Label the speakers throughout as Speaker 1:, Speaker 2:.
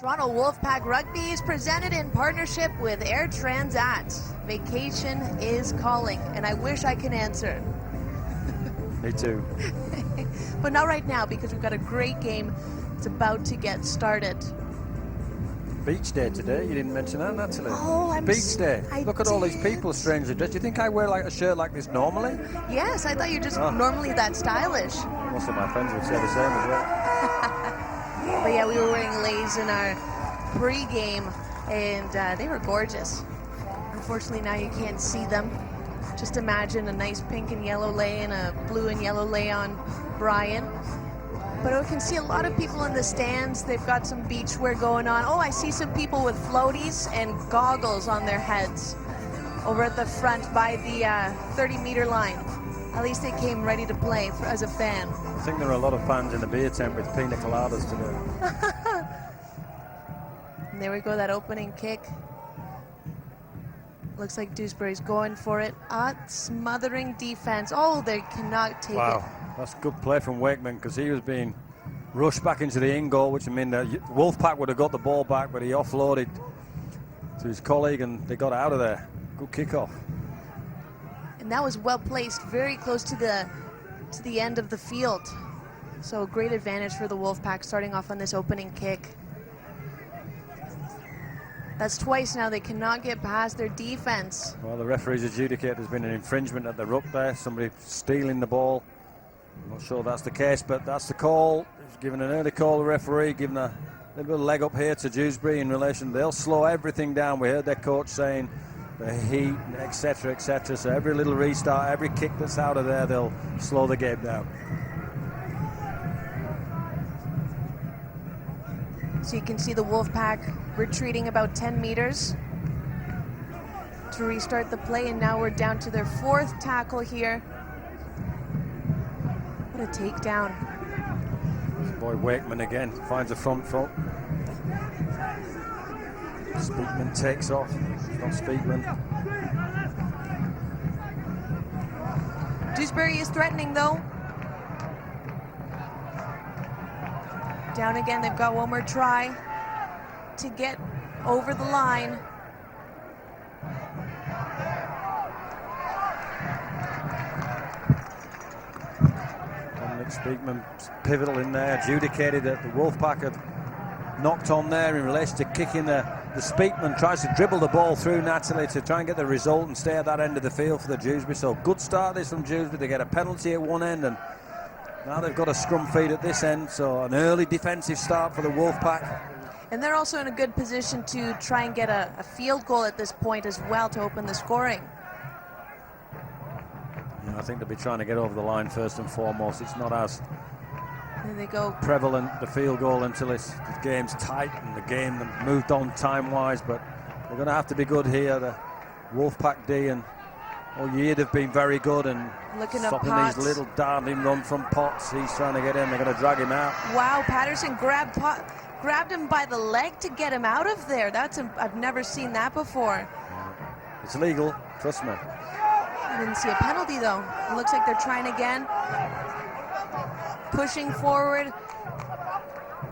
Speaker 1: Toronto Wolfpack Rugby is presented in partnership with Air Transat. Vacation is calling, and I wish I can answer.
Speaker 2: Me too.
Speaker 1: But not right now, because we've got a great game. It's about to get started.
Speaker 2: Beach day today. You didn't mention that, Natalie.
Speaker 1: Oh,
Speaker 2: Beach day. Look at all these people strangely dressed. Do you think I wear like a shirt like this normally?
Speaker 1: Yes, I thought you're just normally that stylish.
Speaker 2: Most of my friends would say the same as well.
Speaker 1: But yeah, we were wearing leis in our pre-game, and they were gorgeous. Unfortunately, now you can't see them. Just imagine a nice pink and yellow lei and a blue and yellow lei on Brian. But we can see a lot of people in the stands. They've got some beachwear going on. Oh, I see some people with floaties and goggles on their heads over at the front by the 30-meter line. At least they came ready to play as a fan.
Speaker 2: I think there are a lot of fans in the beer tent with pina coladas today.
Speaker 1: And there we go, that opening kick. Looks like Dewsbury's going for it. Smothering defense. Oh, they cannot take it.
Speaker 2: Wow, that's good play from Wakeman, because he was being rushed back into the in goal, which would mean that Wolfpack would have got the ball back, but he offloaded to his colleague and they got out of there. Good kickoff.
Speaker 1: And that was well placed, very close to the end of the field. So great advantage for the Wolfpack starting off on this opening kick. That's twice now they cannot get past their defense.
Speaker 2: Well, the referees adjudicate there's been an infringement at the ruck there, somebody stealing the ball. I'm not sure that's the case, but that's the call. He's given an early call, the referee, giving a little bit of leg up here to Dewsbury in relation. They'll slow everything down. We heard their coach saying the heat, etc., etc. So every little restart, every kick that's out of there, they'll slow the game down.
Speaker 1: So you can see the Wolfpack retreating about 10 meters to restart the play, and now we're down to their fourth tackle here. What a takedown.
Speaker 2: Boy, Wakeman again finds a front foot. Speakman takes off. Not Speakman.
Speaker 1: Dewsbury is threatening though. Down again, they've got one more try to get over the line.
Speaker 2: Speakman pivotal in there, adjudicated that the Wolfpack had knocked on there in relation to kicking the Speakman. Tries to dribble the ball through Natalie to try and get the result and stay at that end of the field for the Dewsbury. So good start this from Dewsbury. They get a penalty at one end, and now they've got a scrum feed at this end. So an early defensive start for the Wolfpack.
Speaker 1: And they're also in a good position to try and get a field goal at this point as well to open the scoring.
Speaker 2: I think they'll be trying to get over the line first and foremost. It's not as
Speaker 1: there they go.
Speaker 2: Prevalent, the field goal, until the game's tight and the game moved on time-wise. But they're going to have to be good here. The Wolfpack D and all year they've been very good, and stopping these little darting run from Potts. He's trying to get in. They're going to drag him out.
Speaker 1: Wow, Patterson grabbed him by the leg to get him out of there. I've never seen that before.
Speaker 2: It's legal, trust me.
Speaker 1: I didn't see a penalty though. It looks like they're trying again. Pushing forward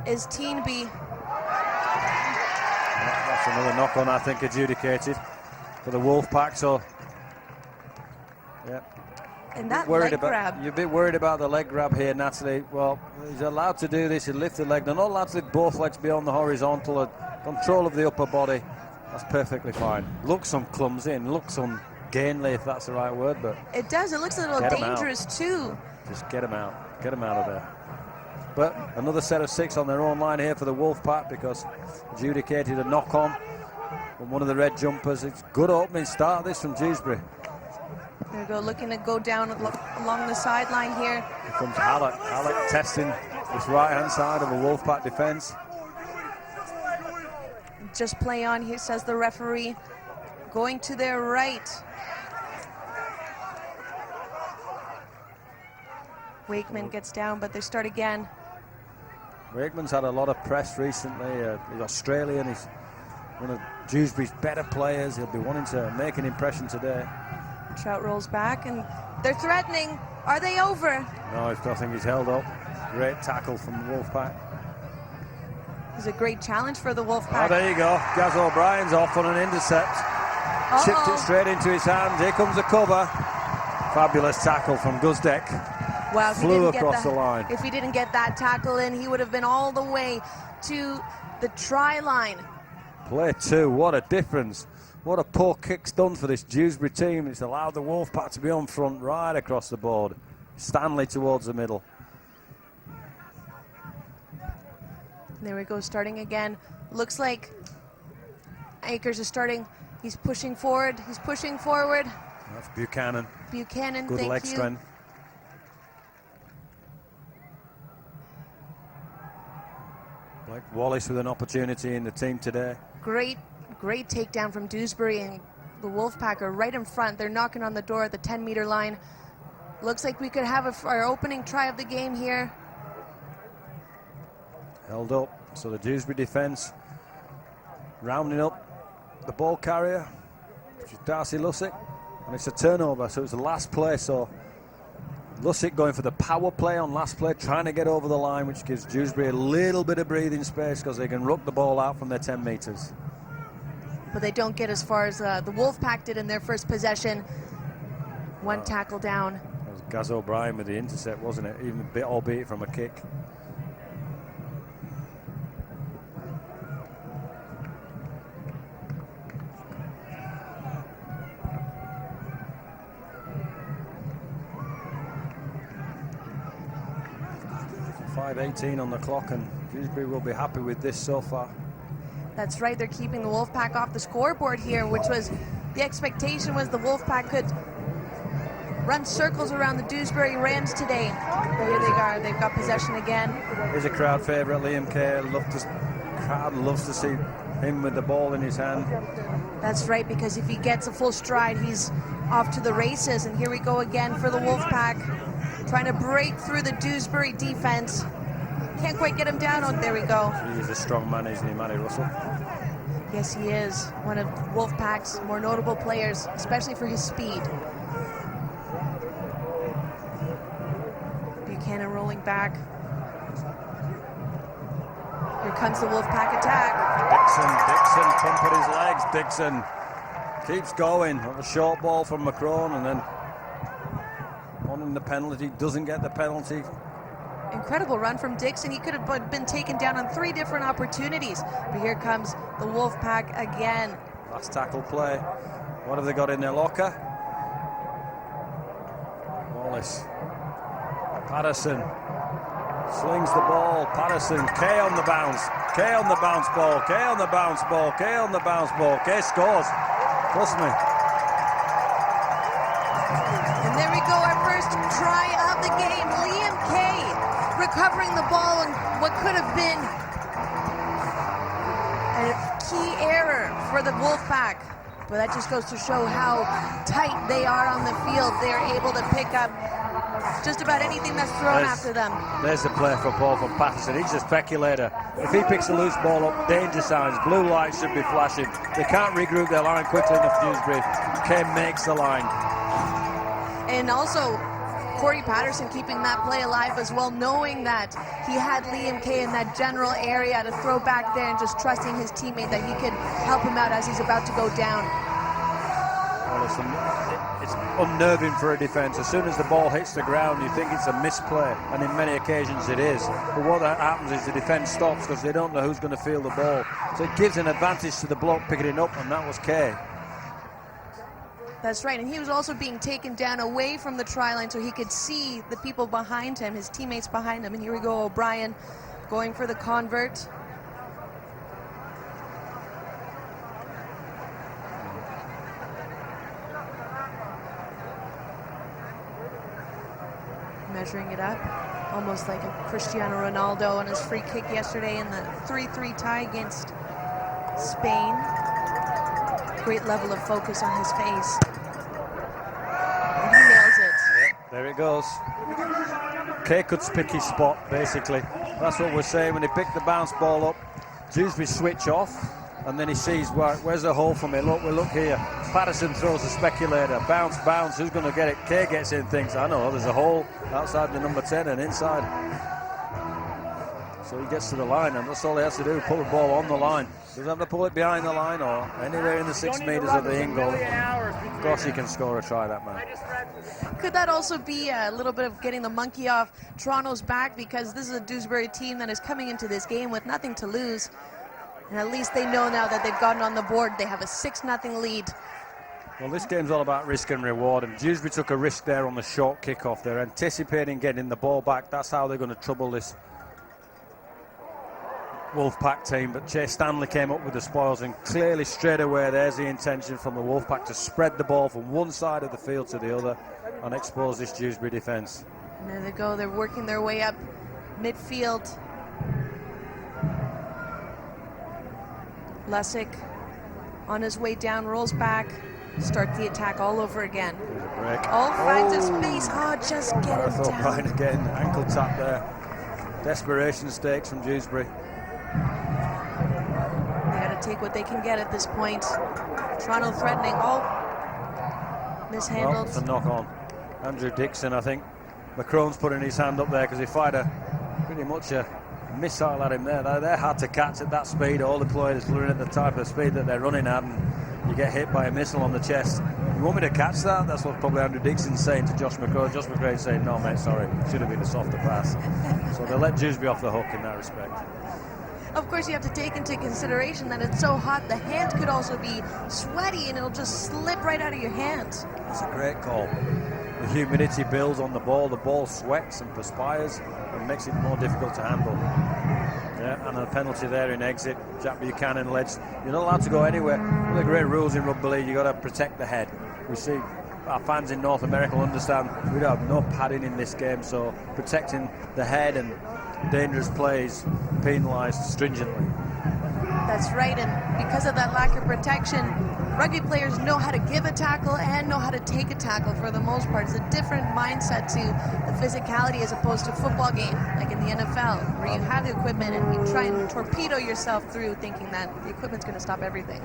Speaker 1: is Teenby.
Speaker 2: That's another knock on, I think, adjudicated for the Wolfpack. So, yeah.
Speaker 1: And that leg grab.
Speaker 2: You're a bit worried about the leg grab here, Natalie. Well, he's allowed to do this. He'll lift the leg. They're not allowed to lift both legs beyond the horizontal. Control of the upper body. That's perfectly fine. Looks clumsy and looks ungainly, if that's the right word, but
Speaker 1: it does. It looks a little dangerous too.
Speaker 2: Just get him out. Get him out of there. But another set of 6 on their own line here for the Wolfpack, because adjudicated a knock on from one of the red jumpers. It's good opening start this from Dewsbury.
Speaker 1: There we go, looking to go down along the sideline here.
Speaker 2: Here comes Alec. Alec testing this right-hand side of a Wolfpack defence.
Speaker 1: Just play on here, says the referee. Going to their right. Wakeman gets down, but they start again.
Speaker 2: Wakeman's had a lot of press recently. He's Australian. He's one of Dewsbury's better players. He'll be wanting to make an impression today.
Speaker 1: Trout rolls back, and they're threatening. Are they over?
Speaker 2: No, I think he's held up. Great tackle from the Wolfpack.
Speaker 1: was a great challenge for the
Speaker 2: Oh,
Speaker 1: Wolfpack.
Speaker 2: there you go. Gaz O'Brien's off on an intercept. Chipped it straight into his hand. Here comes the cover. Fabulous tackle from Guzdek.
Speaker 1: Wow,
Speaker 2: Flew across the line.
Speaker 1: If he didn't get that tackle in, he would have been all the way to the try line.
Speaker 2: Play 2, what a difference. What a poor kick's done for this Dewsbury team. It's allowed the Wolfpack to be on front right across the board. Stanley towards the middle.
Speaker 1: There we go, starting again. Looks like Akers is starting. He's pushing forward. He's pushing forward.
Speaker 2: That's Buchanan.
Speaker 1: Buchanan,
Speaker 2: Good
Speaker 1: thank
Speaker 2: leg
Speaker 1: you.
Speaker 2: strength. Blake Wallace with an opportunity in the team today.
Speaker 1: Great takedown from Dewsbury, and the Wolfpack are right in front. They're knocking on the door at the 10-meter line. Looks like we could have our opening try of the game here.
Speaker 2: Held up, so the Dewsbury defence rounding up the ball carrier, which is Darcy Lussick, and it's a turnover, so it's the last play. So Lussick going for the power play on last play, trying to get over the line, which gives Dewsbury a little bit of breathing space because they can ruck the ball out from their 10 metres.
Speaker 1: But they don't get as far as the Wolfpack did in their first possession. One tackle down.
Speaker 2: That was Gaz O'Brien with the intercept, wasn't it? Even a bit, albeit from a kick. .5:18 on the clock, and Dewsbury will be happy with this so far.
Speaker 1: That's right, they're keeping the Wolfpack off the scoreboard here, which was the expectation was the Wolfpack could run circles around the Dewsbury Rams today. But here they are, they've got possession again.
Speaker 2: He's a crowd favourite, Liam Kay. Crowd loves to see him with the ball in his hand.
Speaker 1: That's right, because if he gets a full stride, he's off to the races. And here we go again for the Wolfpack, trying to break through the Dewsbury defense. Can't quite get him down. Oh, there we go.
Speaker 2: He's a strong man, isn't he, Matty Russell?
Speaker 1: Yes, he is. One of Wolfpack's more notable players, especially for his speed. Buchanan rolling back. Here comes the Wolfpack attack.
Speaker 2: Dixon pumping his legs. Dixon keeps going. A short ball from Macron, and then wanting the penalty, doesn't get the penalty.
Speaker 1: Incredible run from Dixon. He could have been taken down on 3 different opportunities. But here comes the Wolfpack again.
Speaker 2: Last tackle play. What have they got in their locker? Wallace. Patterson slings the ball. Patterson. Kay on the bounce. Kay on the bounce ball. Kay on the bounce ball. Kay on the bounce ball. Kay scores. Trust me.
Speaker 1: And there we go, our first try of the game. Liam Kay recovering the ball on what could have been a key error for the Wolfpack. But that just goes to show how tight they are on the field. They're able to pick up just about anything that's thrown after them.
Speaker 2: There's the play for Paul from Patterson. He's a speculator. If he picks a loose ball up, danger signs, blue lights should be flashing. They can't regroup their line quickly enough, Dewsbury. Kay makes the line.
Speaker 1: And also, Corey Patterson keeping that play alive as well, knowing that he had Liam Kay in that general area to throw back there and just trusting his teammate that he could help him out as he's about to go down.
Speaker 2: Well, it's unnerving for a defence. As soon as the ball hits the ground, you think it's a misplay, and in many occasions it is. But what happens is the defence stops because they don't know who's going to field the ball. So it gives an advantage to the bloke picking it up, and that was Kay.
Speaker 1: That's right, and he was also being taken down away from the try line so he could see the people behind him, his teammates behind him. And here we go, O'Brien going for the convert. Measuring it up, almost like a Cristiano Ronaldo on his free kick yesterday in the 3-3 tie against Spain. Great level of focus on his face. And he nails it.
Speaker 2: Yeah, there it goes. Kay could pick his spot, basically. That's what we're saying. When he picked the bounce ball up, Dewsbury switch off, and then he sees, where's the hole for me? Look, we look here. Patterson throws a speculator. Bounce, bounce. Who's going to get it? Kay gets in, thinks, I know, there's a hole outside the number 10 and inside. So he gets to the line, and that's all he has to do, put the ball on the line. Doesn't have to pull it behind the line or anywhere in the 6 meters of the in goal. Of course he can score a try, that man.
Speaker 1: Could that also be a little bit of getting the monkey off Toronto's back, because this is a Dewsbury team that is coming into this game with nothing to lose, and at least they know now that they've gotten on the board. They have a 6-0 lead.
Speaker 2: Well, this game's all about risk and reward, and Dewsbury took a risk there on the short kickoff. They're anticipating getting the ball back. That's how they're going to trouble this Wolfpack team, but Chase Stanley came up with the spoils, and clearly straight away there's the intention from the Wolfpack to spread the ball from one side of the field to the other and expose this Dewsbury defence.
Speaker 1: And there they go, they're working their way up midfield. Lusick on his way down, rolls back, starts the attack all over again.
Speaker 2: Break.
Speaker 1: Oh, finds a space. Oh, just get him down.
Speaker 2: O'Brien again, ankle tap there. Desperation stakes from Dewsbury.
Speaker 1: They got to take what they can get at this point. Toronto threatening. Oh, mishandled.
Speaker 2: Well, it's a knock on. Andrew Dixon, I think. McCrone's putting his hand up there because he fired pretty much a missile at him there. They're hard to catch at that speed. All the players running at the type of speed that they're running at, and you get hit by a missile on the chest. You want me to catch that? That's what probably Andrew Dixon's saying to Josh McCrone. Josh McCrone's saying, no, mate, sorry. Should have been a softer pass. So they let Dewsbury off the hook in that respect.
Speaker 1: Of course, you have to take into consideration that it's so hot, the hand could also be sweaty and it'll just slip right out of your hands.
Speaker 2: That's a great call. The humidity builds on the ball sweats and perspires and makes it more difficult to handle. Yeah, and a penalty there in exit. Jack Buchanan led. You're not allowed to go anywhere. One of the great rules in rugby league, you've got to protect the head. We see our fans in North America will understand we don't have no padding in this game, so protecting the head and dangerous plays penalised stringently.
Speaker 1: That's right, and because of that lack of protection, rugby players know how to give a tackle and know how to take a tackle for the most part. It's a different mindset to the physicality as opposed to a football game, like in the NFL, where you have the equipment and you try and torpedo yourself through thinking that the equipment's going to stop everything.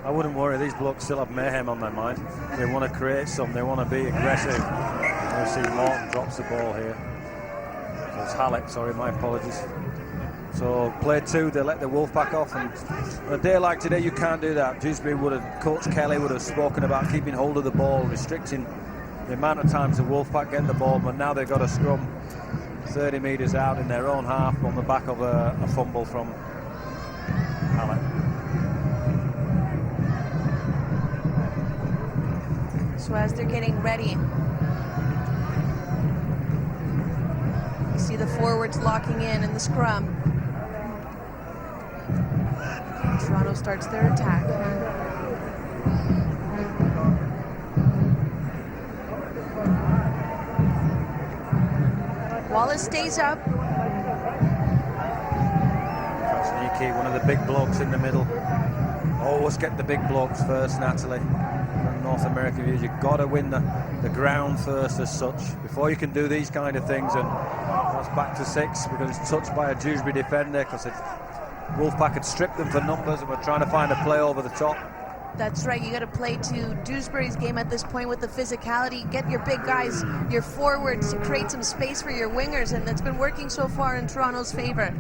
Speaker 2: I wouldn't worry, these blokes still have mayhem on their mind. They want to create some, they want to be aggressive. You see Morton drops the ball here. So it's Hallett, sorry, my apologies. So play 2, they let the Wolfpack off, and on a day like today you can't do that. Dewsbury Coach Kelly would have spoken about keeping hold of the ball, restricting the amount of times the Wolfpack get the ball, but now they've got a scrum 30 metres out in their own half on the back of a fumble from Hallett.
Speaker 1: So as they're getting ready, you see the forwards locking in the scrum. Toronto starts their attack. Wallace stays up.
Speaker 2: Sneaky, one of the big blokes in the middle. Always get the big blokes first, Natalie. From North America views, you've got to win the ground first as such before you can do these kind of things. And that's back to 6 because it's touched by a Dewsbury defender, because Wolfpack had stripped them for numbers and we're trying to find a play over the top.
Speaker 1: That's right, you got to play to Dewsbury's game at this point with the physicality. Get your big guys, your forwards, to create some space for your wingers, and that's been working so far in Toronto's favor.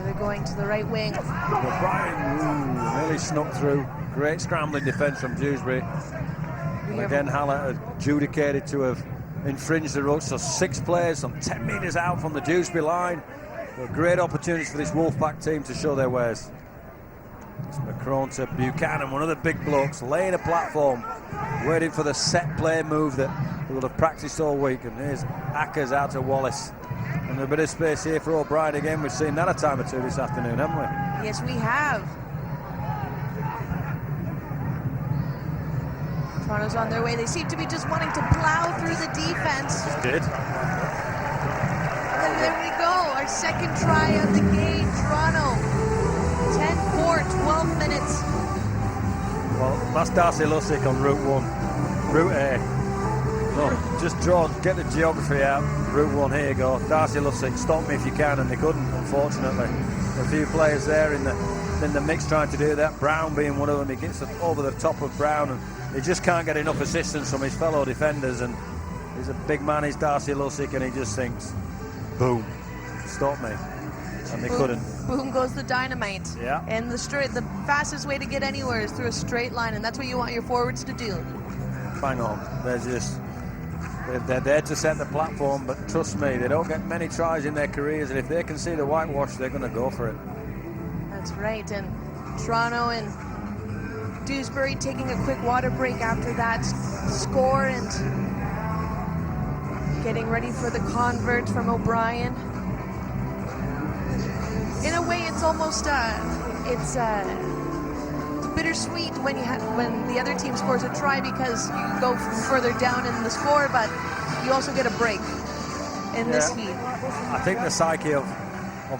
Speaker 1: They're going to the right wing.
Speaker 2: O'Brien nearly snuck through. Great scrambling defence from Dewsbury. And again, Hallett adjudicated to have infringed the rules, so 6 players some 10 metres out from the Dewsbury line. A great opportunities for this Wolfpack team to show their wares. It's McCrone to Buchanan, one of the big blokes, laying a platform, waiting for the set play move that he will have practiced all week. And here's Ackers out to Wallace. And a bit of space here for O'Brien again. We've seen that a time or two this afternoon, haven't we?
Speaker 1: Yes, we have. Toronto's on their way. They seem to be just wanting to plow through the defense.
Speaker 2: Just did.
Speaker 1: And there we go, our second try of the game. Toronto, 10-4, 12 minutes.
Speaker 2: Well, that's Darcy Lusick on Route 1. Route A. No, just get the geography out. Route 1, here you go. Darcy Lusick, stop me if you can, and they couldn't, unfortunately. There are a few players there in the mix trying to do that. Brown being one of them. He gets over the top of Brown, and he just can't get enough assistance from his fellow defenders. And he's a big man, he's Darcy Lusick, and he just thinks, boom. to stop me, and they
Speaker 1: Boom,
Speaker 2: couldn't.
Speaker 1: Boom goes the dynamite.
Speaker 2: Yeah.
Speaker 1: And the fastest way to get anywhere is through a straight line, and that's what you want your forwards to do.
Speaker 2: Bang on. They're there to set the platform, but trust me, they don't get many tries in their careers, and if they can see the whitewash, they're going to go for it.
Speaker 1: That's right, and Toronto and Dewsbury taking a quick water break after that score and getting ready for the convert from O'Brien. In a way, it's almost it's bittersweet when when the other team scores a try, because you go further down in the score, but you also get a break in this heat.
Speaker 2: I think the psyche of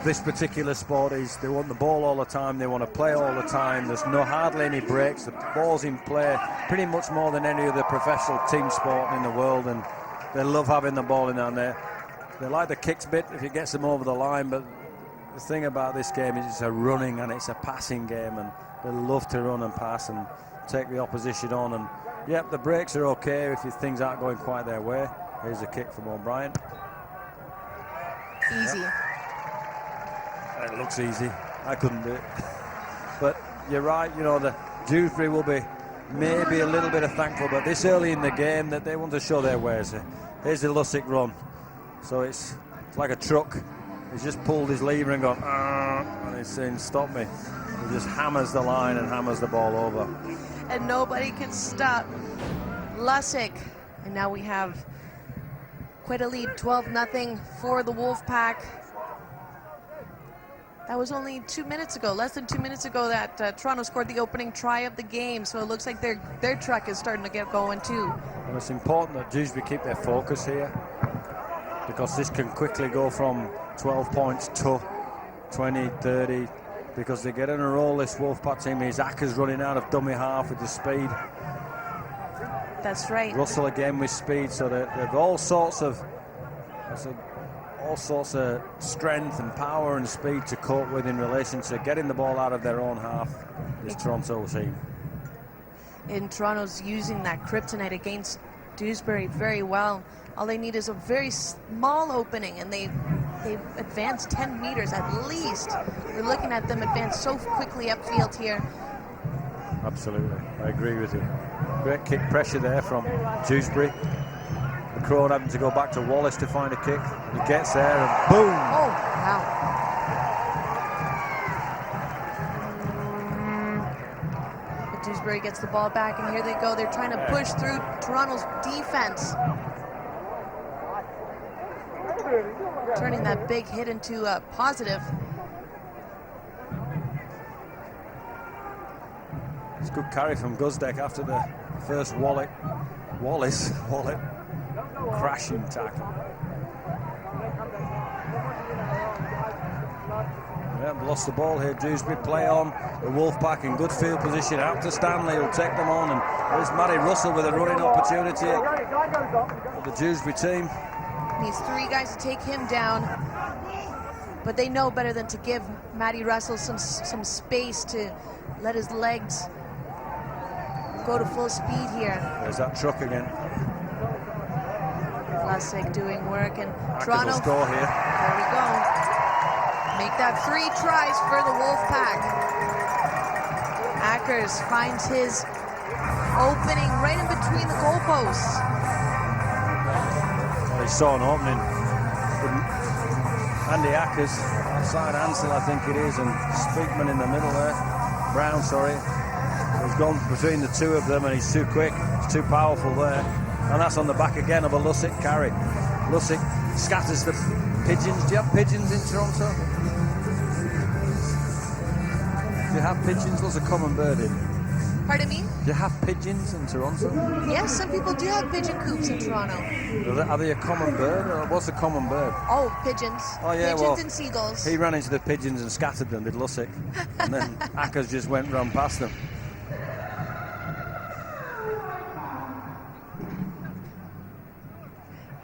Speaker 2: this particular sport is they want the ball all the time, they want to play all the time, there's hardly any breaks, the ball's in play pretty much more than any other professional team sport in the world, and they love having the ball in there. They like the kicks bit if it gets them over the line, but the thing about this game is it's a running and it's a passing game, and they love to run and pass and take the opposition on. And yep, the breaks are okay if things aren't going quite their way. Here's a kick from O'Brien.
Speaker 1: Easy.
Speaker 2: Yep. It looks easy. I couldn't do it. But you're right, you know, the Dewsbury will be maybe a little bit of thankful, but this early in the game that they want to show their wares. Here's the Lussick run. So it's like a truck. He's just pulled his lever and gone, and he's saying, stop me. He just hammers the line and hammers the ball over.
Speaker 1: And nobody can stop Lussick. And now we have quite a lead, 12-0 for the Wolfpack. That was only 2 minutes ago, less than 2 minutes ago, that Toronto scored the opening try of the game. So it looks like their truck is starting to get going too.
Speaker 2: And it's important that Dewsbury keep their focus here, because this can quickly go from 12 points to 20, 30, because they get in a roll, this Wolfpack team. His Acker's running out of dummy half with the speed.
Speaker 1: That's right.
Speaker 2: Russell again with speed, so they've all sorts of strength and power and speed to cope with in relation to getting the ball out of their own half, this Toronto team.
Speaker 1: And Toronto's using that kryptonite against Dewsbury very well. All they need is a very small opening, and they've advanced 10 meters at least. We're looking at them advance so quickly upfield here.
Speaker 2: Absolutely, I agree with you. Great kick pressure there from Dewsbury. The Crone having to go back to Wallace to find a kick. He gets there and boom!
Speaker 1: Oh, wow. But Dewsbury gets the ball back, and here they go. They're trying to push through Toronto's defense. Turning that big hit into a positive.
Speaker 2: It's a good carry from Guzdeck after the first Wallace crashing tackle. Yeah, lost the ball here. Dewsbury play on. The Wolfpack in good field position. Out to Stanley, who'll take them on. And there's Matty Russell with a running opportunity for the Dewsbury team.
Speaker 1: Needs 3 guys to take him down, but they know better than to give Matty Russell some space to let his legs go to full speed here.
Speaker 2: There's that truck again.
Speaker 1: Lussick doing work, and
Speaker 2: Ackers
Speaker 1: Toronto
Speaker 2: will score here.
Speaker 1: There we go. Make that 3 tries for the Wolfpack. Ackers finds his opening right in between the goalposts.
Speaker 2: He saw an opening. Andy Ackers, outside Ansel, I think it is, and Speakman in the middle there. Brown, sorry. He's gone between the two of them, and he's too quick. He's too powerful there. And that's on the back again of a Lussick carry. Lussick scatters the pigeons. Do you have pigeons in Toronto? Do you have pigeons? What's a common bird in?
Speaker 1: Pardon me?
Speaker 2: Do you have pigeons in Toronto?
Speaker 1: Yes, some people do have pigeon coops in Toronto.
Speaker 2: Are they a common bird, or what's a common bird?
Speaker 1: Oh, pigeons.
Speaker 2: Oh, yeah,
Speaker 1: Pigeons and seagulls.
Speaker 2: He ran into the pigeons and scattered them, did Lussick. And then Ackers just went run past them.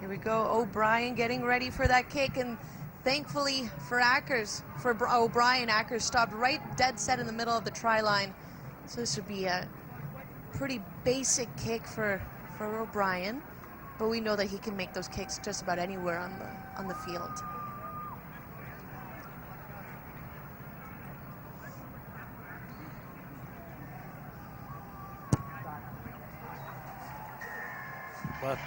Speaker 1: Here we go. O'Brien getting ready for that kick, and thankfully for Ackers, for O'Brien, Ackers stopped right dead set in the middle of the try line. So this would be a pretty basic kick for O'Brien, but we know that he can make those kicks just about anywhere on the field.
Speaker 2: Well,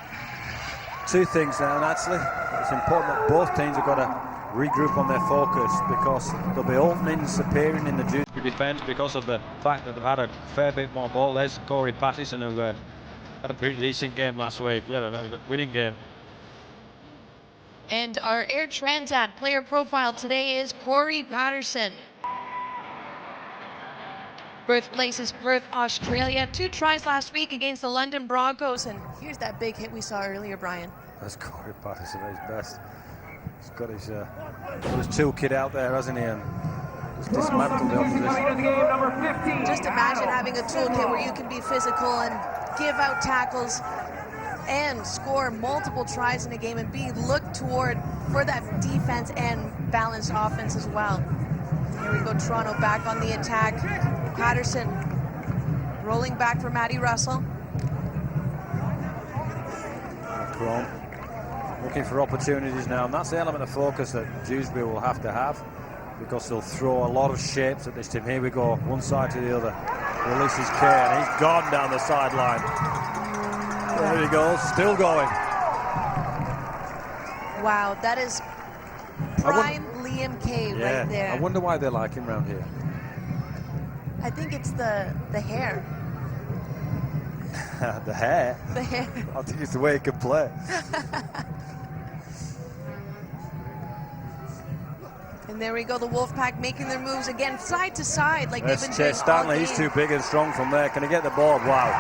Speaker 2: two things now, and actually, it's important that both teams have got to regroup on their focus, because there'll be openings appearing in the Dewsbury defence because of the fact that they've had a fair bit more ball. There's Corey Pattison, who had a pretty decent game last week. Yeah, a winning game.
Speaker 1: And our Air Transat player profile today is Corey Patterson. Birthplace is Perth, Australia. 2 tries last week against the London Broncos. And here's that big hit we saw earlier, Brian.
Speaker 2: That's Corey Patterson at his best. He's got his toolkit out there, hasn't he? And just dismantled the opposition.
Speaker 1: Just imagine having a toolkit where you can be physical and give out tackles and score multiple tries in a game and be looked toward for that defense and balanced offense as well. Here we go, Toronto back on the attack. Patterson rolling back for Matty Russell.
Speaker 2: Chrome looking for opportunities now, and that's the element of focus that Dewsbury will have to have, because they'll throw a lot of shapes at this team. Here we go, one side to the other. Releases Kay, and he's gone down the sideline. There he goes, still going.
Speaker 1: Wow, that is prime Liam Kay right there.
Speaker 2: I wonder why they like him around here.
Speaker 1: I think it's the hair.
Speaker 2: The hair?
Speaker 1: The hair.
Speaker 2: I think it's the way he can play.
Speaker 1: And there we go, the Wolfpack making their moves again, side to side, like
Speaker 2: There's
Speaker 1: they've been doing
Speaker 2: Chase Stanley,
Speaker 1: all
Speaker 2: he's
Speaker 1: game.
Speaker 2: too big and strong from there. Can he get the ball? Wow,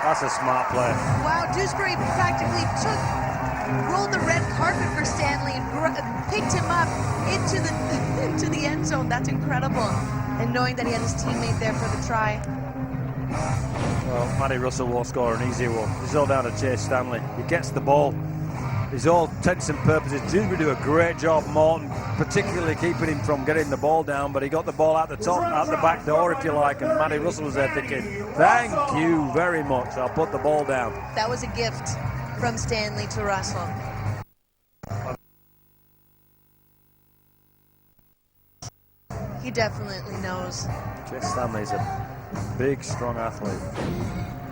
Speaker 2: that's a smart play.
Speaker 1: Wow, Dewsbury practically rolled the red carpet for Stanley and picked him up into the end zone. That's incredible. And knowing that he had his teammate there for the try.
Speaker 2: Well, Matty Russell won't score an easy one. He's all down to Chase Stanley. He gets the ball. He's all intents and purposes. Dewsbury do a great job, Morton, particularly keeping him from getting the ball down, but he got the ball out the top, out the back door, if you like, and Matty Russell was there thinking, thank you very much, I'll put the ball down.
Speaker 1: That was a gift from Stanley to Russell. He definitely knows.
Speaker 2: Chase Stanley's a big, strong athlete.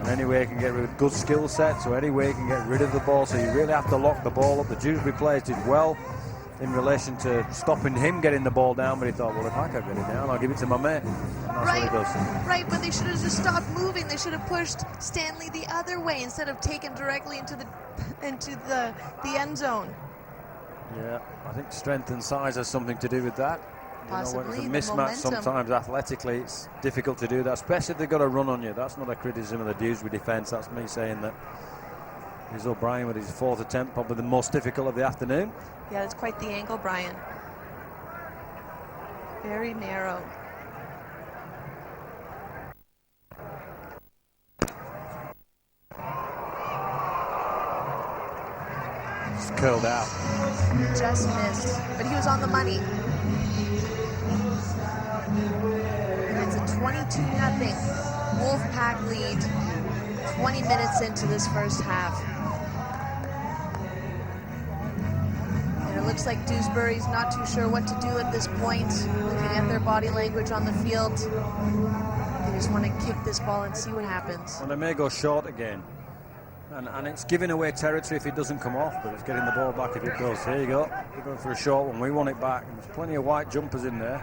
Speaker 2: And any way he can get rid of good skill sets, or any way he can get rid of the ball, so you really have to lock the ball up. The Dewsbury players did well in relation to stopping him getting the ball down, but he thought, well, if I can't get it down, I'll give it to my mate. And that's what he does.
Speaker 1: Right, but they should have just stopped moving. They should have pushed Stanley the other way instead of taking directly into the end zone.
Speaker 2: Yeah, I think strength and size has something to do with that.
Speaker 1: Possibly,
Speaker 2: when it's a mismatch sometimes athletically, it's difficult to do that, especially if they've got a run on you. That's not a criticism of the Dewsbury defence. That's me saying that here's O'Brien with his 4th attempt, probably the most difficult of the afternoon.
Speaker 1: Yeah, it's quite the angle, Brian. Very narrow.
Speaker 2: Just curled out.
Speaker 1: Just missed, but he was on the money. And it's a 22-0 Wolfpack lead, 20 minutes into this first half. And it looks like Dewsbury's not too sure what to do at this point, looking at their body language on the field. They just want to kick this ball and see what happens.
Speaker 2: Well, they may go short again. And it's giving away territory if it doesn't come off, but it's getting the ball back if it does. Here you go. We're going for a short one. We want it back. There's plenty of white jumpers in there.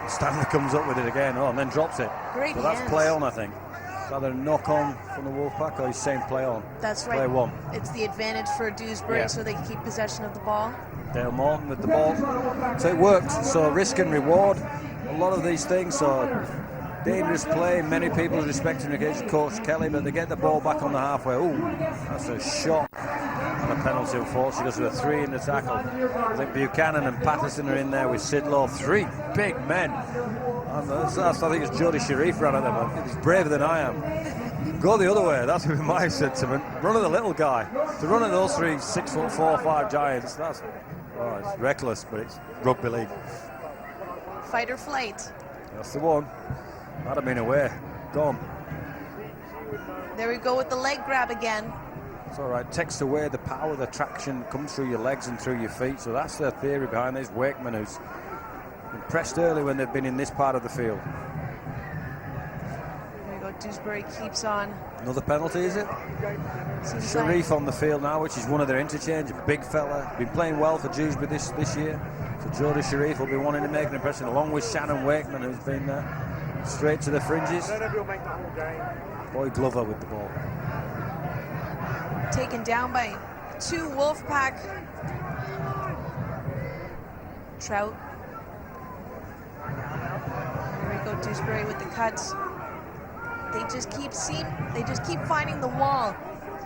Speaker 2: Stanley comes up with it again, and then drops it.
Speaker 1: Great
Speaker 2: so that's
Speaker 1: hands.
Speaker 2: Play on, I think. It's either a knock on from the Wolfpack, or he's saying play on.
Speaker 1: That's right.
Speaker 2: Play one.
Speaker 1: It's the advantage for Dewsbury, so they can keep possession of the ball.
Speaker 2: Dale Morton with the ball. So it worked. So risk and reward. A lot of these things. So dangerous play. Many people respecting against Coach Kelly, but they get the ball back on the halfway. Ooh, that's a shot. And a penalty, unfortunately, goes with a 3 in the tackle. I think Buchanan and Patterson are in there with Sidlow. 3 big men. I think it's Jody Sharif ran at them. He's braver than I am. Go the other way. That's my sentiment. Run at the little guy. To run at those 3 6'4", 5 giants. It's reckless, but it's rugby league.
Speaker 1: Fight or flight.
Speaker 2: That's the one. That'd have been away. Gone.
Speaker 1: There we go with the leg grab again.
Speaker 2: It's all right. Takes away the power, the traction comes through your legs and through your feet. So that's the theory behind this. Wakeman, who's been pressed early when they've been in this part of the field.
Speaker 1: There we go. Dewsbury keeps on.
Speaker 2: Another penalty, is it?
Speaker 1: Seems
Speaker 2: Sharif
Speaker 1: like
Speaker 2: on the field now, which is one of their interchange. A big fella. Been playing well for Dewsbury this year. So Jordan Sharif will be wanting to make an impression, along with Shannon Wakeman, who's been straight to the fringes. Boy Glover with the ball.
Speaker 1: taken down by 2 Wolfpack. Trout. Here we go, Dewsbury with the cuts. They just keep finding the wall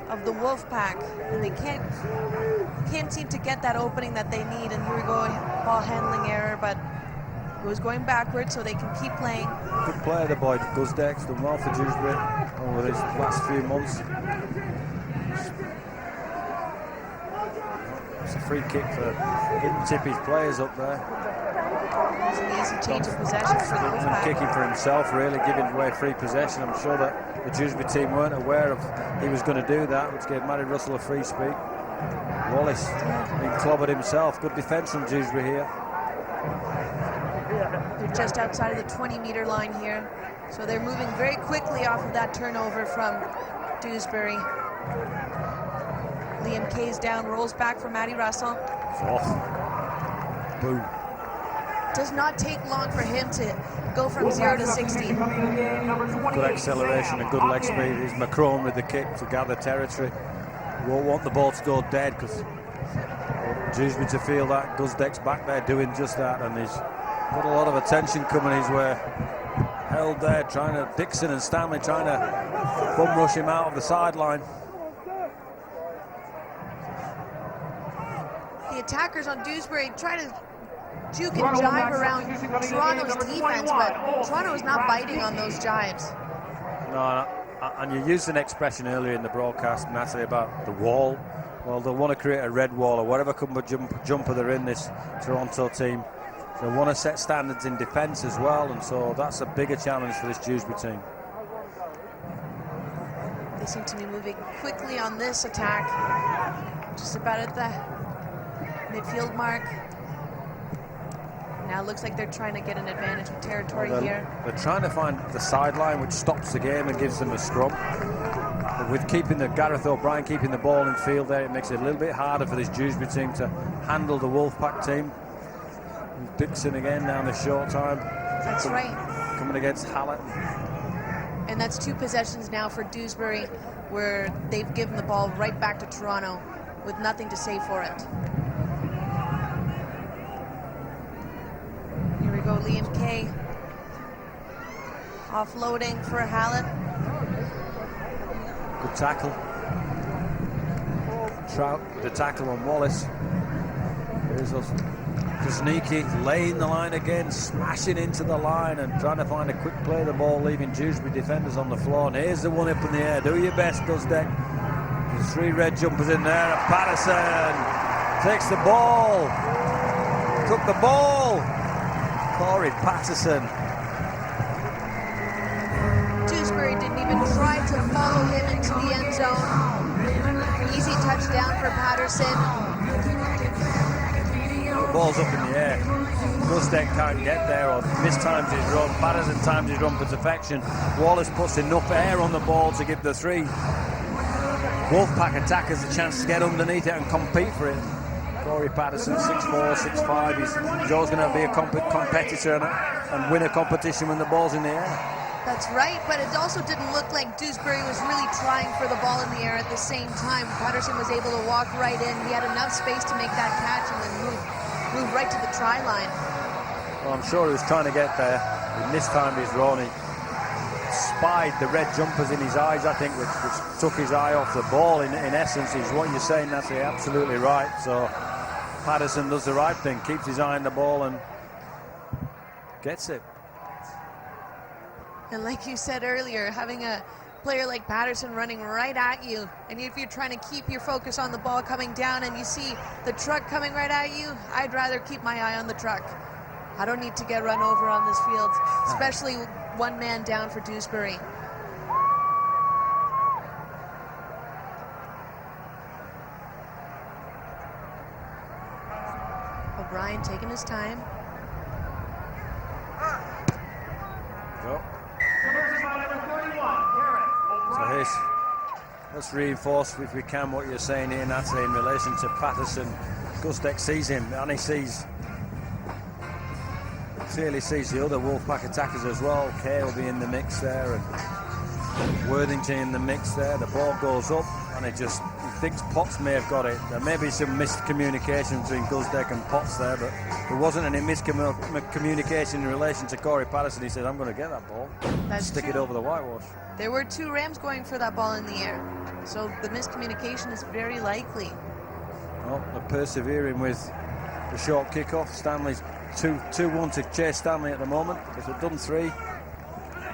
Speaker 1: of the Wolfpack, and they can't seem to get that opening that they need. And here we go, ball handling error, but it was going backwards, so they can keep playing.
Speaker 2: Good player, the boy Guzdeck's done well for Dewsbury over these last few months. It's a free kick for didn't tip his players up there.
Speaker 1: It's an easy change of possession for the Wolfpack.
Speaker 2: Kicking for himself, really giving away free possession. I'm sure that the Dewsbury team weren't aware of he was going to do that, which gave Matty Russell a free speak. Wallace being clobbered himself. Good defence from Dewsbury here.
Speaker 1: They're just outside of the 20-meter line here, so they're moving very quickly off of that turnover from Dewsbury. Liam Kay's down, rolls back for Matty Russell.
Speaker 2: Oh. Boom.
Speaker 1: Does not take long for him to go from 0 to 60.
Speaker 2: Good acceleration and good leg speed. Here's Macron with the kick to gather territory. Won't want the ball to go dead, because Dewsbury to feel that Guzdeck's back there doing just that, and he's got a lot of attention coming his way. Held there, Dixon and Stanley trying to bum rush him out of the sideline.
Speaker 1: The attackers on Dewsbury try to juke and jive around Toronto's defense, but Toronto is not biting on those jives.
Speaker 2: No, and you used an expression earlier in the broadcast, Natalie, about the wall. Well, they'll want to create a red wall or whatever jumper they're in, this Toronto team. They want to set standards in defence as well, and so that's a bigger challenge for this Dewsbury team.
Speaker 1: They seem to be moving quickly on this attack, just about at the midfield mark. Now it looks like they're trying to get an advantage of territory here.
Speaker 2: They're trying to find the sideline, which stops the game and gives them a scrum. But with Gareth O'Brien keeping the ball in field there, it makes it a little bit harder for this Dewsbury team to handle the Wolfpack team. Dixon again down the short time.
Speaker 1: That's right.
Speaker 2: Coming against Hallett.
Speaker 1: And that's 2 possessions now for Dewsbury, where they've given the ball right back to Toronto with nothing to say for it. Here we go, Liam Kay. Offloading for Hallett.
Speaker 2: Good tackle. Trout, the tackle on Wallace. Here's Krasnicki laying the line again, smashing into the line and trying to find a quick play of the ball, leaving Dewsbury defenders on the floor. And here's the one up in the air. Do your best, Guzdeck. There's 3 red jumpers in there. And Patterson takes the ball. Took the ball. Corey Patterson.
Speaker 1: Dewsbury didn't even try to follow him into the end zone. Easy touchdown for Patterson.
Speaker 2: The ball's up in the air. Guzdeck can't get there, or mistimes his run. Patterson times his run for perfection. Wallace puts enough air on the ball to give the 3 Wolfpack attackers a chance to get underneath it and compete for it. Corey Patterson, 6'4", 6'5". He's always going to be a competitor and win a competition when the ball's in the air.
Speaker 1: That's right, but it also didn't look like Dewsbury was really trying for the ball in the air at the same time. Patterson was able to walk right in. He had enough space to make that catch and then move right to the try line.
Speaker 2: Well, I'm sure he was trying to get there. He mistimed his run. He spied the red jumpers in his eyes, I think, which took his eye off the ball. In essence, is what you're saying, that's absolutely right. So Patterson does the right thing, keeps his eye on the ball and gets it.
Speaker 1: And like you said earlier, having a player like Patterson running right at you, and if you're trying to keep your focus on the ball coming down and you see the truck coming right at you, I'd rather keep my eye on the truck. I don't need to get run over on this field, especially 1 man down for Dewsbury. O'Brien taking his time.
Speaker 2: Go. So here's, let's reinforce if we can what you're saying here, Natalie, in relation to Patterson. Gustek sees him, and he clearly sees the other Wolfpack attackers as well. Kay will be in the mix there, and Worthington in the mix there. The ball goes up, and he thinks Potts may have got it. There may be some miscommunication between Gustek and Potts there, but there wasn't any miscommunication in relation to Corey Patterson. He said, I'm going to get that ball. Stick it over the whitewash.
Speaker 1: There were 2 Rams going for that ball in the air, so the miscommunication is very likely.
Speaker 2: Well, they're persevering with the short kickoff. Stanley's 2-1 to Chase Stanley at the moment. They've done 3.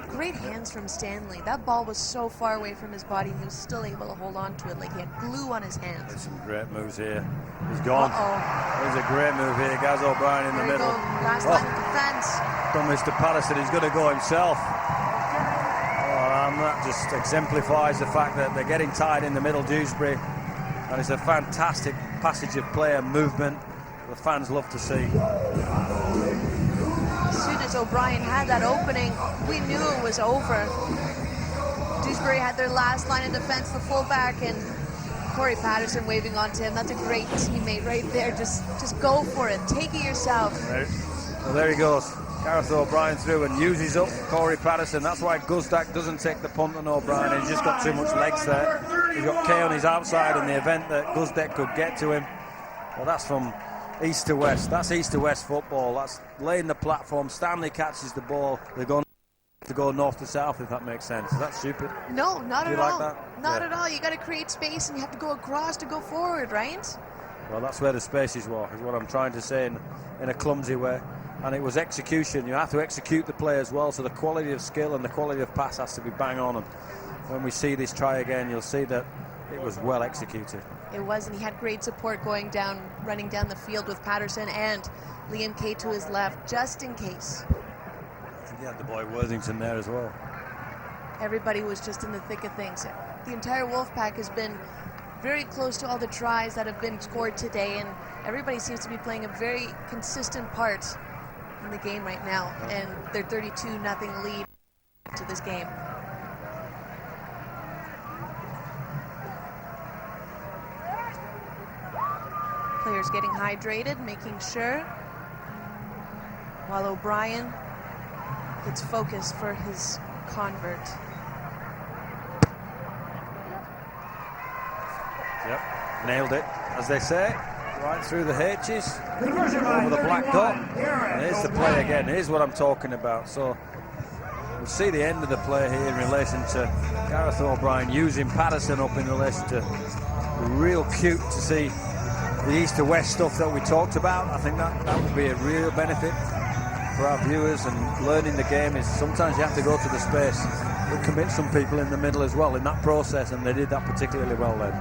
Speaker 1: Great hands from Stanley. That ball was so far away from his body, and he was still able to hold on to it like he had glue on his hands.
Speaker 2: There's some great moves here. He's gone.
Speaker 1: Uh-oh.
Speaker 2: There's a great move here. Gaz O'Brien in the middle.
Speaker 1: Last line of defense.
Speaker 2: Done Mr. Patterson. He's going to go himself. And that just exemplifies the fact that they're getting tied in the middle, Dewsbury. And it's a fantastic passage of play and movement the fans love to see.
Speaker 1: As soon as O'Brien had that opening, we knew it was over. Dewsbury had their last line of defense, the fullback, and Corey Patterson waving on to him. That's a great teammate right there. Just go for it. Take it yourself.
Speaker 2: Well, there he goes. Gareth O'Brien through and uses up Corey Patterson. That's why Gustek doesn't take the punt on O'Brien. He's just got too much legs there. He's got Kay on his outside in the event that Gustek could get to him. Well, that's from east to west. That's east to west football. That's laying the platform. Stanley catches the ball. They're going to go north to south, if that makes sense. Is that stupid?
Speaker 1: No, not
Speaker 2: Do you
Speaker 1: at
Speaker 2: like
Speaker 1: all.
Speaker 2: that?
Speaker 1: Not at all. You got to create space, and you have to go across to go forward, right?
Speaker 2: Well, that's where the spaces were, is what I'm trying to say in a clumsy way. And it was execution. You have to execute the play as well, so the quality of skill and the quality of pass has to be bang on. And when we see this try again, you'll see that it was well executed.
Speaker 1: It was, and he had great support running down the field with Patterson and Liam Kay to his left, just in case.
Speaker 2: I think he had the boy Worthington there as well.
Speaker 1: Everybody was just in the thick of things. The entire Wolfpack has been very close to all the tries that have been scored today, and everybody seems to be playing a very consistent part in the game right now, and their 32-0 lead to this game. Players getting hydrated, making sure, while O'Brien gets focused for his convert.
Speaker 2: Yep, nailed it, as they say. Right through the H's, over the black dot. And here's the play again. Here's what I'm talking about. So we'll see the end of the play here in relation to Gareth O'Brien using Patterson up in relation to real cute to see the east to west stuff that we talked about. I think that would be a real benefit for our viewers, and learning the game is sometimes you have to go to the space. We'll commit some people in the middle as well in that process, and they did that particularly well then.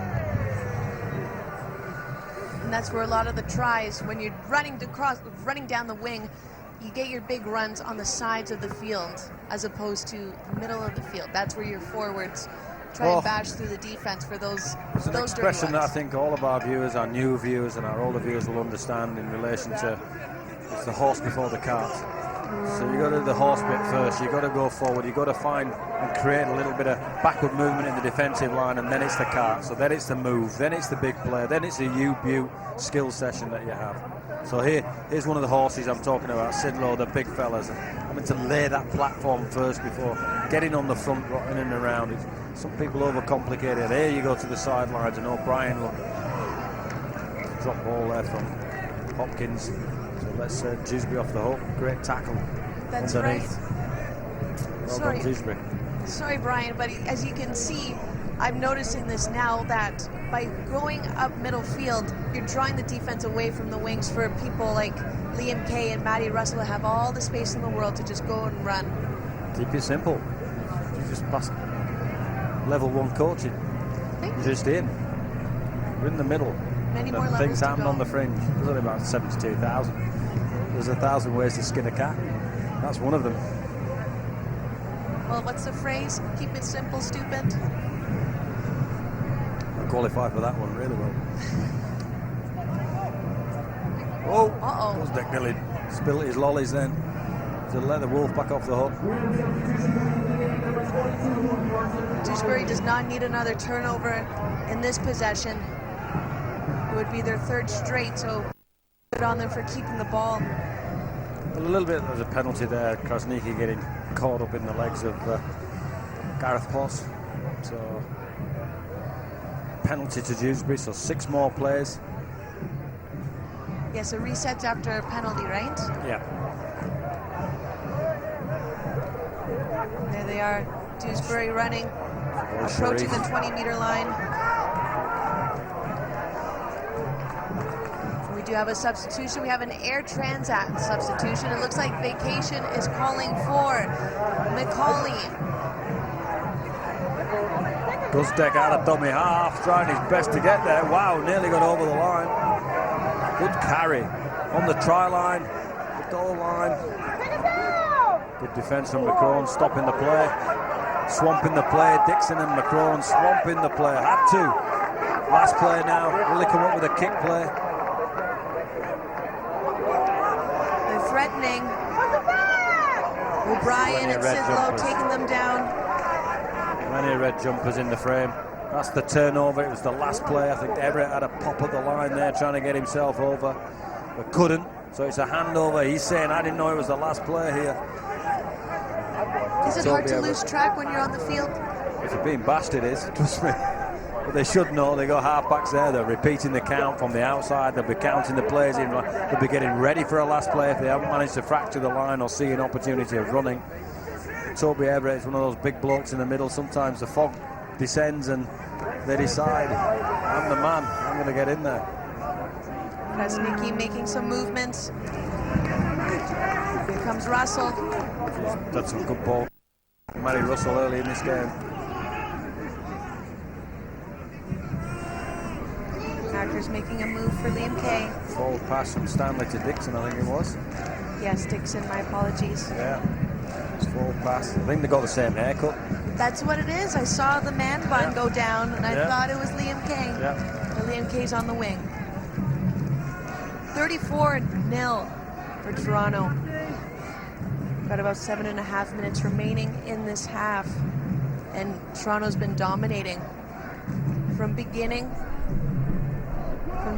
Speaker 1: And that's where a lot of the tries, when you're running down the wing, you get your big runs on the sides of the field as opposed to the middle of the field. That's where your forwards try and bash through the defense for those.
Speaker 2: It's an expression that I think all of our viewers, our new viewers and our older viewers will understand in relation to it's the horse before the cart. So you got to do the horse bit first. You got to go forward. You got to find and create a little bit of backward movement in the defensive line, and then it's the cart. So then it's the move. Then it's the big play. Then it's a U-Butte skill session that you have. So here's one of the horses I'm talking about. Sidlow, the big fellas. Having to lay that platform first before getting on the front, rotting and around. Some people overcomplicate it. Here you go to the sidelines, and O'Brien, look, drop ball there from Hopkins. So let's Dewsbury off the hook. Great tackle.
Speaker 1: That's
Speaker 2: underneath.
Speaker 1: Right.
Speaker 2: Well done, Dewsbury.
Speaker 1: Sorry, Brian, but as you can see, I'm noticing this now that by going up middle field, you're drawing the defense away from the wings for people like Liam Kay and Matty Russell to have all the space in the world to just go and run.
Speaker 2: Keep it simple. You just passed level 1 coaching. You're just in. You're in the middle.
Speaker 1: Many more levels
Speaker 2: things
Speaker 1: to
Speaker 2: happen
Speaker 1: go.
Speaker 2: on the fringe. There's only about 72,000. There's 1,000 ways to skin a cat. That's one of them.
Speaker 1: Well, what's the phrase? Keep it simple, stupid.
Speaker 2: I qualify for that one really well. Oh,
Speaker 1: Uh-oh.
Speaker 2: Gustek nearly spilled his lollies then to let the Wolf back off the hook.
Speaker 1: Dewsbury does not need another turnover in this possession. It would be their third straight, so good on them for keeping the ball.
Speaker 2: Well, a little bit of a penalty there. Krasniki getting caught up in the legs of Gareth Potts. So penalty to Dewsbury, so 6 more plays.
Speaker 1: Yes, a reset after a penalty, right?
Speaker 2: Yeah.
Speaker 1: There they are, Dewsbury running, approaching the 20-meter line. We do have a substitution. We have an Air Transat substitution. It looks like Vacation is calling for McCauley.
Speaker 2: Guzdeck out of dummy half, trying his best to get there. Wow, nearly got over the line. Good carry on the try line, the goal line. Good defence from McCrone, stopping the play, swamping the play. Dixon and McCrone swamping the play. Had to. Last play now. Will they come up with a kick play?
Speaker 1: They're threatening. O'Brien and Sidlow taking them down.
Speaker 2: Many red jumpers in the frame. That's the turnover. It was the last play. I think Everett had a pop at the line there, trying to get himself over, but couldn't. So it's a handover. He's saying, I didn't know it was the last play here.
Speaker 1: Is it hard to lose track when you're on the field?
Speaker 2: If you're being bashed, it is. Trust me. But they should know. They got half-backs there. They're repeating the count from the outside. They'll be counting the plays in. They'll be getting ready for a last play if they haven't managed to fracture the line or see an opportunity of running. Toby Everett is one of those big blokes in the middle. Sometimes the fog descends and they decide, I'm the man, I'm going to get in there.
Speaker 1: Krasniki making some movements. Here comes Russell.
Speaker 2: That's some good ball. Matty Russell early in this game.
Speaker 1: Packers making a move for Liam Kay.
Speaker 2: Forward pass from Stanley to Dixon, I think it was.
Speaker 1: Yes, Dixon, my apologies.
Speaker 2: Yeah, it's forward pass. I think they got the same haircut.
Speaker 1: That's what it is. I saw the man bun go down, and I thought it was Liam Kay.
Speaker 2: Yeah.
Speaker 1: But Liam Kay's on the wing. 34-0 for Toronto. Got about 7.5 minutes remaining in this half, and Toronto's been dominating from the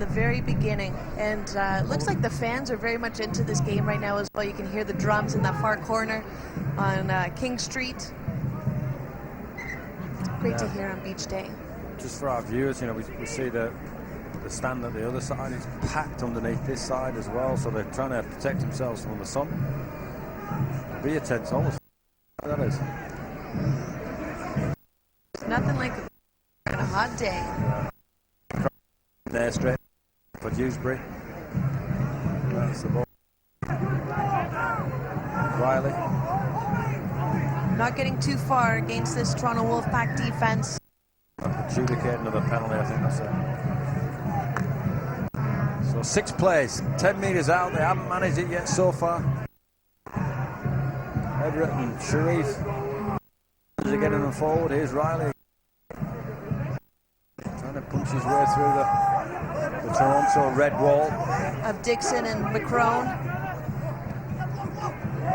Speaker 1: very beginning. And it looks like the fans are very much into this game right now as well. You can hear the drums in that far corner on King Street. Great to hear on beach day.
Speaker 2: Just for our viewers, you know, we see the stand at the other side is packed underneath this side as well, so they're trying to protect themselves from the sun. Be a tense, almost that is.
Speaker 1: It's nothing like a hot day.
Speaker 2: There straight for Dewsbury. That's the ball. Riley.
Speaker 1: Not getting too far against this Toronto Wolfpack defense.
Speaker 2: Adjudicate another penalty, I think that's it. So 6 plays, 10 metres out. They haven't managed it yet so far. Everett and Sharif are getting them forward. Here's Riley trying to punch his way through the Toronto red wall
Speaker 1: of Dixon and McCrone.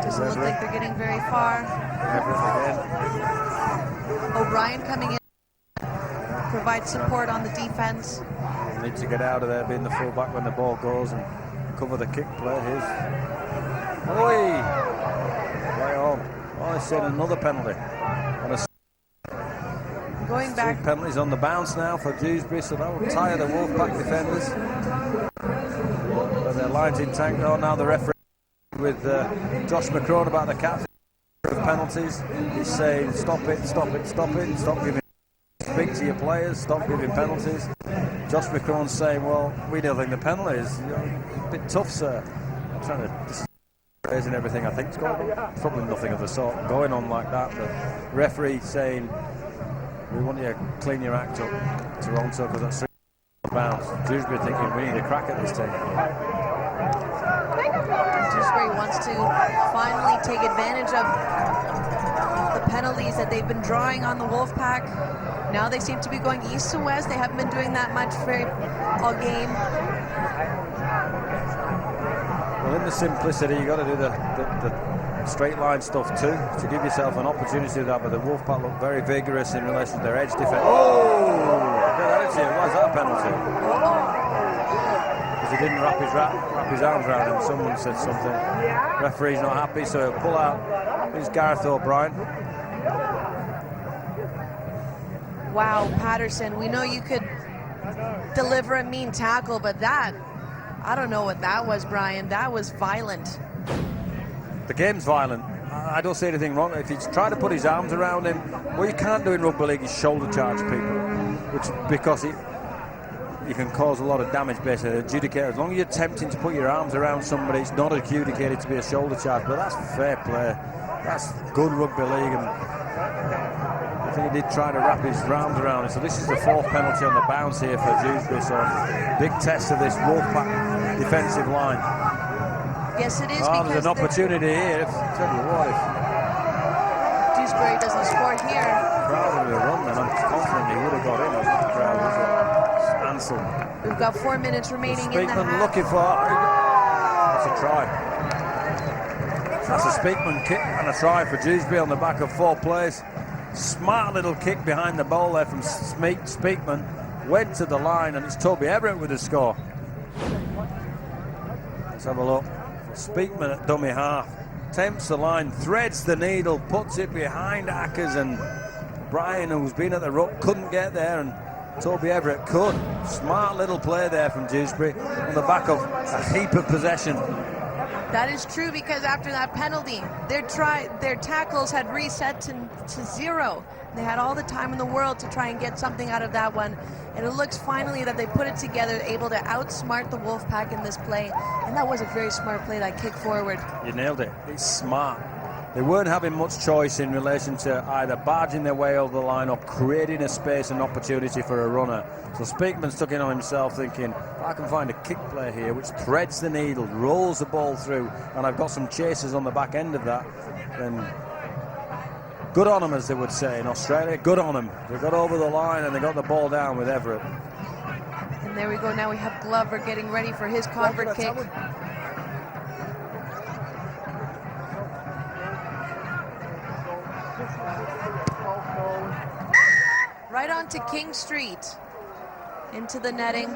Speaker 1: Doesn't look like they're getting very far.
Speaker 2: Everett again.
Speaker 1: O'Brien coming in, provide support on the defense.
Speaker 2: Need to get out of there, being the fullback when the ball goes, and cover the kick play. Here's Oi! Right on. Oh, he's saying another penalty.
Speaker 1: Going back.
Speaker 2: 3 penalties on the bounce now for Dewsbury, so that will tire the Wolfpack defenders. But their line's in tank though. Now the referee with Josh McCrone about the captain of penalties. He's saying stop it, stop it, stop it, stop giving. Speak to your players, stop giving penalties. Josh McCrone's saying, well, we don't think the penalty is a bit tough, sir. I'm trying to raising everything I think's going on. Probably nothing of the sort going on like that. The referee saying, we want you to clean your act up, Toronto, because that's 3 bounce. Dewsbury thinking we need a crack at this team.
Speaker 1: Dewsbury wants to finally take advantage of the penalties that they've been drawing on the Wolfpack. Now they seem to be going east to west. They haven't been doing that much for all game.
Speaker 2: Well, in the simplicity, you got to do the straight line stuff too, to give yourself an opportunity to do that. But the Wolfpack look very vigorous in relation to their edge defense. Oh, good attitude. Why is that a penalty? Because he didn't wrap his arms around him. Someone said something. Referee's not happy, so he'll pull out. Here's Gareth O'Brien.
Speaker 1: Wow, Patterson, we know you could deliver a mean tackle, but that, I don't know what that was, Brian. That was violent.
Speaker 2: The game's violent. I don't see anything wrong. If he's trying to put his arms around him, what you can't do in rugby league is shoulder charge people, which because you can cause a lot of damage basically. Adjudicator, as long as you're attempting to put your arms around somebody, it's not adjudicated to be a shoulder charge, but that's fair play. That's good rugby league, and I think he did try to wrap his arms around it. So this is the fourth penalty on the bounce here for Dewsbury. So big test of this Wolfpack defensive line.
Speaker 1: Yes, it is.
Speaker 2: There's an opportunity here. Tell you what, if
Speaker 1: Dewsbury doesn't score here,
Speaker 2: Crowder would have run, then I'm confident he would have got in. The crowd was Ansel.
Speaker 1: We've got 4 minutes remaining in the half.
Speaker 2: Looking for. That's a try. That's a Speakman kick and a try for Dewsbury on the back of 4 plays. Smart little kick behind the ball there from Speakman. Went to the line, and it's Toby Everett with the score. Let's have a look. Speakman at dummy half. Tempts the line, threads the needle, puts it behind Ackers, and Brian, who's been at the ruck, couldn't get there, and Toby Everett could. Smart little play there from Dewsbury on the back of a heap of possession.
Speaker 1: That is true, because after that penalty, their tackles had reset to 0. They had all the time in the world to try and get something out of that one. And it looks finally that they put it together, able to outsmart the Wolfpack in this play. And that was a very smart play, that kick forward.
Speaker 2: You nailed it. It's smart. They weren't having much choice in relation to either barging their way over the line or creating a space and opportunity for a runner. So Speakman's took it on himself, thinking, if I can find a kick play here which threads the needle, rolls the ball through, and I've got some chasers on the back end of that, then good on them, as they would say in Australia. Good on them. They got over the line and they got the ball down with Everett.
Speaker 1: And there we go. Now we have Glover getting ready for his convert kick. Right onto King Street, into the netting,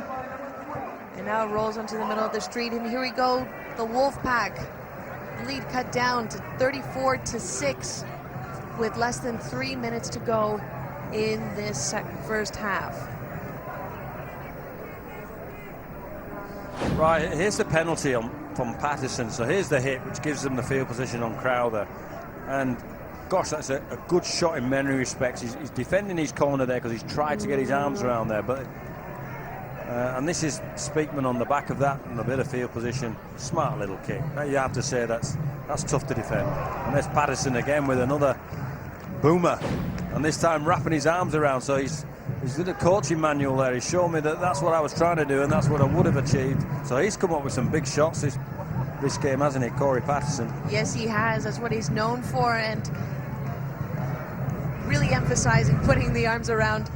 Speaker 1: and now it rolls onto the middle of the street. And here we go, the Wolfpack lead cut down to 34-6 with less than 3 minutes to go in this first half.
Speaker 2: Right, here's the penalty from Patterson. So here's the hit, which gives them the field position on Crowther. And gosh, that's a good shot in many respects. He's defending his corner there because he's tried to get his arms around there. But and this is Speakman on the back of that, and a bit of field position. Smart little kick. You have to say that's tough to defend. And there's Patterson again with another boomer, and this time wrapping his arms around. So he's did a coaching manual there. He's shown me that that's what I was trying to do, and that's what I would have achieved. So he's come up with some big shots this game, hasn't he, Corey Patterson?
Speaker 1: Yes, he has. That's what he's known for, and really emphasizing putting the arms around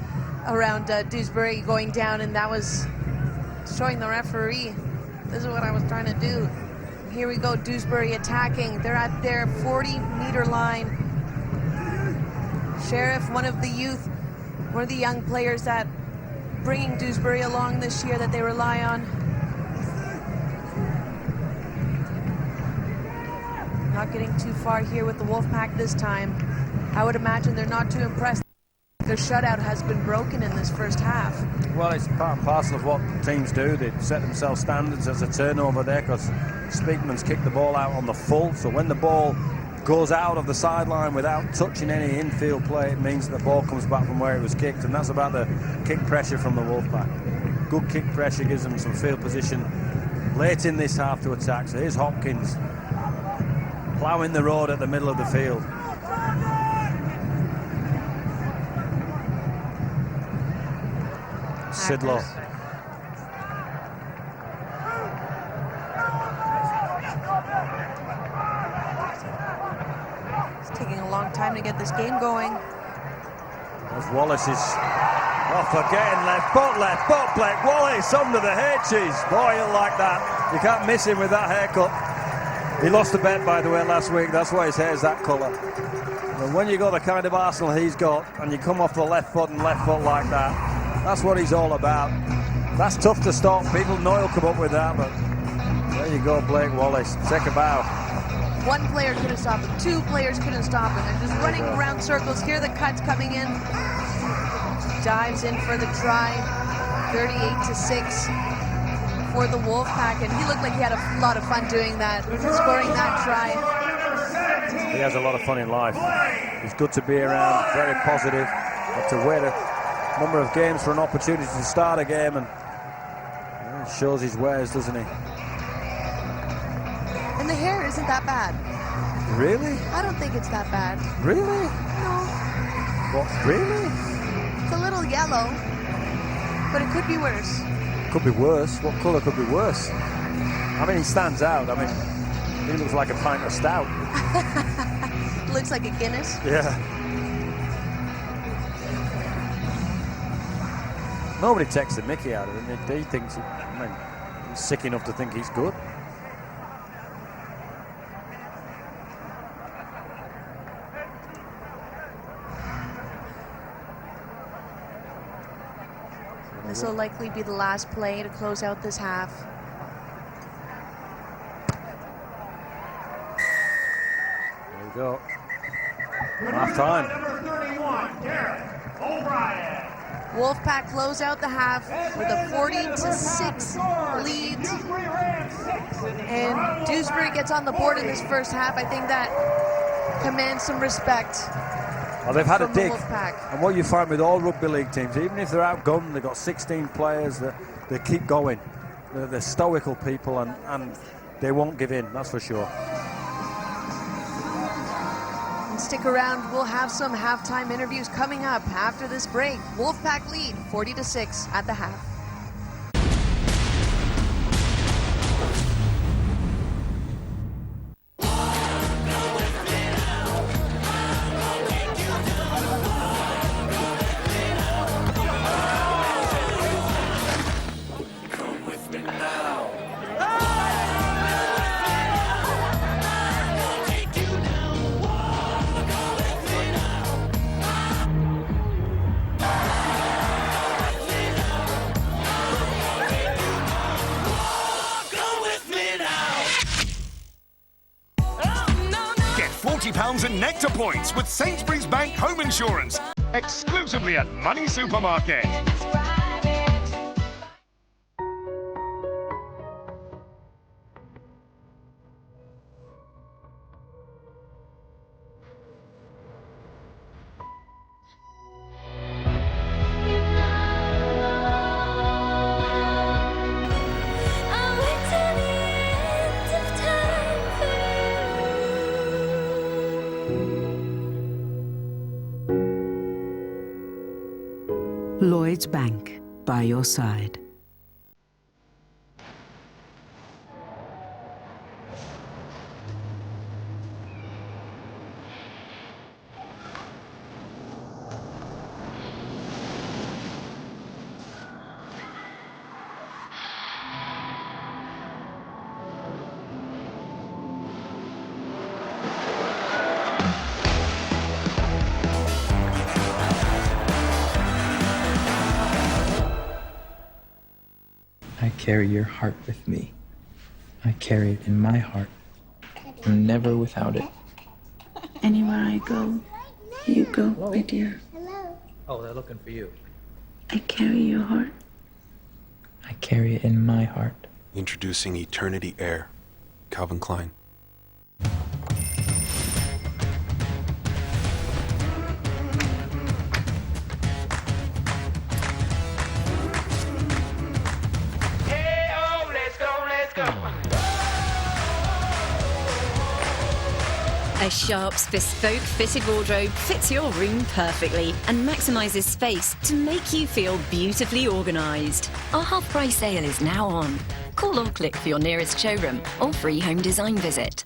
Speaker 1: Dewsbury going down, and that was showing the referee, this is what I was trying to do. Here we go, Dewsbury attacking. They're at their 40-meter line. Sheriff, one of the young players that bringing Dewsbury along this year that they rely on. Not getting too far here with the Wolfpack this time. I would imagine they're not too impressed. Their shutout has been broken in this first half.
Speaker 2: Well, it's part and parcel of what teams do. They set themselves standards as a turnover there, because Speakman's kicked the ball out on the full. So when the ball goes out of the sideline without touching any infield play, it means that the ball comes back from where it was kicked, and that's about the kick pressure from the Wolfpack. Good kick pressure gives them some field position late in this half to attack. So here's Hopkins ploughing the road at the middle of the field. Sidlow.
Speaker 1: It's taking a long time to get this game going.
Speaker 2: As Wallace is off again, left foot, Blake Wallace under the H's. Boy, you'll like that. You can't miss him with that haircut. He lost a bet, by the way, last week. That's why his hair's that colour. And when you got the kind of arsenal he's got, and you come off the left foot and left foot like that, that's what he's all about. That's tough to stop. People know he'll come up with that, but there you go, Blake Wallace. Take a bow.
Speaker 1: One player couldn't stop him. Two players couldn't stop him. They're just running around circles. Here the cuts coming in. Dives in for the try. 38-6 for the Wolfpack, and he looked like he had a lot of fun doing that, scoring that try.
Speaker 2: He has a lot of fun in life. He's good to be around, very positive. But to wait a number of games for an opportunity to start a game, and shows his wares, doesn't he?
Speaker 1: And the hair isn't that bad.
Speaker 2: Really?
Speaker 1: I don't think it's that bad.
Speaker 2: Really?
Speaker 1: No.
Speaker 2: What? Really?
Speaker 1: It's a little yellow, but it could be worse.
Speaker 2: Could be worse. What colour could be worse? I mean, he stands out. I mean, he looks like a pint of stout.
Speaker 1: Looks like a Guinness.
Speaker 2: Yeah. Nobody takes the mickey out of him. He thinks, I mean, he's sick enough to think he's good.
Speaker 1: This will likely be the last play to close out this half.
Speaker 2: There you go. Half time.
Speaker 1: Wolfpack close out the half with a 40-6 lead. And Dewsbury gets on the board in this first half. I think that commands some respect.
Speaker 2: Well, they've had a dig.
Speaker 1: And
Speaker 2: what you find with all rugby league teams, even if they're outgunned, they've got 16 players, they keep going. They're stoical people, and they won't give in, that's for sure.
Speaker 1: And stick around, we'll have some halftime interviews coming up after this break. Wolfpack lead 40-6 at the half.
Speaker 3: £40 in Nectar points with Sainsbury's Bank Home Insurance. Exclusively at Money Supermarket.
Speaker 4: Lloyds Bank, by your side.
Speaker 5: I carry your heart with me. I carry it in my heart. I'm never without it.
Speaker 6: Anywhere I go, you go, my dear.
Speaker 5: Oh, they're looking for you.
Speaker 6: I carry your heart.
Speaker 5: I carry it in my heart.
Speaker 7: Introducing Eternity Air, Calvin Klein.
Speaker 8: A Sharps bespoke fitted wardrobe fits your room perfectly and maximises space to make you feel beautifully organised. Our half-price sale is now on. Call or click for your nearest showroom or free home design visit.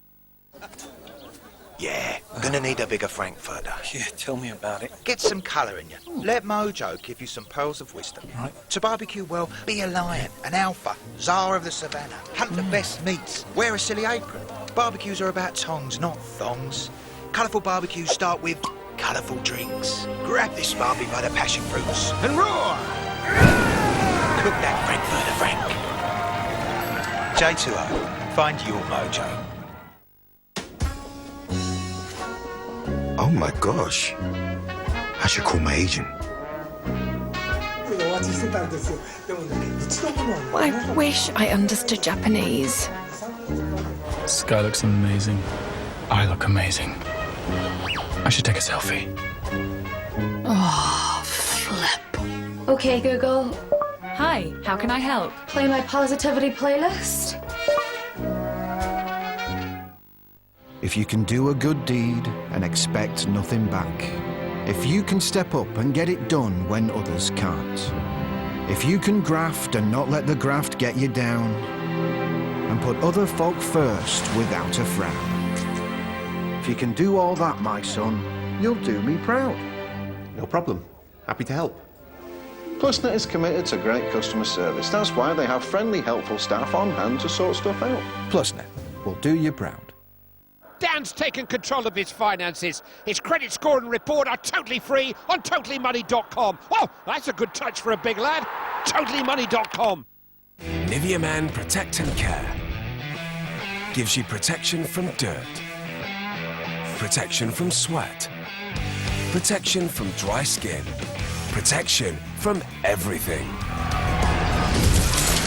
Speaker 9: Yeah, gonna need a bigger frankfurter.
Speaker 5: Yeah, tell me about it.
Speaker 9: Get some colour in you. Let Mojo give you some pearls of wisdom.
Speaker 5: Right.
Speaker 9: To barbecue well, be a lion, an alpha, czar of the savannah. Hunt the best meats. Wear a silly apron. Barbecues are about tongs, not thongs. Colourful barbecues start with colourful drinks. Grab this barbie by the passion fruits and roar! Cook that Frankfurter Frank. J2O, find your mojo.
Speaker 10: Oh my gosh. I should call my agent.
Speaker 11: I wish I understood Japanese.
Speaker 5: Sky looks amazing. I look amazing. I should take a selfie.
Speaker 11: Oh, flip.
Speaker 12: Okay, Google.
Speaker 11: Hi, how can I help?
Speaker 12: Play my positivity playlist.
Speaker 13: If you can do a good deed and expect nothing back. If you can step up and get it done when others can't. If you can graft and not let the graft get you down. And put other folk first without a frown. If you can do all that, my son, you'll do me proud.
Speaker 10: No problem. Happy to help.
Speaker 13: PlusNet is committed to great customer service. That's why they have friendly, helpful staff on hand to sort stuff out. PlusNet will do you proud.
Speaker 14: Dan's taken control of his finances. His credit score and report are totally free on totallymoney.com. Oh, that's a good touch for a big lad. Totallymoney.com.
Speaker 15: Nivea Man Protect and Care gives you protection from dirt, protection from sweat, protection from dry skin, protection from everything.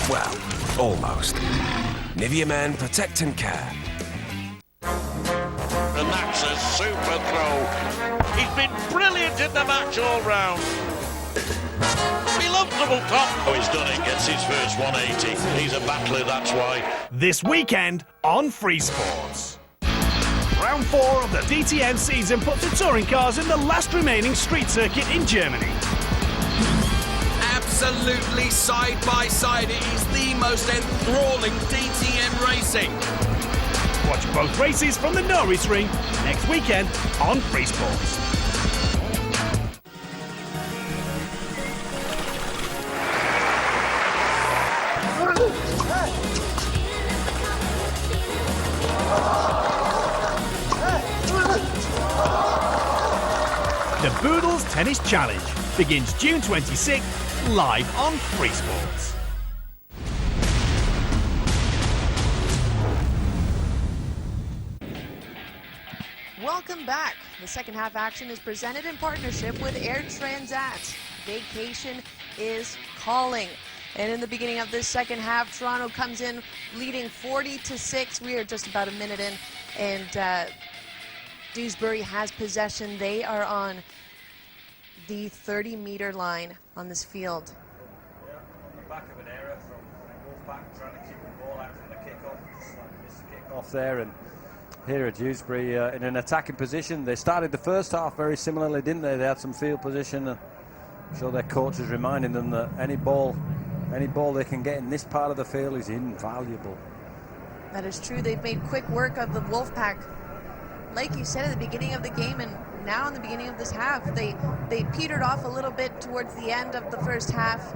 Speaker 15: Well, almost. Nivea Man Protect and Care.
Speaker 16: And that's a super throw. He's been brilliant in the match all round. He loves double top. Oh, he's done it. Gets his first 180. He's a battler, that's why.
Speaker 3: This weekend on Free Sports. Round 4 of the DTM season puts the touring cars in the last remaining street circuit in Germany.
Speaker 17: Absolutely side by side. It is the most enthralling DTM racing.
Speaker 3: Watch both races from the Norris Ring next weekend on Free Sports. The Boodles Tennis Challenge begins June 26th, live on Free Sports.
Speaker 1: Welcome back. The second half action is presented in partnership with Air Transat. Vacation is calling. And in the beginning of this second half, Toronto comes in leading 40-6. We are just about a minute in, and Dewsbury has possession. They are on the 30-meter line on this field.
Speaker 2: Yeah, on the back of an error from Wolfpack, trying to keep the ball out from the kickoff. Just like missed the kickoff there, and here at Dewsbury in an attacking position. They started the first half very similarly, didn't they? They had some field position. I'm sure their coach is reminding them that any ball they can get in this part of the field is invaluable.
Speaker 1: That is true. They've made quick work of the Wolfpack. Like you said at the beginning of the game, and now in the beginning of this half, they petered off a little bit towards the end of the first half,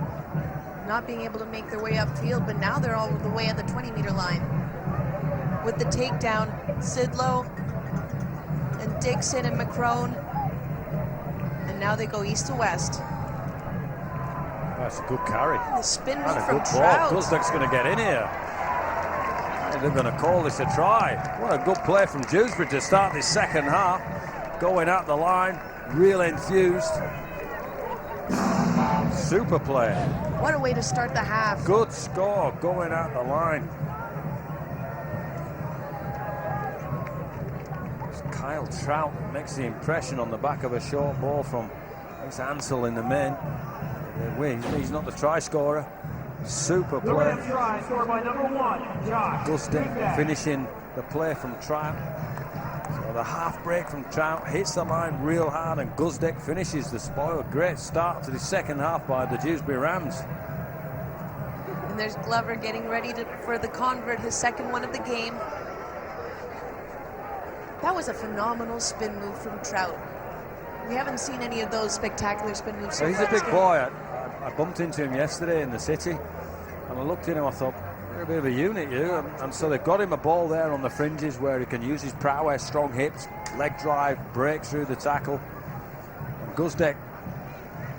Speaker 1: not being able to make their way upfield, but now they're all the way at the 20-meter line. With the takedown, Sidlow and Dixon and McCrone, and now they go east to west.
Speaker 2: That's a good carry.
Speaker 1: The spin move
Speaker 2: and
Speaker 1: from
Speaker 2: a good
Speaker 1: Trout.
Speaker 2: ball. Guzdick's going to get in here. They're going to call this a try. What a good play from Dewsbury to start this second half. Going out the line, real enthused. Super play.
Speaker 1: What a way to start the half.
Speaker 2: Good score, going out the line. Kyle Trout makes the impression on the back of a short ball from Ansel in the men. He's not the try scorer. Super play. Guzdick finishing the play from Trout. So the half break from Trout hits the line real hard, and Guzdick finishes the spoil. Great start to the second half by the Dewsbury Rams.
Speaker 1: And there's Glover getting ready for the convert, his second one of the game. That was a phenomenal spin move from Trout. We haven't seen any of those spectacular spin moves.
Speaker 2: So he's a big boy. I bumped into him yesterday in the city, and I looked at him, I thought, They're a bit of a unit, and so they've got him a ball there on the fringes where he can use his prowess, strong hips, leg drive, break through the tackle. And Guzdek,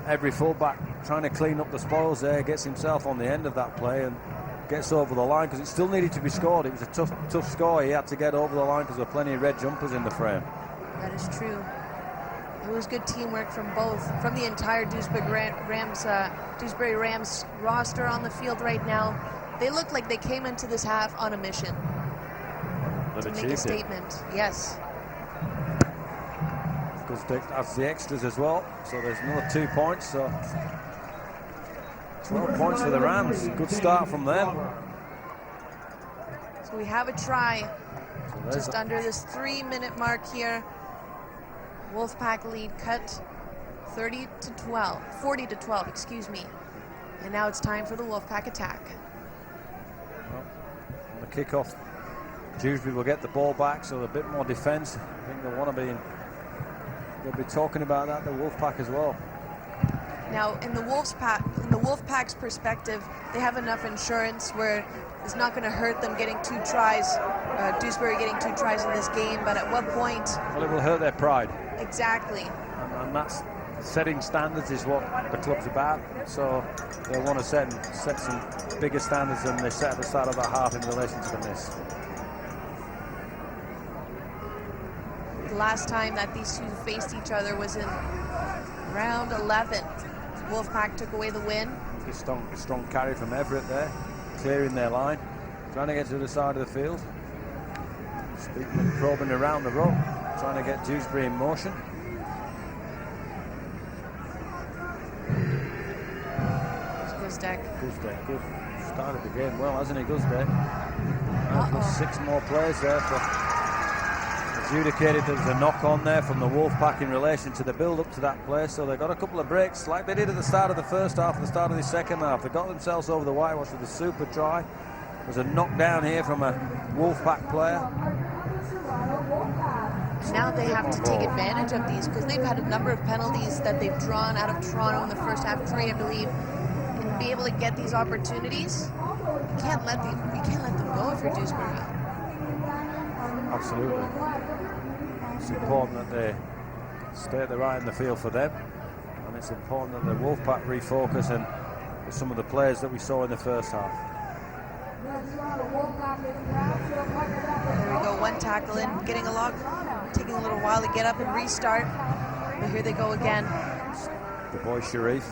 Speaker 2: every fullback, trying to clean up the spoils there, gets himself on the end of that play and gets over the line because it still needed to be scored. It was a tough score. He had to get over the line because there were plenty of red jumpers in the frame.
Speaker 1: That is true. It was good teamwork from the entire Dewsbury Rams roster on the field right now. They look like they came into this half on a mission to make a statement. Yes.
Speaker 2: Guzdek has the extras as well, so there's another 2 points. So 12 points for the Rams. Good start from them.
Speaker 1: So we have a try just under this 3-minute mark here. Wolfpack lead cut 40 to 12, excuse me. And now it's time for the Wolfpack attack.
Speaker 2: Well, on the kickoff, Dewsbury will get the ball back, so a bit more defense. I think they'll be talking about that, the Wolfpack as well.
Speaker 1: Now, in the Wolfpack's perspective, they have enough insurance where it's not going to hurt them getting 2 tries, Dewsbury getting 2 tries in this game, but at what point?
Speaker 2: Well, it will hurt their pride.
Speaker 1: Exactly.
Speaker 2: And that's setting standards is what the club's about. So they want to set some bigger standards than they set at the start of that half in relation to the miss.
Speaker 1: The last time that these two faced each other was in round 11. Wolfpack took away the win.
Speaker 2: A strong carry from Everett there, clearing their line, trying to get to the side of the field. Speakman probing around the rope, trying to get Dewsbury in motion.
Speaker 1: Guzdek.
Speaker 2: Guzdek, good. Started the game well, hasn't he, Guzdek? Plus 6 more plays there for adjudicated. There was a knock on there from the Wolfpack in relation to the build-up to that play, so they got a couple of breaks like they did at the start of the first half, the start of the second half. They got themselves over the whitewash with a super try. There's a knockdown here from a Wolfpack player.
Speaker 1: Now they have to take advantage of these because they've had a number of penalties that they've drawn out of Toronto in the first half, 3 I believe, and be able to get these opportunities. You can't let them go if you're Dewsbury.
Speaker 2: Absolutely. It's important that they stay at the right in the field for them, and it's important that the Wolfpack refocus and some of the players that we saw in the first half.
Speaker 1: There we go, 1 tackle in, taking a little while to get up and restart, but here they go again.
Speaker 2: The boy Sharif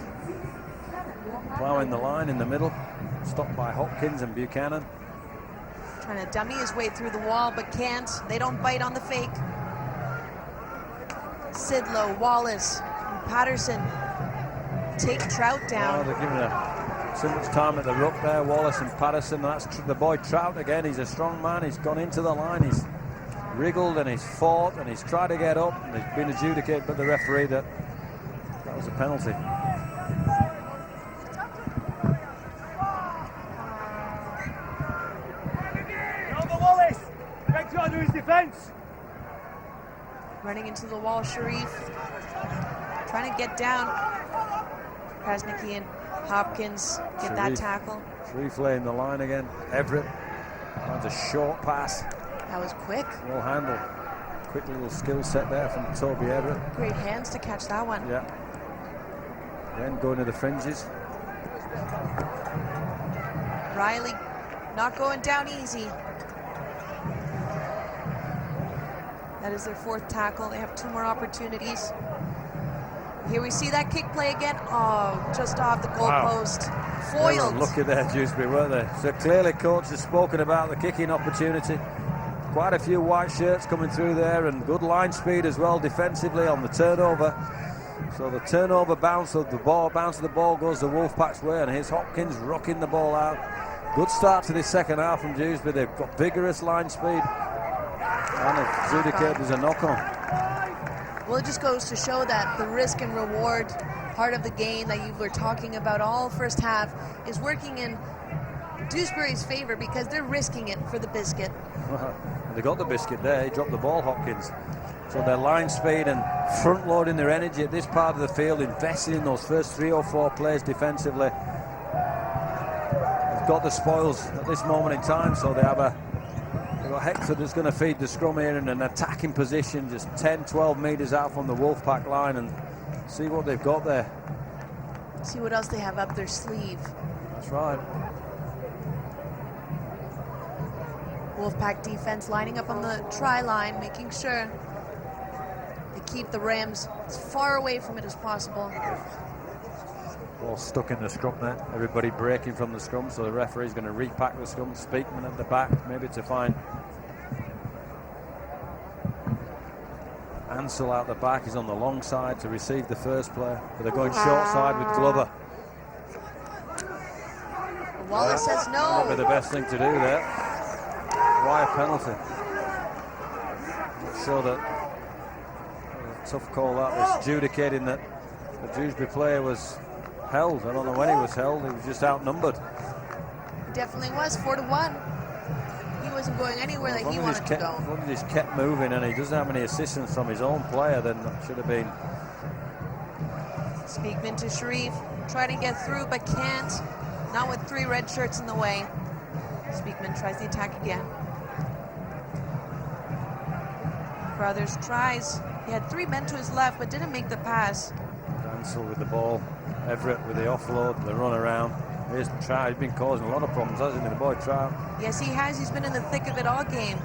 Speaker 2: plowing the line in the middle, stopped by Hopkins and Buchanan.
Speaker 1: Trying to dummy his way through the wall, but can't. They don't bite on the fake. Sidlow, Wallace, and Patterson take Trout down.
Speaker 2: Oh, they're giving so much time at the ruck there, Wallace and Patterson. That's the boy Trout again. He's a strong man. He's gone into the line. He's wriggled and he's fought and he's tried to get up. And he's been adjudicated by the referee that was a penalty.
Speaker 18: Wallace, make sure to his defense.
Speaker 1: Running into the wall, Sharif. Trying to get down. Krasnicki and Hopkins get that tackle.
Speaker 2: Sharif laying the line again. Everett finds a short pass.
Speaker 1: That was quick.
Speaker 2: Well handled. Quick little skill set there from Toby Everett.
Speaker 1: Great hands to catch that one.
Speaker 2: Yeah. Then going to the fringes.
Speaker 1: Riley not going down easy. That is their 4th tackle. They have 2 more opportunities. Here we see that kick play again. Oh, just off the goalpost. Wow. Foiled.
Speaker 2: Look at that, Dewsbury, weren't they? So clearly coach has spoken about the kicking opportunity. Quite a few white shirts coming through there and good line speed as well defensively on the turnover. So the turnover bounce of the ball goes the Wolfpack's way, and here's Hopkins rocking the ball out. Good start to this second half from Dewsbury. They've got vigorous line speed. And adjudicated as a knock-on.
Speaker 1: Well, it just goes to show that the risk and reward part of the game that you were talking about all first half is working in Dewsbury's favor because they're risking it for the biscuit.
Speaker 2: They got the biscuit there. He dropped the ball, Hopkins. So their line speed and front-loading their energy at this part of the field, investing in those first 3 or 4 plays defensively, has they've got the spoils at this moment in time, so they've got Hector that's going to feed the scrum here in an attacking position, just 10-12 metres out from the Wolfpack line, and see what they've got there.
Speaker 1: See what else they have up their sleeve.
Speaker 2: That's right.
Speaker 1: Wolfpack defense lining up on the try line, making sure they keep the Rams as far away from it as possible.
Speaker 2: Ball stuck in the scrum there. Everybody breaking from the scrum, so the referee's going to repack the scrum. Speakman at the back, maybe to find Ansel out the back. He's on the long side to receive the first player, but they're going short side with Glover.
Speaker 1: Wallace says no.
Speaker 2: Might be the best thing to do there. Why a penalty? Not sure that tough call that was adjudicating that the Dewsbury player was held. I don't know when he was held. He was just outnumbered.
Speaker 1: He definitely was 4-1. He wasn't going anywhere that he wanted to go.
Speaker 2: If he just kept moving and he doesn't have any assistance from his own player, then that should have been.
Speaker 1: Speakman to Sharif, trying to get through but can't. Not with 3 red shirts in the way. Speakman tries the attack again. Brothers tries. He had 3 men to his left but didn't make the pass.
Speaker 2: Ansel with the ball. Everett with the offload, the run around. Here's Trout. He's been causing a lot of problems, hasn't he, the boy Trout?
Speaker 1: Yes, he has. He's been in the thick of it all game.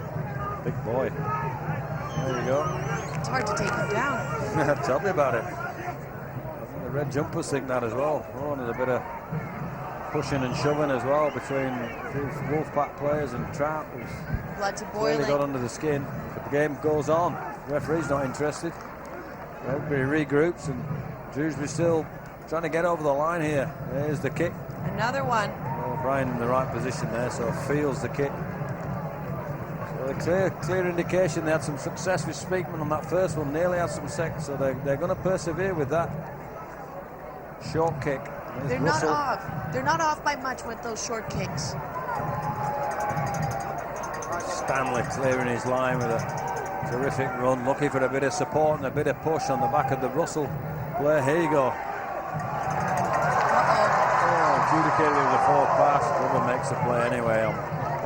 Speaker 2: Big boy. There you go.
Speaker 1: It's hard to take him down.
Speaker 2: Tell me about it. I think the red jumpers think that as well. Oh, and there's a bit of pushing and shoving as well between Wolfpack players and Trout.
Speaker 1: Blood's boiling.
Speaker 2: Really got under the skin. But the game goes on. The referee's not interested. Everybody regroups and Dewsbury still trying to get over the line here. There's the kick.
Speaker 1: Another one.
Speaker 2: Well, Brian in the right position there, so feels the kick. So a clear indication they had some success with Speakman on that first one. Nearly had some seconds, so they're going to persevere with that short kick.
Speaker 1: They're not off. They're not off by much with those short kicks.
Speaker 2: Stanley clearing his line with a terrific run, looking for a bit of support and a bit of push on the back of the Russell player. Here you go. Adjudicated with a forward pass. Glover makes the play anyway on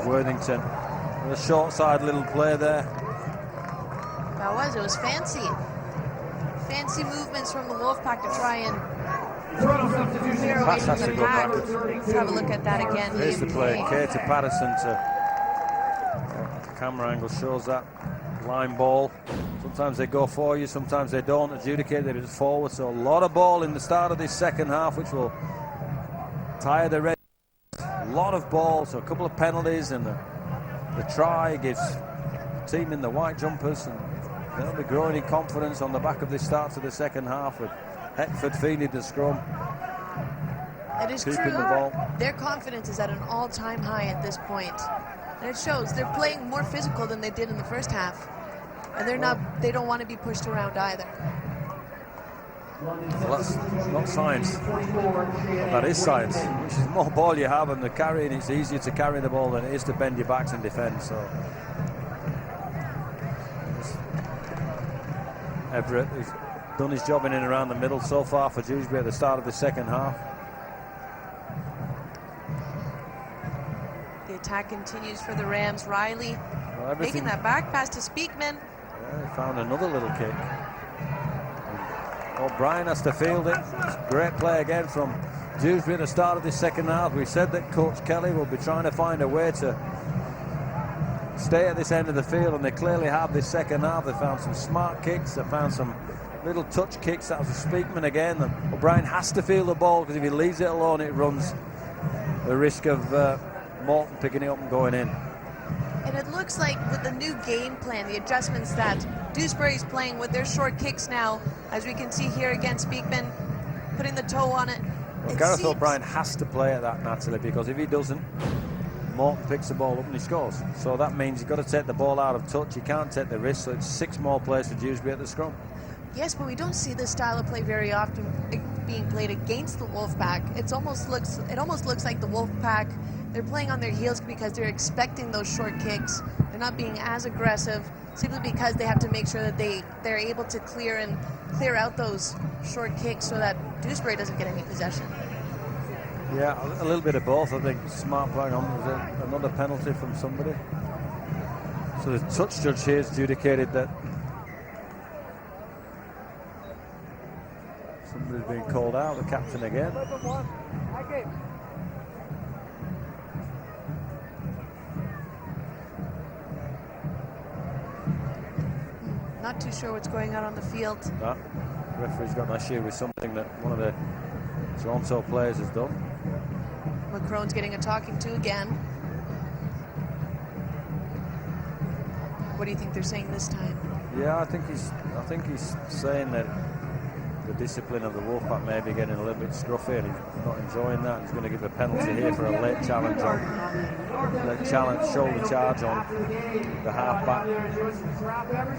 Speaker 2: Worthington. With a short side little play there.
Speaker 1: It was fancy. Fancy movements from the Wolfpack to try and clear away from the pack. Let's have a look at that again.
Speaker 2: Here's the play. Katie Patterson to camera angle shows that line ball. Sometimes they go for you, sometimes they don't. Adjudicate that it's forward. So a lot of ball in the start of this second half, which will tire the red. A lot of ball, so a couple of penalties, and the try gives the team in the white jumpers, and they'll be growing in confidence on the back of this start to the second half with Heckford feeding the scrum.
Speaker 1: It is
Speaker 2: keeping
Speaker 1: true.
Speaker 2: The ball.
Speaker 1: Their confidence is at an all-time high at this point. And it shows. They're playing more physical than they did in the first half. And they don't want to be pushed around either.
Speaker 2: Well, that's not science. Well, that is science. Which is more ball you have and the carrying, it's easier to carry the ball than it is to bend your backs and defend. So Everett, he's done his job in and around the middle so far for Dewsbury at the start of the second half.
Speaker 1: The attack continues for the Rams. Riley making that back pass to Speakman.
Speaker 2: Yeah, he found another little kick. O'Brien has to field it. It's a great play again from Dewsbury at the start of this second half. We said that Coach Kelly will be trying to find a way to stay at this end of the field, and they clearly have this second half. They found some smart kicks. They found some little touch kicks. That was a Speakman again. And O'Brien has to field the ball, because if he leaves it alone, it runs the risk of Morton picking it up and going in.
Speaker 1: And it looks like with the new game plan, the adjustments that Dewsbury's playing with their short kicks now, as we can see here again, Speakman putting the toe on it.
Speaker 2: Well, Gareth O'Brien has to play at that, Natalie, because if he doesn't, Morton picks the ball up and he scores. So that means you've got to take the ball out of touch. You can't take the risk, so it's 6 more players for Dewsbury at the scrum.
Speaker 1: Yes, but we don't see this style of play very often being played against the Wolfpack. It almost looks like the Wolfpack, they're playing on their heels because they're expecting those short kicks. They're not being as aggressive, simply because they have to make sure that they're able to clear out those short kicks so that Dewsbury doesn't get any possession.
Speaker 2: Yeah, a little bit of both. I think smart playing on. Was another penalty from somebody. So the touch judge here has adjudicated that somebody's been called out, the captain again.
Speaker 1: Not too sure what's going on the field.
Speaker 2: The referee's got an issue with something that one of the Toronto players has done.
Speaker 1: Macron's getting a talking to again. What do you think they're saying this time?
Speaker 2: Yeah, I think he's saying that the discipline of the Wolfpack may be getting a little bit scruffy, and he's not enjoying that. He's going to give a penalty here for a late challenge shoulder charge on the half-back.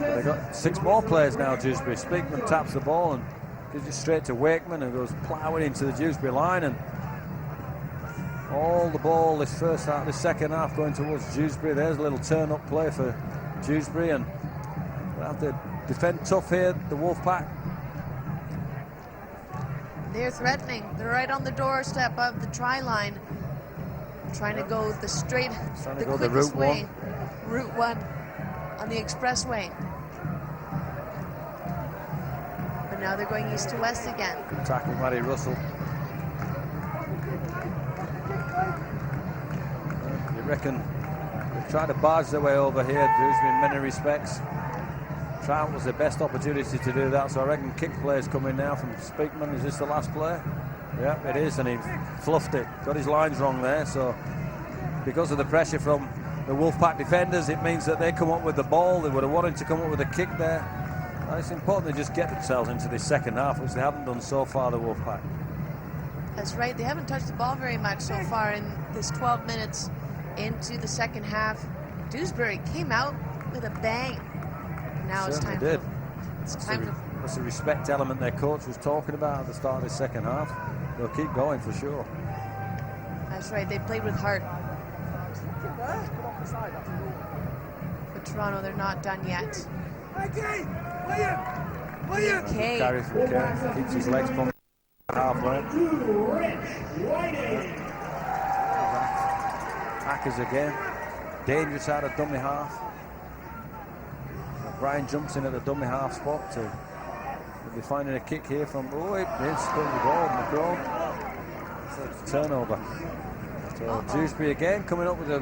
Speaker 2: They've got 6 more players now, Dewsbury. Speakman taps the ball and gives it straight to Wakeman, who goes ploughing into the Dewsbury line, and all the ball this second half going towards Dewsbury. There's a little turn-up play for Dewsbury, and they'll have to defend tough here, the Wolfpack.
Speaker 1: They're threatening. They're right on the doorstep of the try line. Trying to go the quickest way. Route 1 on the expressway. But now they're going east to west again.
Speaker 2: Good tackle, Matty Russell. You reckon they've tried to barge their way over here, Dewsbury, in many respects. Trout was the best opportunity to do that, so I reckon kick play's coming now from Speakman. Is this the last play? Yeah, it is, and he fluffed it. Got his lines wrong there, so because of the pressure from the Wolfpack defenders, it means that they come up with the ball. They would have wanted to come up with a kick there. And it's important they just get themselves into this second half, which they haven't done so far, the Wolfpack.
Speaker 1: That's right, they haven't touched the ball very much so far in this 12 minutes into the second half. Dewsbury came out with a bang. Now it's time
Speaker 2: did.
Speaker 1: For
Speaker 2: That's the respect element their coach was talking about at the start of the second half. They'll keep going for sure.
Speaker 1: That's right, they played with heart. For Toronto, they're not done yet.
Speaker 2: Kay. Carry from Kay. Keeps his legs pumped halfway. Ackers again. Dangerous out of dummy half. Brian jumps in at the dummy half spot to be finding a kick here from, oh, it is still the ball, Macron. It's a turnover. So Dewsbury again coming up with a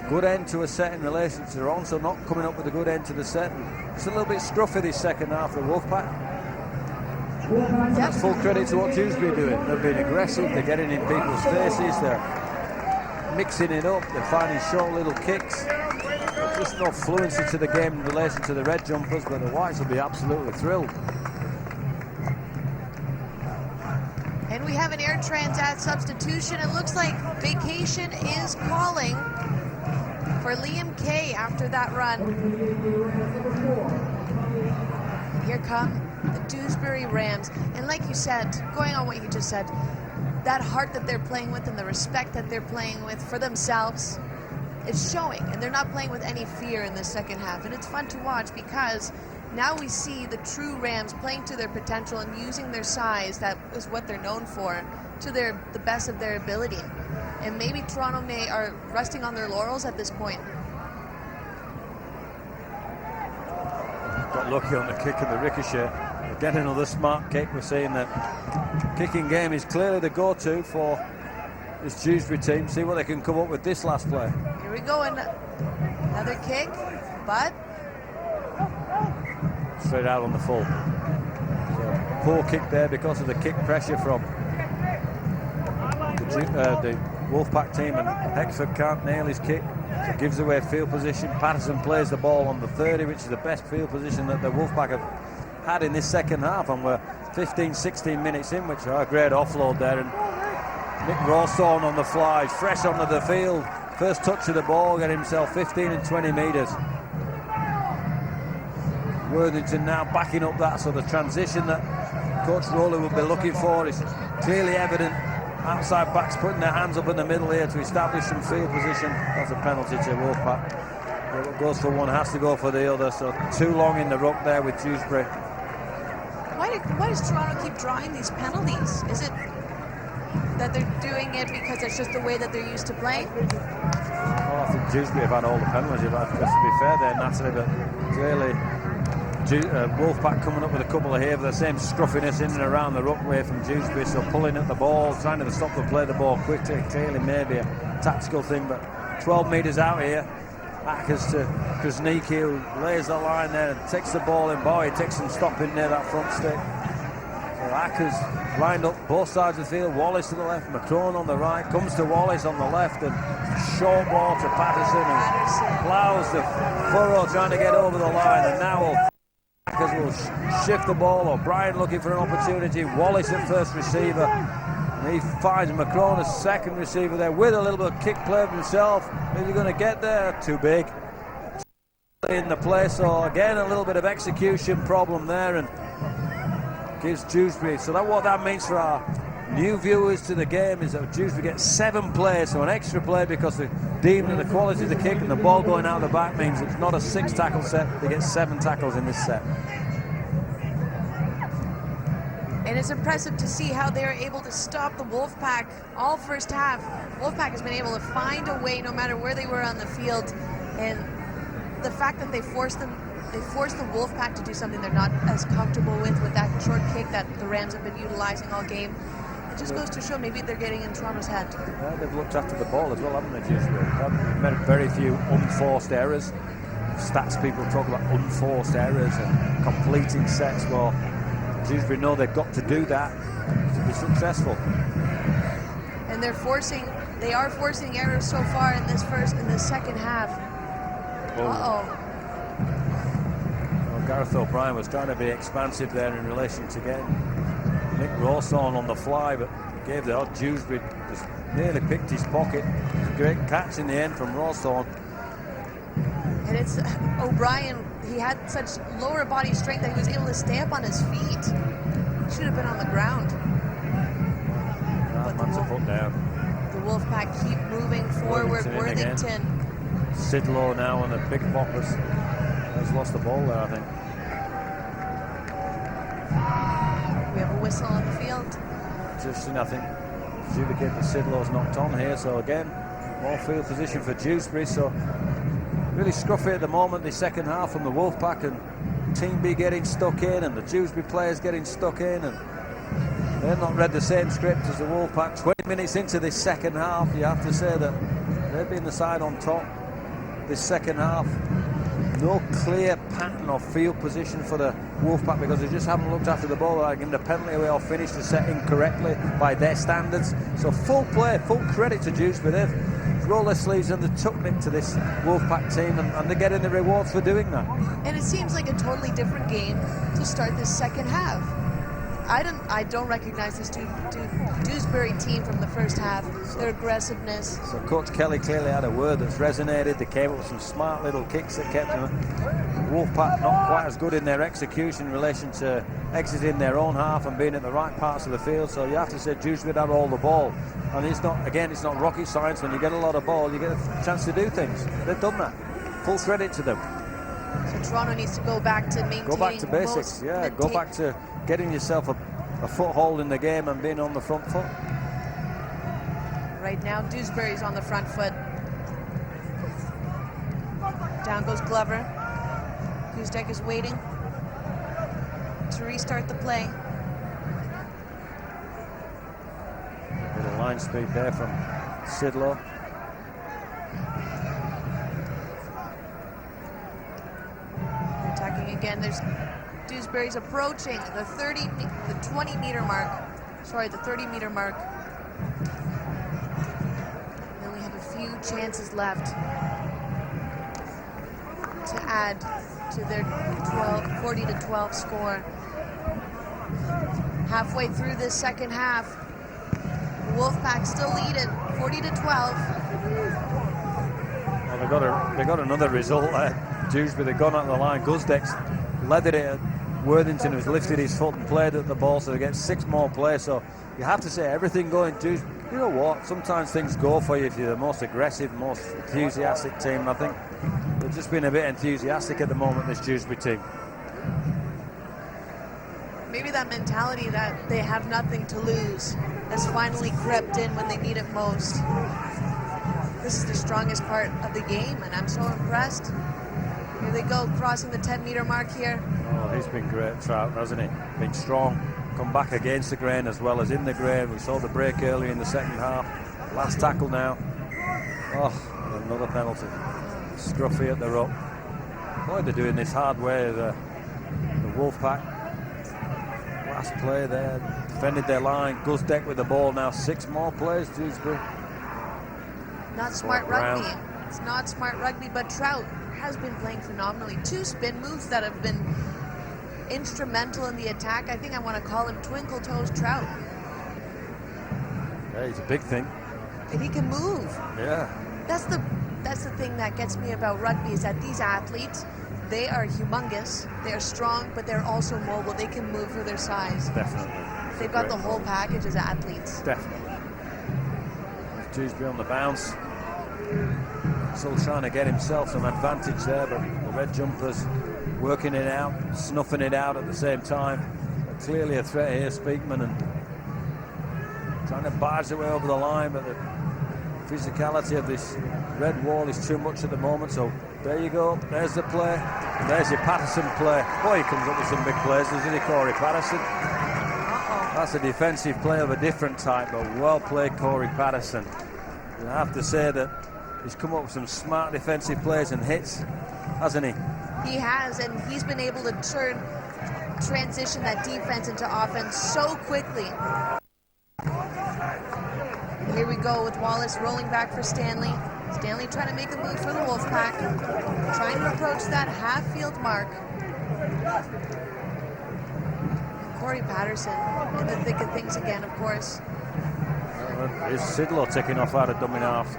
Speaker 2: good end to a set in relation to Toronto, not coming up with a good end to the set. It's a little bit scruffy this second half, the Wolfpack. That's full credit to what Dewsbury are doing. They're being aggressive, they're getting in people's faces, they're mixing it up, they're finding short little kicks. There's just no fluency to the game in relation to the red jumpers, but the whites will be absolutely thrilled.
Speaker 1: And we have an Air Transat substitution. It looks like vacation is calling for Liam Kay after that run. Here come the Dewsbury Rams. And like you said, going on what you just said, that heart that they're playing with and the respect that they're playing with for themselves, it's showing. And they're not playing with any fear in the second half. And it's fun to watch because now we see the true Rams playing to their potential and using their size, that is what they're known for, to the best of their ability. And maybe Toronto are resting on their laurels at this point.
Speaker 2: Got lucky on the kick and the ricochet. Again, another smart kick. We're seeing that kicking game is clearly the go-to for this Dewsbury team. See what they can come up with this last play.
Speaker 1: Here we go, another kick, but
Speaker 2: straight out on the full. So, poor kick there because of the kick pressure from the Wolfpack team, and Hexford can't nail his kick. So it gives away field position. Patterson plays the ball on the 30, which is the best field position that the Wolfpack have had in this second half, and we're 15-16 minutes in, which are a great offload there. And Nick Rawsthorne on the fly, fresh onto the field. First touch of the ball, get himself 15 and 20 metres. Worthington now backing up that, so the transition that Coach Rowley will be looking for is clearly evident. Outside backs putting their hands up in the middle here to establish some field position. That's a penalty to Wolfpack. What goes for one has to go for the other, so too long in the ruck there with Dewsbury.
Speaker 1: Why does Toronto keep drawing these penalties? Is it that they're doing it because it's just the way that they're used to playing?
Speaker 2: Well, I think Dewsbury have had all the penalties, if I have to be fair there, Natalie, but clearly Wolfpack coming up with a couple of here, the same scruffiness in and around the ruck way from Dewsbury, so pulling at the ball, trying to stop them play the ball quickly, clearly maybe a tactical thing, but 12 metres out here, backers to Krasniki, who lays the line there and takes the ball in. Bowie takes some stopping near that front stick. So Ackers lined up both sides of the field, Wallace to the left, Macron on the right, comes to Wallace on the left, and short ball to Patterson, and ploughs the furrow trying to get over the line, and now Ackers will shift the ball. O'Brien looking for an opportunity, Wallace at first receiver, and he finds Macron as second receiver there with a little bit of kick play of himself. Is he going to get there? Too big in the play, so again a little bit of execution problem there, and gives Dewsbury. So what that means for our new viewers to the game is that Dewsbury gets 7 plays, so an extra play because the deeming the quality of the kick and the ball going out the back means it's not a 6 tackle set, they get 7 tackles in this set.
Speaker 1: And it's impressive to see how they're able to stop the Wolfpack all first half. Wolfpack has been able to find a way no matter where they were on the field, and the fact that they forced the Wolfpack to do something they're not as comfortable with that short kick that the Rams have been utilizing all game. It just goes to show maybe they're getting in Toronto's head.
Speaker 2: Yeah, they've looked after the ball as well, haven't they, Dewsbury? They've made very few unforced errors. Stats people talk about unforced errors and completing sets. Well, Dewsbury know they've got to do that to be successful.
Speaker 1: And they are forcing errors so far in the second half. Uh-oh.
Speaker 2: Gareth O'Brien was trying to be expansive there in relation to getting Nick Rawson on the fly, but gave the odd. Dewsbury just nearly picked his pocket. It was a great catch in the end from Rawson.
Speaker 1: And it's O'Brien, he had such lower body strength that he was able to stay up on his feet. He should have been on the ground.
Speaker 2: That man's a foot down.
Speaker 1: The Wolfpack keep moving forward. Worthington.
Speaker 2: Sidlow now on the big boppers. Has lost the ball there, I think.
Speaker 1: We have a whistle on the field.
Speaker 2: Just nothing. Adjudicate that Sidlow's knocked on here, so again, more field position for Dewsbury, so really scruffy at the moment, the second half from the Wolfpack, and Team B getting stuck in, and the Dewsbury players getting stuck in, and they've not read the same script as the Wolfpack. 20 minutes into this second half, you have to say that they've been the side on top this second half. No clear pattern or field position for the Wolfpack because they just haven't looked after the ball. They're given a penalty away or finished the set incorrectly by their standards. So full play, full credit to Dewsbury. They've rolled their sleeves and they took it to this Wolfpack team, and they're getting the rewards for doing that.
Speaker 1: And it seems like a totally different game to start this second half. I don't recognize this Dewsbury team from the first half, their aggressiveness.
Speaker 2: So Coach Kelly clearly had a word that's resonated. They came up with some smart little kicks that kept them. Wolfpack not quite as good in their execution in relation to exiting their own half and being at the right parts of the field. So you have to say Dewsbury had all the ball. And it's not rocket science. When you get a lot of ball, you get a chance to do things. They've done that. Full credit to them.
Speaker 1: So Toronto needs to go back to maintaining.
Speaker 2: Go back to basics, yeah. Go back to getting yourself a foothold in the game and being on the front foot.
Speaker 1: Right now, Dewsbury's on the front foot. Down goes Glover. Kuzdek is waiting to restart the play.
Speaker 2: Bit of line speed there from Sidlow.
Speaker 1: Attacking again. There's Dewsbury's approaching the 20-meter mark. Sorry, the 30-meter mark. They only have a few chances left to add to their 40-12 score. Halfway through this second half, the Wolfpack still lead it, 40-12.
Speaker 2: Well, they got another result there. Dewsbury, they've gone out the line. Guzdek's leathered it. Worthington has lifted his foot and played at the ball, so they get 6 more plays. So you have to say everything going Dewsbury. You know what? Sometimes things go for you if you're the most aggressive, most enthusiastic team. I think they've just been a bit enthusiastic at the moment, this Dewsbury team.
Speaker 1: Maybe that mentality that they have nothing to lose. has finally crept in when they need it most. This is the strongest part of the game, and I'm so impressed. Here they go, crossing the 10-meter mark here.
Speaker 2: Oh, he's been great, Trout, hasn't he? Been strong, come back against the grain as well as in the grain. We saw the break early in the second half. Last tackle now. Oh, another penalty. Scruffy at the ruck. Boy, they're doing this hard way, the Wolfpack. Last play there, defended their line. Guzdeck with the ball now. 6 more plays, Dewsbury.
Speaker 1: Not smart rugby. It's not smart rugby, but Trout has been playing phenomenally. 2 spin moves that have been instrumental in the attack. I think I want to call him Twinkle Toes Trout.
Speaker 2: Yeah, he's a big thing.
Speaker 1: And he can move.
Speaker 2: Yeah.
Speaker 1: That's the thing that gets me about rugby, is that these athletes, they are humongous. They are strong, but they're also mobile. They can move for their size.
Speaker 2: Definitely.
Speaker 1: They've got the whole package as athletes.
Speaker 2: Definitely. Dewsbury on the bounce. Still trying to get himself some advantage there, but the red jumpers working it out, snuffing it out at the same time. But clearly a threat here, Speakman, and trying to barge their way over the line, but the physicality of this red wall is too much at the moment. So there you go, there's the play, and there's your Patterson play. Boy, he comes up with some big plays, doesn't he, Corey Patterson? That's a defensive play of a different type, but well played, Corey Patterson. I have to say that he's come up with some smart defensive plays and hits, hasn't he?
Speaker 1: He has, and he's been able to transition that defense into offense so quickly. Here we go with Wallace rolling back for Stanley. Stanley trying to make a move for the Wolfpack, trying to approach that half-field mark. Corey Patterson in the thick of things again, of course.
Speaker 2: Here's Sidlow taking off out of dummy half.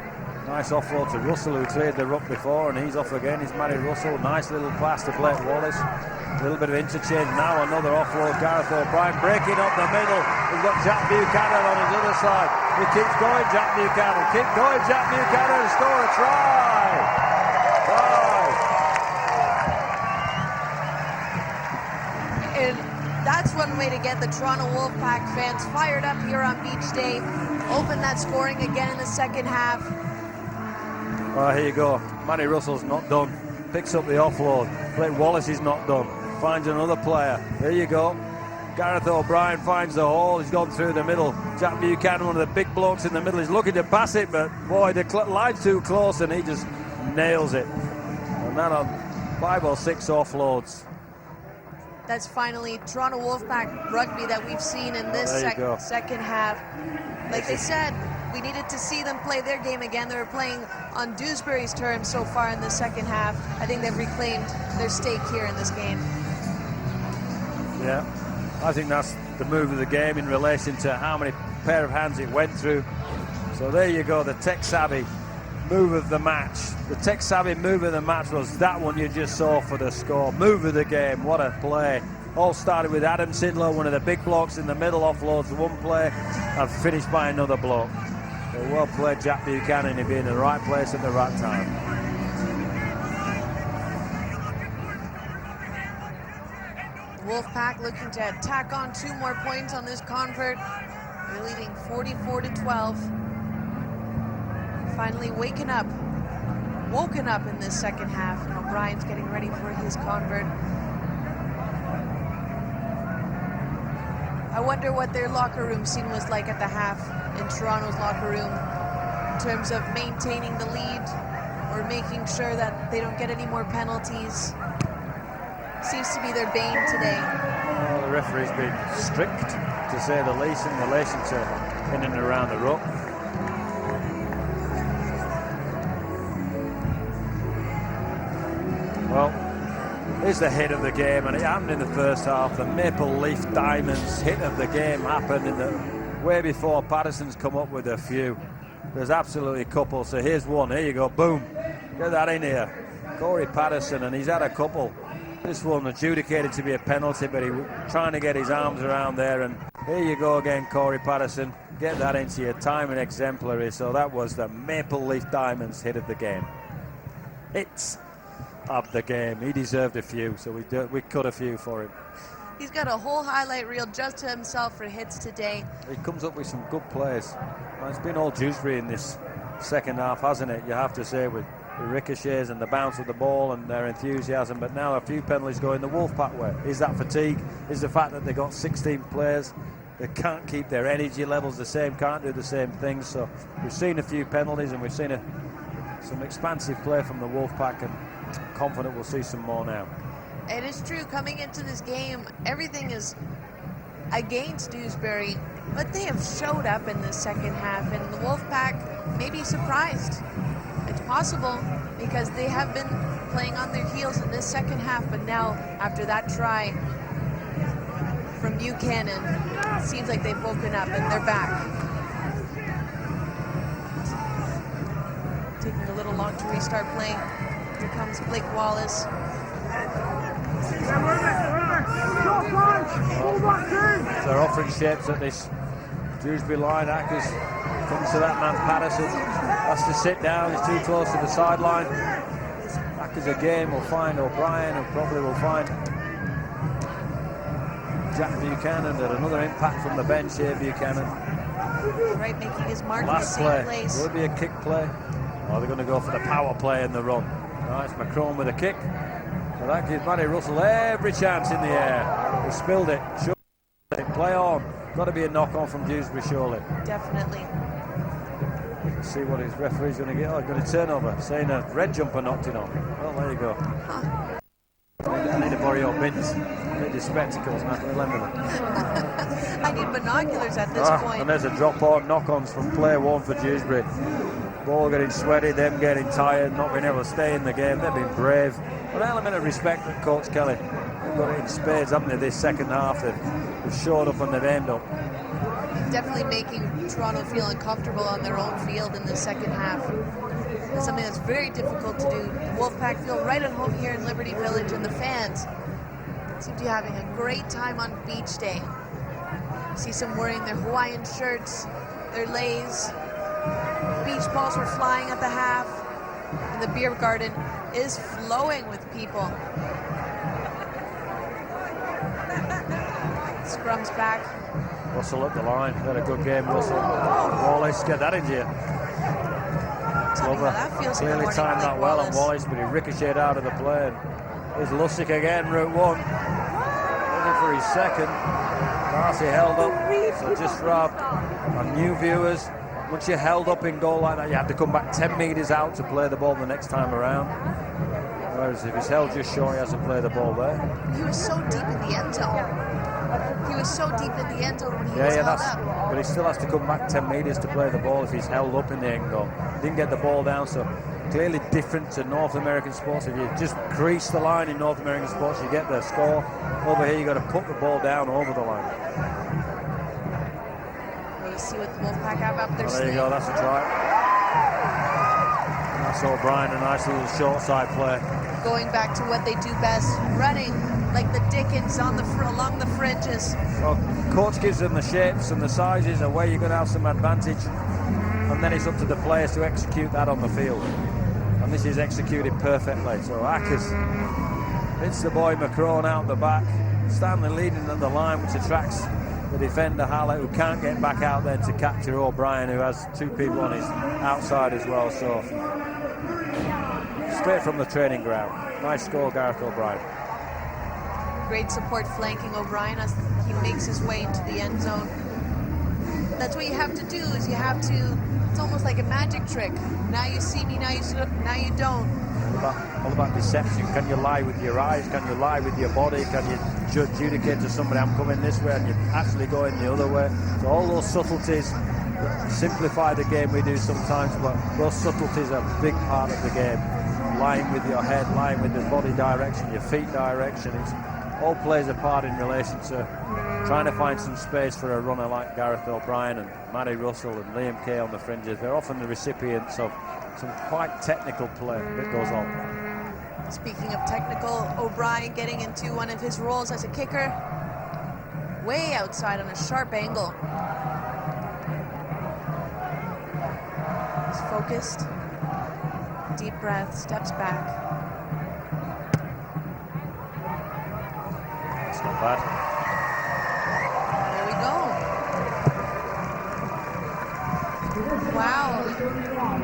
Speaker 2: Nice offload to Russell, who cleared the ruck before, and he's off again. He's Matty Russell. Nice little pass to Blake Wallace. A little bit of interchange. Now another offload. Gareth O'Brien breaking up the middle. We've got Jack Buchanan on his other side. He keeps going, Jack Buchanan. Keep going, Jack Buchanan, and score a try.
Speaker 1: And that's one way to get the Toronto Wolfpack fans fired up here on Beach Day. Open that scoring again in the second half.
Speaker 2: Well, here you go. Matty Russell's not done. Picks up the offload. Blake Wallace is not done. Finds another player. There you go. Gareth O'Brien finds the hole. He's gone through the middle. Jack Buchanan, one of the big blokes in the middle, is looking to pass it, but boy, the line's too close, and he just nails it. And that on 5 or 6 offloads.
Speaker 1: That's finally Toronto Wolfpack rugby that we've seen in this second half. Like they said, we needed to see them play their game again. They were playing on Dewsbury's terms so far in the second half. I think they've reclaimed their stake here in this game.
Speaker 2: Yeah, I think that's the move of the game in relation to how many pair of hands it went through. So there you go, the tech-savvy move of the match. The tech-savvy move of the match was that one you just saw for the score. Move of the game, what a play. All started with Adam Sidlow, one of the big blocks in the middle, offloads one play and finished by another block. So well played, Jack Buchanan, to be in the right place at the right time.
Speaker 1: Wolfpack looking to tack on 2 more points on this convert. They're leading 44-12. Finally woken up in this second half, and O'Brien's getting ready for his convert. I wonder what their locker room scene was like at the half in Toronto's locker room in terms of maintaining the lead or making sure that they don't get any more penalties. Seems to be their bane today.
Speaker 2: Well, the referee's been strict, to say the least, in relation to in and around the ruck. Well, here's the hit of the game, and it happened in the first half. The Maple Leaf Diamonds hit of the game happened in the way before Patterson's come up with a few. There's absolutely a couple, so here's one. Here you go, boom. Get that in here. Corey Patterson, and he's had a couple. This one adjudicated to be a penalty, but he was trying to get his arms around there, and here you go again, Corey Patterson. Get that into your time and exemplary. So that was the Maple Leaf Diamonds hit of the game. Hits of the game. He deserved a few, so we cut a few for him.
Speaker 1: He's got a whole highlight reel just to himself for hits today.
Speaker 2: He comes up with some good plays. Well, it's been all Dewsbury in this second half, hasn't it? You have to say, with the ricochets and the bounce of the ball and their enthusiasm. But now a few penalties going the Wolfpack way. Is that fatigue? Is the fact that they got 16 players? They can't keep their energy levels the same, can't do the same things. So we've seen a few penalties and we've seen some expansive play from the Wolfpack, and confident we'll see some more now.
Speaker 1: It is true, coming into this game, everything is against Dewsbury, but they have showed up in the second half, and the Wolfpack may be surprised. It's possible, because they have been playing on their heels in this second half, but now, after that try from Buchanan, it seems like they've woken up and they're back. Taking a little long to restart play. Here comes Blake Wallace.
Speaker 2: They're offering shapes at this Dewsbury line. Ackers comes to that man Patterson. Has to sit down, he's too close to the sideline. Ackers again will find O'Brien, and probably will find Jack Buchanan. At another impact from the bench here, Buchanan.
Speaker 1: Right, making his mark
Speaker 2: Last
Speaker 1: in the same
Speaker 2: play.
Speaker 1: place.
Speaker 2: Will it be a kick play? Or they're going to go for the power play in the run. Nice, Macron with a kick. So that gives Matty Russell every chance in the air. He spilled it. Sure. Play on. Got to be a knock on from Dewsbury, surely.
Speaker 1: Definitely.
Speaker 2: Let's see what his referee's going to get. Oh, going to turn over, saying a red jumper knocked it on. Well, there you go.
Speaker 1: Huh.
Speaker 2: I need to borrow your bins. I need your spectacles, Natalie. Lend me them.
Speaker 1: I need binoculars at this point.
Speaker 2: And there's a drop on, knock-ons from player one for Dewsbury. Ball getting sweaty, them getting tired, not being able to stay in the game. They've been brave. An element of respect from Coach Kelly. They've got it in spades, haven't they, this second half? They've showed up and they've aimed up.
Speaker 1: Definitely making Toronto feel uncomfortable on their own field in the second half. It's something that's very difficult to do. The Wolfpack feel right at home here in Liberty Village, and the fans seem to be having a great time on beach day. You see some wearing their Hawaiian shirts, their leis. Beach balls were flying at the half, and the beer garden is flowing with people. Scrum's back.
Speaker 2: Russell up the line. Had a good game, Russell. Wallace, get that into you.
Speaker 1: Tell me how that feels.
Speaker 2: Clearly timed that well on Wallace, but he ricocheted out of the plane. Here's Lussick again, route one. Looking for his second. Darcy held up, so just for our new viewers, once you're held up in goal like that, you have to come back 10 metres out to play the ball the next time around. Whereas if he's held just short, he hasn't played the ball there.
Speaker 1: He was so deep in the end zone. He was so deep in the end zone when he was held up.
Speaker 2: But he still has to come back 10 metres to play the ball if he's held up in the end goal. Didn't get the ball down, so clearly different to North American sports. If you just crease the line in North American sports, you get the score. Over here, you've got to put the ball down over the line.
Speaker 1: We'll see what the Wolfpack have up their sleeve.
Speaker 2: There you go, that's a try. And that's O'Brien, a nice little short side play.
Speaker 1: Going back to what they do best, running like the Dickens on the along the fringes.
Speaker 2: Well, coach gives them the shapes and the sizes and where you're going to have some advantage, and then it's up to the players to execute that on the field. And this is executed perfectly. So Ackers hits the boy Macron out the back. Stanley leading on the line, which attracts the defender Hallett, who can't get back out there to capture O'Brien, who has two people on his outside as well. So straight from the training ground. Nice score, Gareth O'Brien.
Speaker 1: Great support flanking O'Brien as he makes his way into the end zone. That's what you have to do, is you have to, it's almost like a magic trick. Now you see me, now you don't.
Speaker 2: All about deception. Can you lie with your eyes? Can you lie with your body? Can you adjudicate to somebody, I'm coming this way, and you actually go in the other way? So all those subtleties simplify the game we do sometimes, but those subtleties are a big part of the game. Lying with your head, lying with the body direction, your feet direction. It's all plays a part in relation to trying to find some space for a runner like Gareth O'Brien and Matty Russell and Liam Kay on the fringes. They're often the recipients of some quite technical play that goes on.
Speaker 1: Speaking of technical, O'Brien getting into one of his roles as a kicker, way outside on a sharp angle. He's focused, deep breath, steps back.
Speaker 2: bad.
Speaker 1: There we go. Wow.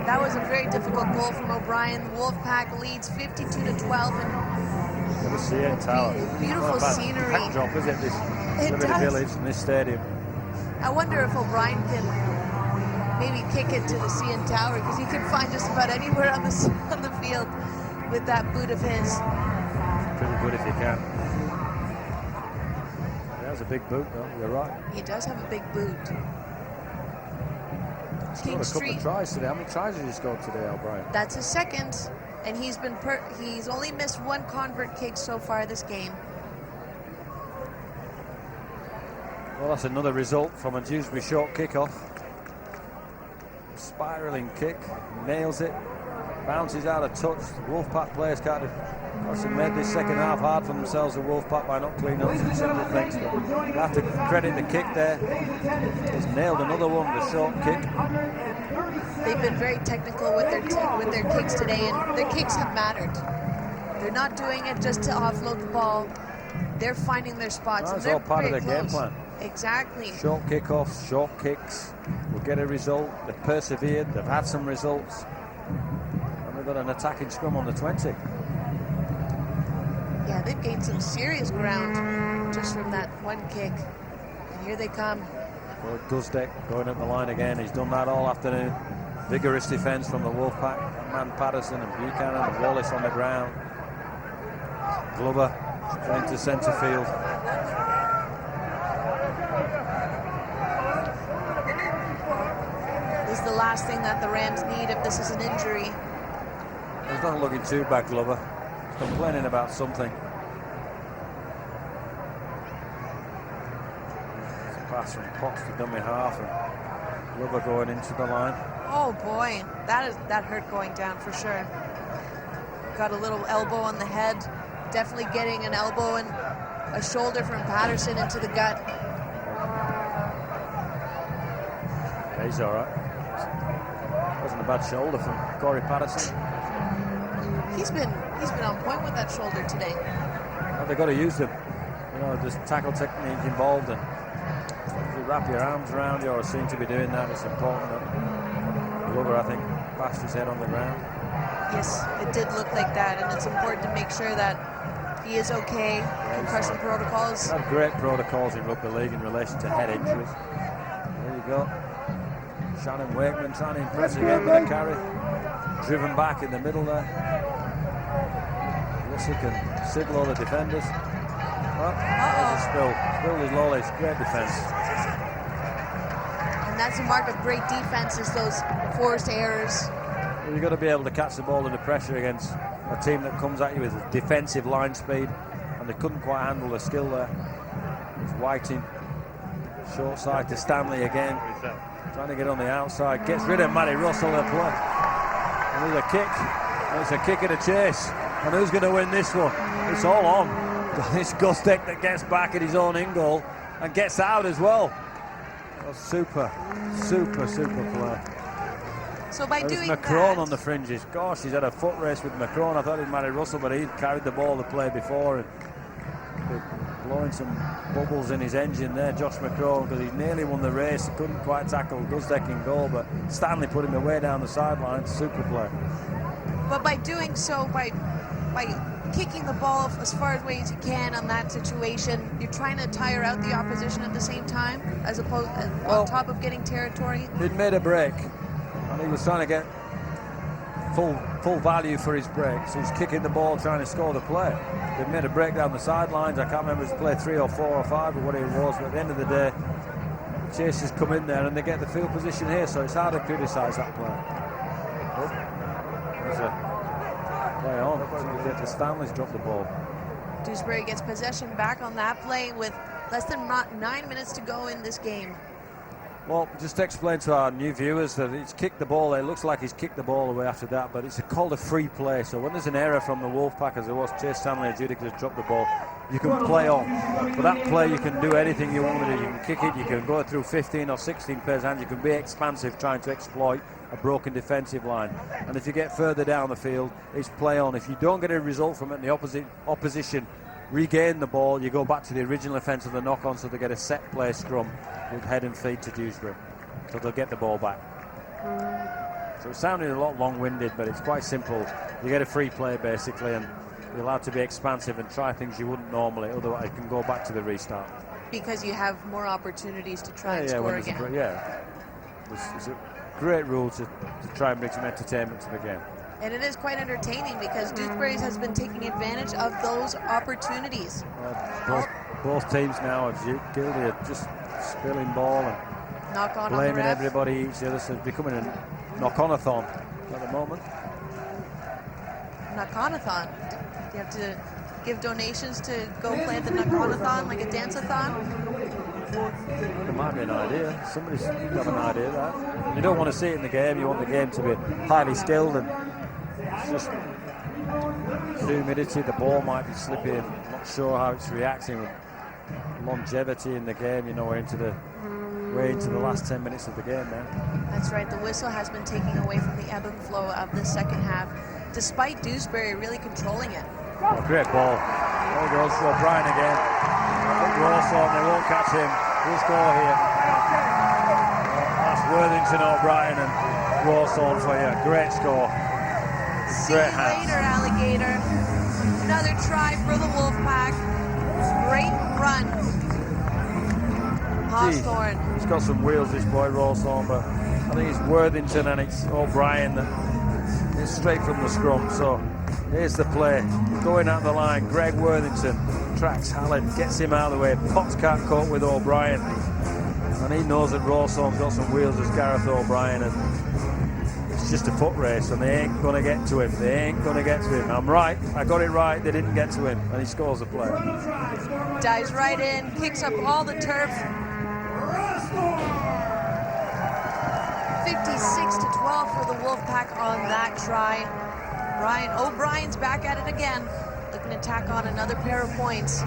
Speaker 1: That was a very difficult goal from O'Brien. The Wolfpack leads 52-12. And
Speaker 2: the CN Tower.
Speaker 1: Beautiful scenery.
Speaker 2: Backdrop, is it? This Liberty Village and this stadium.
Speaker 1: I wonder if O'Brien can maybe kick it to the CN Tower, because he can find just about anywhere on the field with that boot of his.
Speaker 2: Pretty good if you can. He has a big boot, though. You're right.
Speaker 1: He does have a big boot.
Speaker 2: King Street. Couple of tries today. How many tries has he scored today, O'Brien?
Speaker 1: That's his second, and he's only missed one convert kick so far this game.
Speaker 2: Well, that's another result from a Dewsbury short kickoff. Spiraling kick, nails it, bounces out of touch. The Wolfpack players kind of made this second half hard for themselves, the Wolfpack, by not cleaning up some simple things. But you have to credit the kick there. He's nailed another one, the short kick.
Speaker 1: They've been very technical with their kicks today, and their kicks have mattered. They're not doing it just to offload the ball. They're finding their spots.
Speaker 2: That's all part of their game plan.
Speaker 1: Exactly.
Speaker 2: Short kickoffs, short kicks will get a result. They've persevered, they've had some results. And they've got an attacking scrum on the 20.
Speaker 1: Yeah, they've gained some serious ground just from that one kick. And here they come.
Speaker 2: Well, Guzdeck going up the line again. He's done that all afternoon. Vigorous defence from the Wolfpack. Man Patterson and Buchanan and Wallace on the ground. Glover into centre field.
Speaker 1: This is the last thing that the Rams need if this is an injury.
Speaker 2: He's not looking too bad, Glover. He's complaining about something. It's a pass from Potts to dummy half, and Glover going into the line.
Speaker 1: Oh boy, that hurt going down for sure. Got a little elbow on the head. Definitely getting an elbow and a shoulder from Patterson into the gut.
Speaker 2: Yeah, he's all right. Wasn't a bad shoulder from Corey Patterson.
Speaker 1: He's been on point with that shoulder today.
Speaker 2: Well, they've got to use them. You know, there's tackle technique involved, and if you wrap your arms around you or seem to be doing that, it's important. Glover, I think, bashed his head on the ground.
Speaker 1: Yes, it did look like that, and it's important to make sure that he is okay. Concussion protocols.
Speaker 2: They have great protocols in rugby league in relation to head injuries. There you go. Shannon Wakeman trying to impress again with a carry. Driven back in the middle there. Lussick and Sidlow, the defenders. Oh, there's a spill. Spilled his lollies. Great defence.
Speaker 1: And that's a mark of great defence, is those forced errors.
Speaker 2: You've got to be able to catch the ball under pressure against a team that comes at you with defensive line speed, and they couldn't quite handle the skill there. It's Whiting, short side to Stanley again, trying to get on the outside, gets rid of Matty Russell at play. And there's a kick, and it's a kick and a chase. And who's going to win this one? It's all on. It's Guzdeck that gets back at his own in goal and gets out as well. Super play.
Speaker 1: So by doing
Speaker 2: Macron
Speaker 1: that,
Speaker 2: on the fringes. Gosh, he's had a foot race with Macron. I thought it was Matty Russell, but he carried the ball the play before and blowing some bubbles in his engine there, Josh Macron, because he nearly won the race. He couldn't quite tackle Guzdeck in goal, but Stanley put him away down the sideline. Super play.
Speaker 1: But by doing so, by kicking the ball as far away as you can on that situation, you're trying to tire out the opposition at the same time, as opposed on top of getting territory.
Speaker 2: He'd made a break, and he was trying to get full value for his break, so he's kicking the ball, trying to score the play. They've made a break down the sidelines. I can't remember if it's play 3 or 4 or 5 or what it was, but at the end of the day, the chasers come in there and they get the field position here, so it's hard to criticise that play. Oh, there's a play on. The Stanley's dropped the ball.
Speaker 1: Dewsbury gets possession back on that play with less than 9 minutes to go in this game.
Speaker 2: Well, just to explain to our new viewers that he's kicked the ball. It looks like he's kicked the ball away after that, but it's called a free play. So when there's an error from the Wolfpack, as there was, Chase Stanley adjudicated to drop the ball, you can play on. For that play, you can do anything you want with it. You can kick it, you can go through 15 or 16 pairs of hands, you can be expansive trying to exploit a broken defensive line. And if you get further down the field, it's play on. If you don't get a result from it and the opposition regain the ball, you go back to the original offence of the knock-on, so they get a set play scrum with head and feet to Dewsbury. So they'll get the ball back. So it sounded a lot long-winded, but it's quite simple. You get a free play, basically, and you're allowed to be expansive and try things you wouldn't normally, otherwise you can go back to the restart.
Speaker 1: Because you have more opportunities to try and score again.
Speaker 2: It's a great rule to try and bring some entertainment to the game.
Speaker 1: And it is quite entertaining because Dewsbury has been taking advantage of those opportunities.
Speaker 2: Both teams now are guilty of just spilling ball and blaming everybody each other, so it's becoming a knock-on-a-thon at the moment.
Speaker 1: Knock-on-a-thon? Do you have to give donations to go play at the knock-on-a-thon like a dance-a-thon?
Speaker 2: There might be an idea. Somebody's got an idea of that. You don't want to see it in the game. You want the game to be highly skilled, and it's just humidity. The ball might be slippy. I'm not sure how it's reacting with longevity in the game. You know, we're into the last 10 minutes of the game now.
Speaker 1: That's right. The whistle has been taking away from the ebb and flow of the second half, despite Dewsbury really controlling it.
Speaker 2: Oh, great ball. There goes O'Brien again. Rawson, they won't catch him. He'll score here. That's Worthington, O'Brien and Rawson for you. Great score.
Speaker 1: See you later, Alligator. Another try for the Wolfpack. Great run. Hawthorne.
Speaker 2: He's got some wheels, this boy, Rawson, but I think it's Worthington and it's O'Brien that is straight from the scrum. So here's the play. Going out the line, Greg Worthington tracks Hallen, gets him out of the way. Potts can't cope with O'Brien. And he knows that Rawson's got some wheels as Gareth O'Brien, and it's just a foot race, and they ain't going to get to him. They ain't going to get to him. I'm right. I got it right. They didn't get to him, and he scores a play.
Speaker 1: Dives right in, kicks up all the turf. 56-12 for the Wolfpack on that try. Ryan O'Brien's back at it again, looking to tack on another pair of points.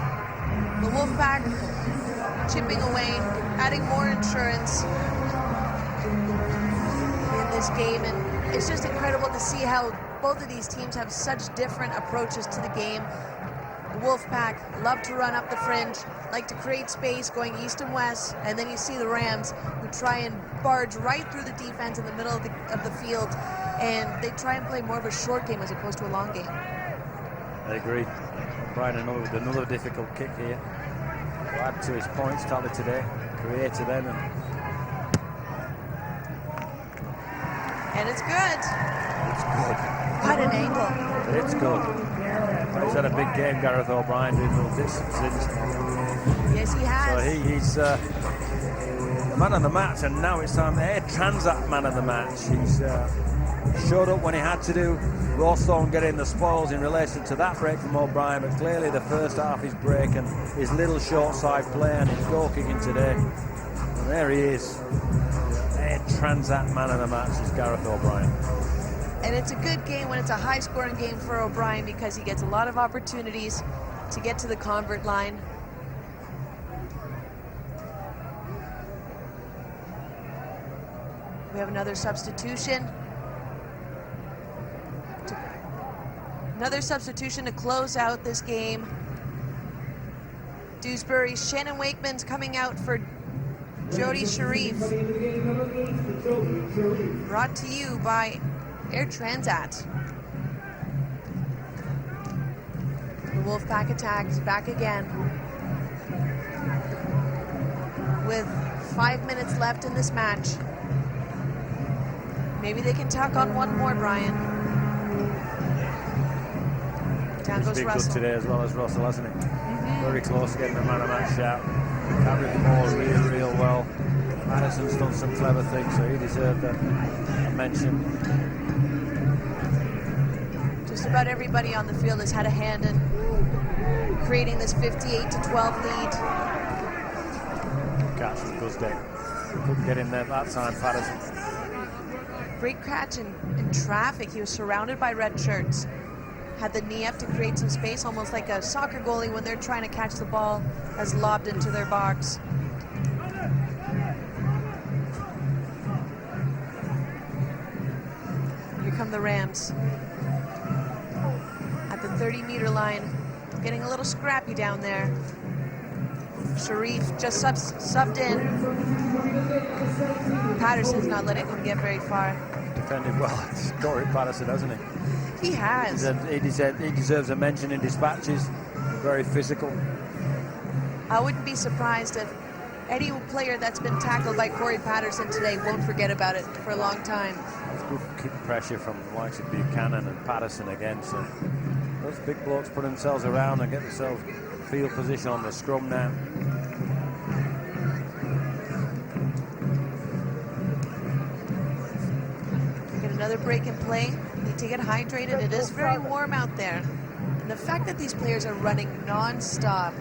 Speaker 1: The Wolfpack chipping away, adding more insurance in this game, and it's just incredible to see how both of these teams have such different approaches to the game. The Wolfpack love to run up the fringe, like to create space going east and west, and then you see the Rams who try and barge right through the defense in the middle of the field, and they try and play more of a short game as opposed to a long game.
Speaker 2: I agree. Brian with another difficult kick here. To add to his points tally today, creator then,
Speaker 1: and it's good.
Speaker 2: It's good.
Speaker 1: Quite an angle.
Speaker 2: It's good. He's had a big game, Gareth O'Brien, doing little distances.
Speaker 1: Yes, he has.
Speaker 2: So he's the man of the match, and now it's time. Air Transat man of the match. He's showed up when he had to do. Rawson getting the spoils in relation to that break from O'Brien, but clearly the first half his break and his little short side play and his goal kicking today. And there he is. Air Transat man of the match is Gareth O'Brien.
Speaker 1: And it's a good game when it's a high-scoring game for O'Brien because he gets a lot of opportunities to get to the convert line. We have another substitution. Another substitution to close out this game. Dewsbury's Shannon Wakeman's coming out for Jody Sharif. Brought to you by Air Transat. The Wolfpack attacks back again. With 5 minutes left in this match. Maybe they can tuck on one more, Brian. Down goes
Speaker 2: He's been
Speaker 1: Russell.
Speaker 2: good today as well as Russell, hasn't he? Very close to getting the man of match shout. Carried the ball real well. Madison's done some clever things, so he deserved a mention.
Speaker 1: Just about everybody on the field has had a hand in creating this 58-12 lead.
Speaker 2: Catch from Guzday. Couldn't get in there that time, Patterson.
Speaker 1: Great catch in traffic. He was surrounded by red shirts. Had the knee up to create some space, almost like a soccer goalie when they're trying to catch the ball as lobbed into their box. Here come the Rams. At the 30-meter line, getting a little scrappy down there. Sharif just subbed in. Patterson's not letting him get very far.
Speaker 2: Defended well. It's Corey Patterson, hasn't he?
Speaker 1: He has.
Speaker 2: He deserves a mention in dispatches. Very physical.
Speaker 1: I wouldn't be surprised if any player that's been tackled by Corey Patterson today won't forget about it for a long time.
Speaker 2: It's good kick pressure from the likes of Buchanan and Patterson again. So those big blokes put themselves around and get themselves field position on the scrum now.
Speaker 1: Get another break in play. Need to get hydrated. It is very warm out there. And the fact that these players are running non-stop,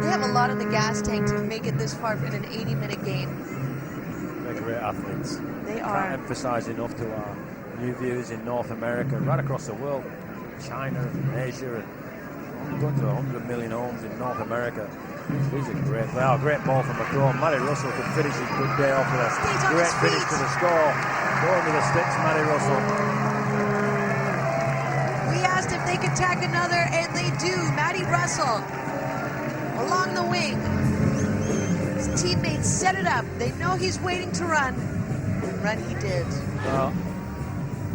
Speaker 1: they have a lot in the gas tank to make it this far in an 80-minute game.
Speaker 2: They're great athletes.
Speaker 1: They are.
Speaker 2: Can't emphasize enough to our new viewers in North America, right across the world, China and Asia, and going to 100 million homes in North America. These are great. Wow, great ball from Macron. Matty Russell could finish his good day off with a great finish to the score. Going to the sticks, Matty Russell.
Speaker 1: We asked if they could tack another, and they do. Matty Russell along the wing. His teammates set it up. They know he's waiting to run. And run he did.
Speaker 2: Well,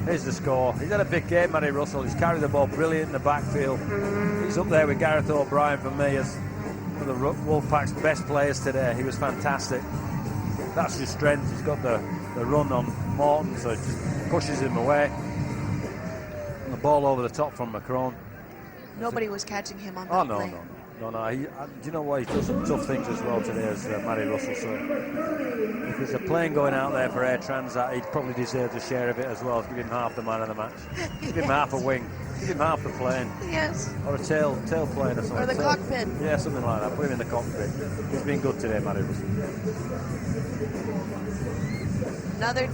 Speaker 2: here's the score. He's had a big game, Matty Russell. He's carried the ball brilliant in the backfield. He's up there with Gareth O'Brien for me as one of the Wolfpack's best players today. He was fantastic. That's his strength. He's got the run on Morton, so it just pushes him away. And the ball over the top from Macron.
Speaker 1: Nobody was catching him on that
Speaker 2: Oh, no,
Speaker 1: play.
Speaker 2: no. Do you know what? He does some tough things as well today as Matty Russell. So if there's a plane going out there for Air Transat, he'd probably deserve a share of it as well. Give him half the man of the match. Give him half a wing. Give him half the plane.
Speaker 1: Yes.
Speaker 2: Or a tail plane or something.
Speaker 1: Or the cockpit.
Speaker 2: Yeah, something like that. Put him in the cockpit. He's been good today, Matty Russell.
Speaker 1: Another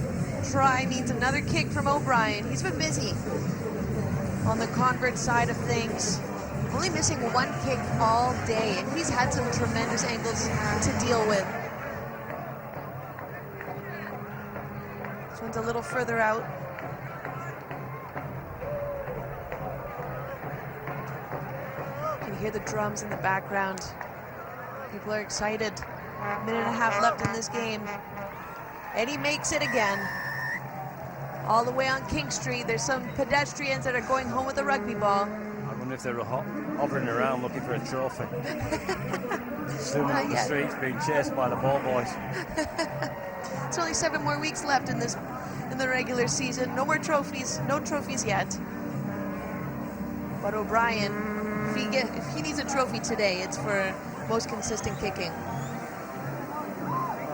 Speaker 1: try means another kick from O'Brien. He's been busy on the convert side of things. Only missing one kick all day, and he's had some tremendous angles to deal with. This one's a little further out. You can hear the drums in the background. People are excited. A minute and a half left in this game. And he makes it again. All the way on King Street, there's some pedestrians that are going home with a rugby ball.
Speaker 2: I wonder if they're hovering around looking for a trophy. Swimming up the streets, being chased by the ball boys.
Speaker 1: It's only 7 more weeks left in the regular season. No more trophies. No trophies yet. But O'Brien, if he needs a trophy today, it's for most consistent kicking.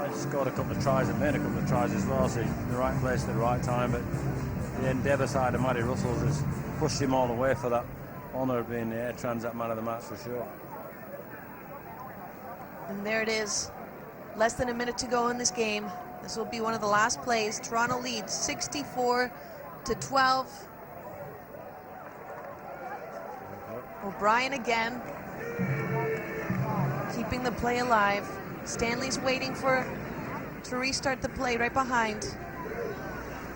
Speaker 2: He scored a couple of tries and made a couple of tries as well, so he's in the right place at the right time. But the endeavour side of Matty Russell has pushed him all the way for that honour of being the Air Transat man of the match for sure.
Speaker 1: And there it is. Less than a minute to go in this game. This will be one of the last plays. Toronto leads 64-12. O'Brien again, keeping the play alive. Stanley's waiting to restart the play right behind.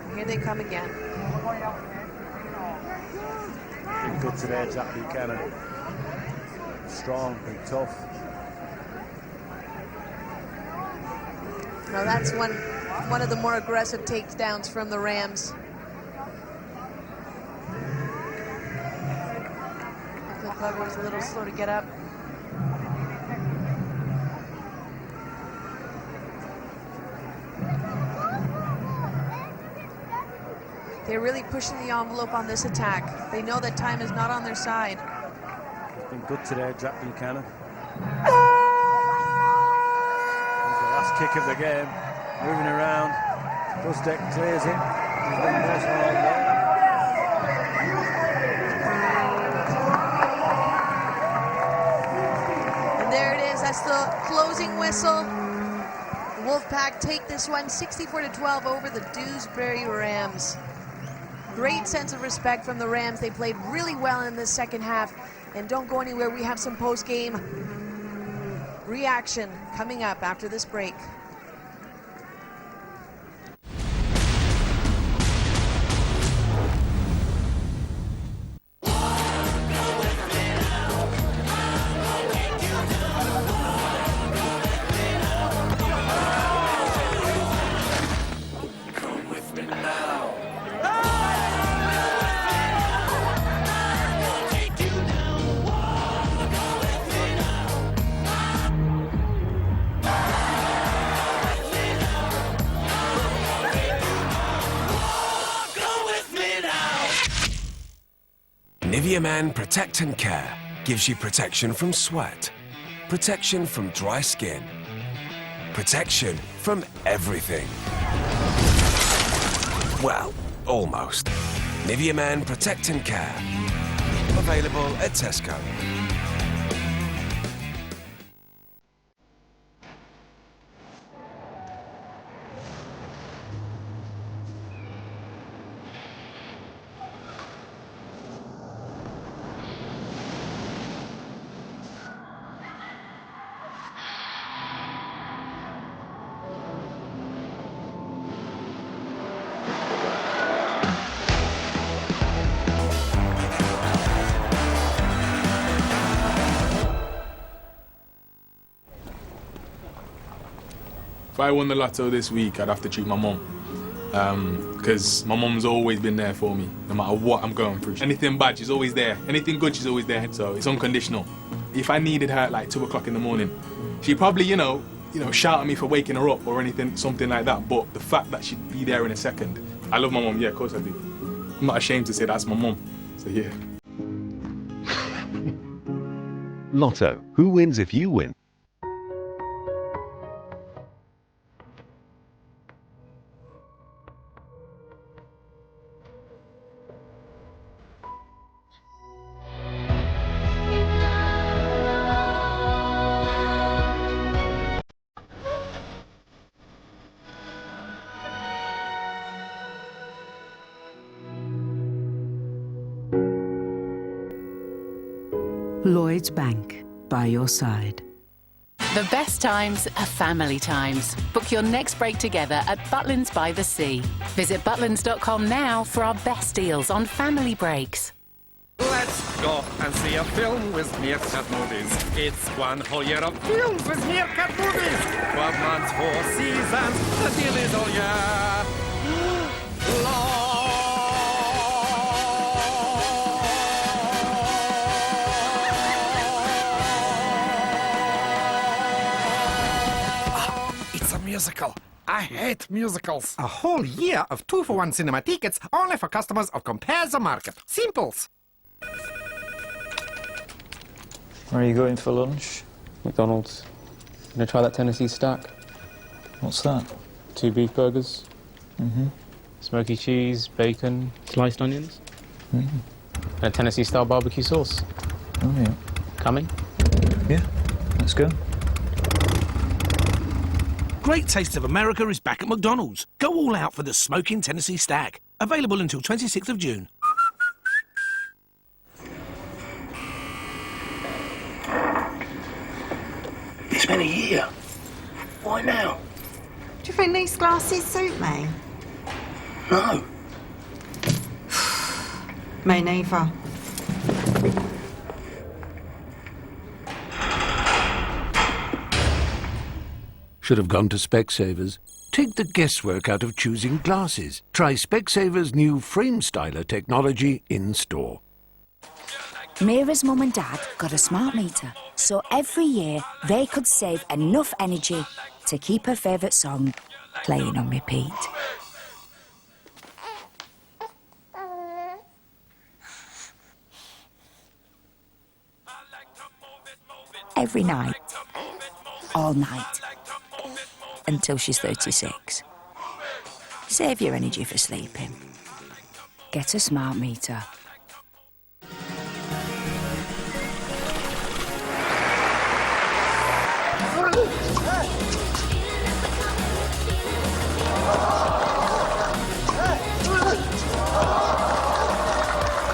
Speaker 1: And here they come again.
Speaker 2: Been good today, Jack Buchanan. Strong and tough.
Speaker 1: Now that's one of the more aggressive takedowns from the Rams. Clever was a little slow to get up. They're really pushing the envelope on this attack. They know that time is not on their side.
Speaker 2: He's been good today, Jack Buchanan. Here's the last kick of the game. Moving around. Gustek clears it. He's been nice all day.
Speaker 1: And there it is. That's the closing whistle. The Wolfpack take this one 64-12 over the Dewsbury Rams. Great sense of respect from the Rams. They played really well in this second half. And don't go anywhere. We have some post-game reaction coming up after this break.
Speaker 15: Nivea Men Protect and Care gives you protection from sweat, protection from dry skin, protection from everything. Well, almost. Nivea Men Protect and Care. Available at Tesco.
Speaker 19: If I won the lotto this week, I'd have to treat my mum. Because my mum's always been there for me, no matter what I'm going through. Anything bad, she's always there. Anything good, she's always there. So it's unconditional. If I needed her at like 2 o'clock in the morning, she'd probably, you know, shout at me for waking her up or anything, something like that. But the fact that she'd be there in a second, I love my mum. Yeah, of course I do. I'm not ashamed to say that's my mum. So yeah.
Speaker 20: Lotto. Who wins if you win?
Speaker 4: Lloyds Bank, by your side.
Speaker 21: The best times are family times. Book your next break together at Butlins by the Sea. Visit butlins.com now for our best deals on family breaks.
Speaker 22: Let's go and see a film with Meerkat Movies. It's one whole year of films with Meerkat Movies. 12 months, 4 seasons. The deal is all year.
Speaker 23: It's a musical. I hate musicals. A whole year of 2-for-1 cinema tickets only for customers of Compare the Market. Simples.
Speaker 5: Where are you going for lunch?
Speaker 24: McDonald's. Gonna try that Tennessee stack.
Speaker 5: What's that?
Speaker 24: 2 beef burgers.
Speaker 5: Mm-hmm.
Speaker 24: Smoky cheese, bacon, sliced onions.
Speaker 5: Mm-hmm.
Speaker 24: And a Tennessee-style barbecue sauce.
Speaker 5: Oh, yeah.
Speaker 24: Coming?
Speaker 5: Yeah, let's go.
Speaker 3: Great Taste of America is back at McDonald's. Go all out for the Smoking Tennessee Stack. Available until 26th of June.
Speaker 25: It's been a year. Why now?
Speaker 26: Do you think these glasses suit me?
Speaker 25: No.
Speaker 26: Me neither.
Speaker 27: Should have gone to Specsavers. Take the guesswork out of choosing glasses. Try Specsavers' new frame styler technology in store.
Speaker 28: Mira's mum and dad got a smart meter, so every year they could save enough energy to keep her favourite song playing on repeat. Every night, all night, until she's 36. Save your energy for sleeping. Get a smart meter.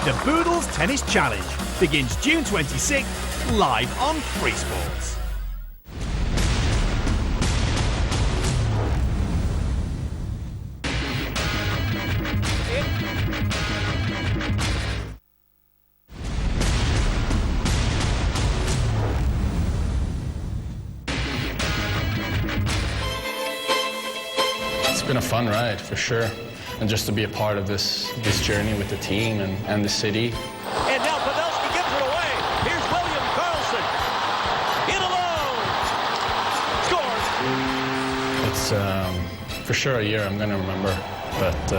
Speaker 3: The Boodles Tennis Challenge begins June 26th, live on Free Sports.
Speaker 24: It's been a fun ride, for sure. And just to be a part of this journey with the team and the city.
Speaker 16: And now Pavelski gives it away. Here's William Karlsson. In alone. Scores.
Speaker 24: It's for sure a year I'm going to remember, but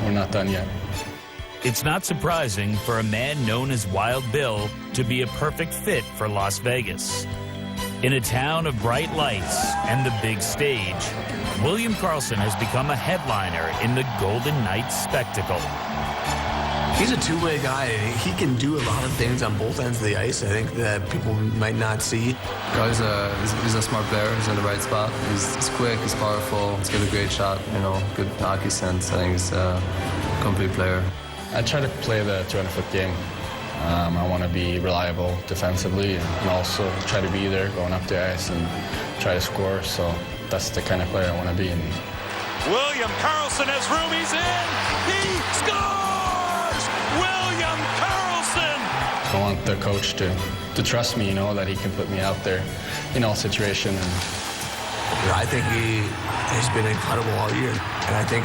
Speaker 24: we're not done yet.
Speaker 6: It's not surprising for a man known as Wild Bill to be a perfect fit for Las Vegas. In a town of bright lights and the big stage, William Karlsson has become a headliner in the Golden Knights spectacle.
Speaker 7: He's a two-way guy. He can do a lot of things on both ends of the ice, I think, that people might not see.
Speaker 8: He's a smart player. He's in the right spot. He's quick, he's powerful, he's got a great shot, good hockey sense. I think he's a complete player.
Speaker 24: I try to play the 200-foot game. I want to be reliable defensively and also try to be there going up the ice and try to score. So that's the kind of player I want to be.
Speaker 9: William Karlsson has room. He's in. He scores! William Karlsson!
Speaker 24: I want the coach to trust me, that he can put me out there in all situations.
Speaker 7: I think he's been incredible all year. And I think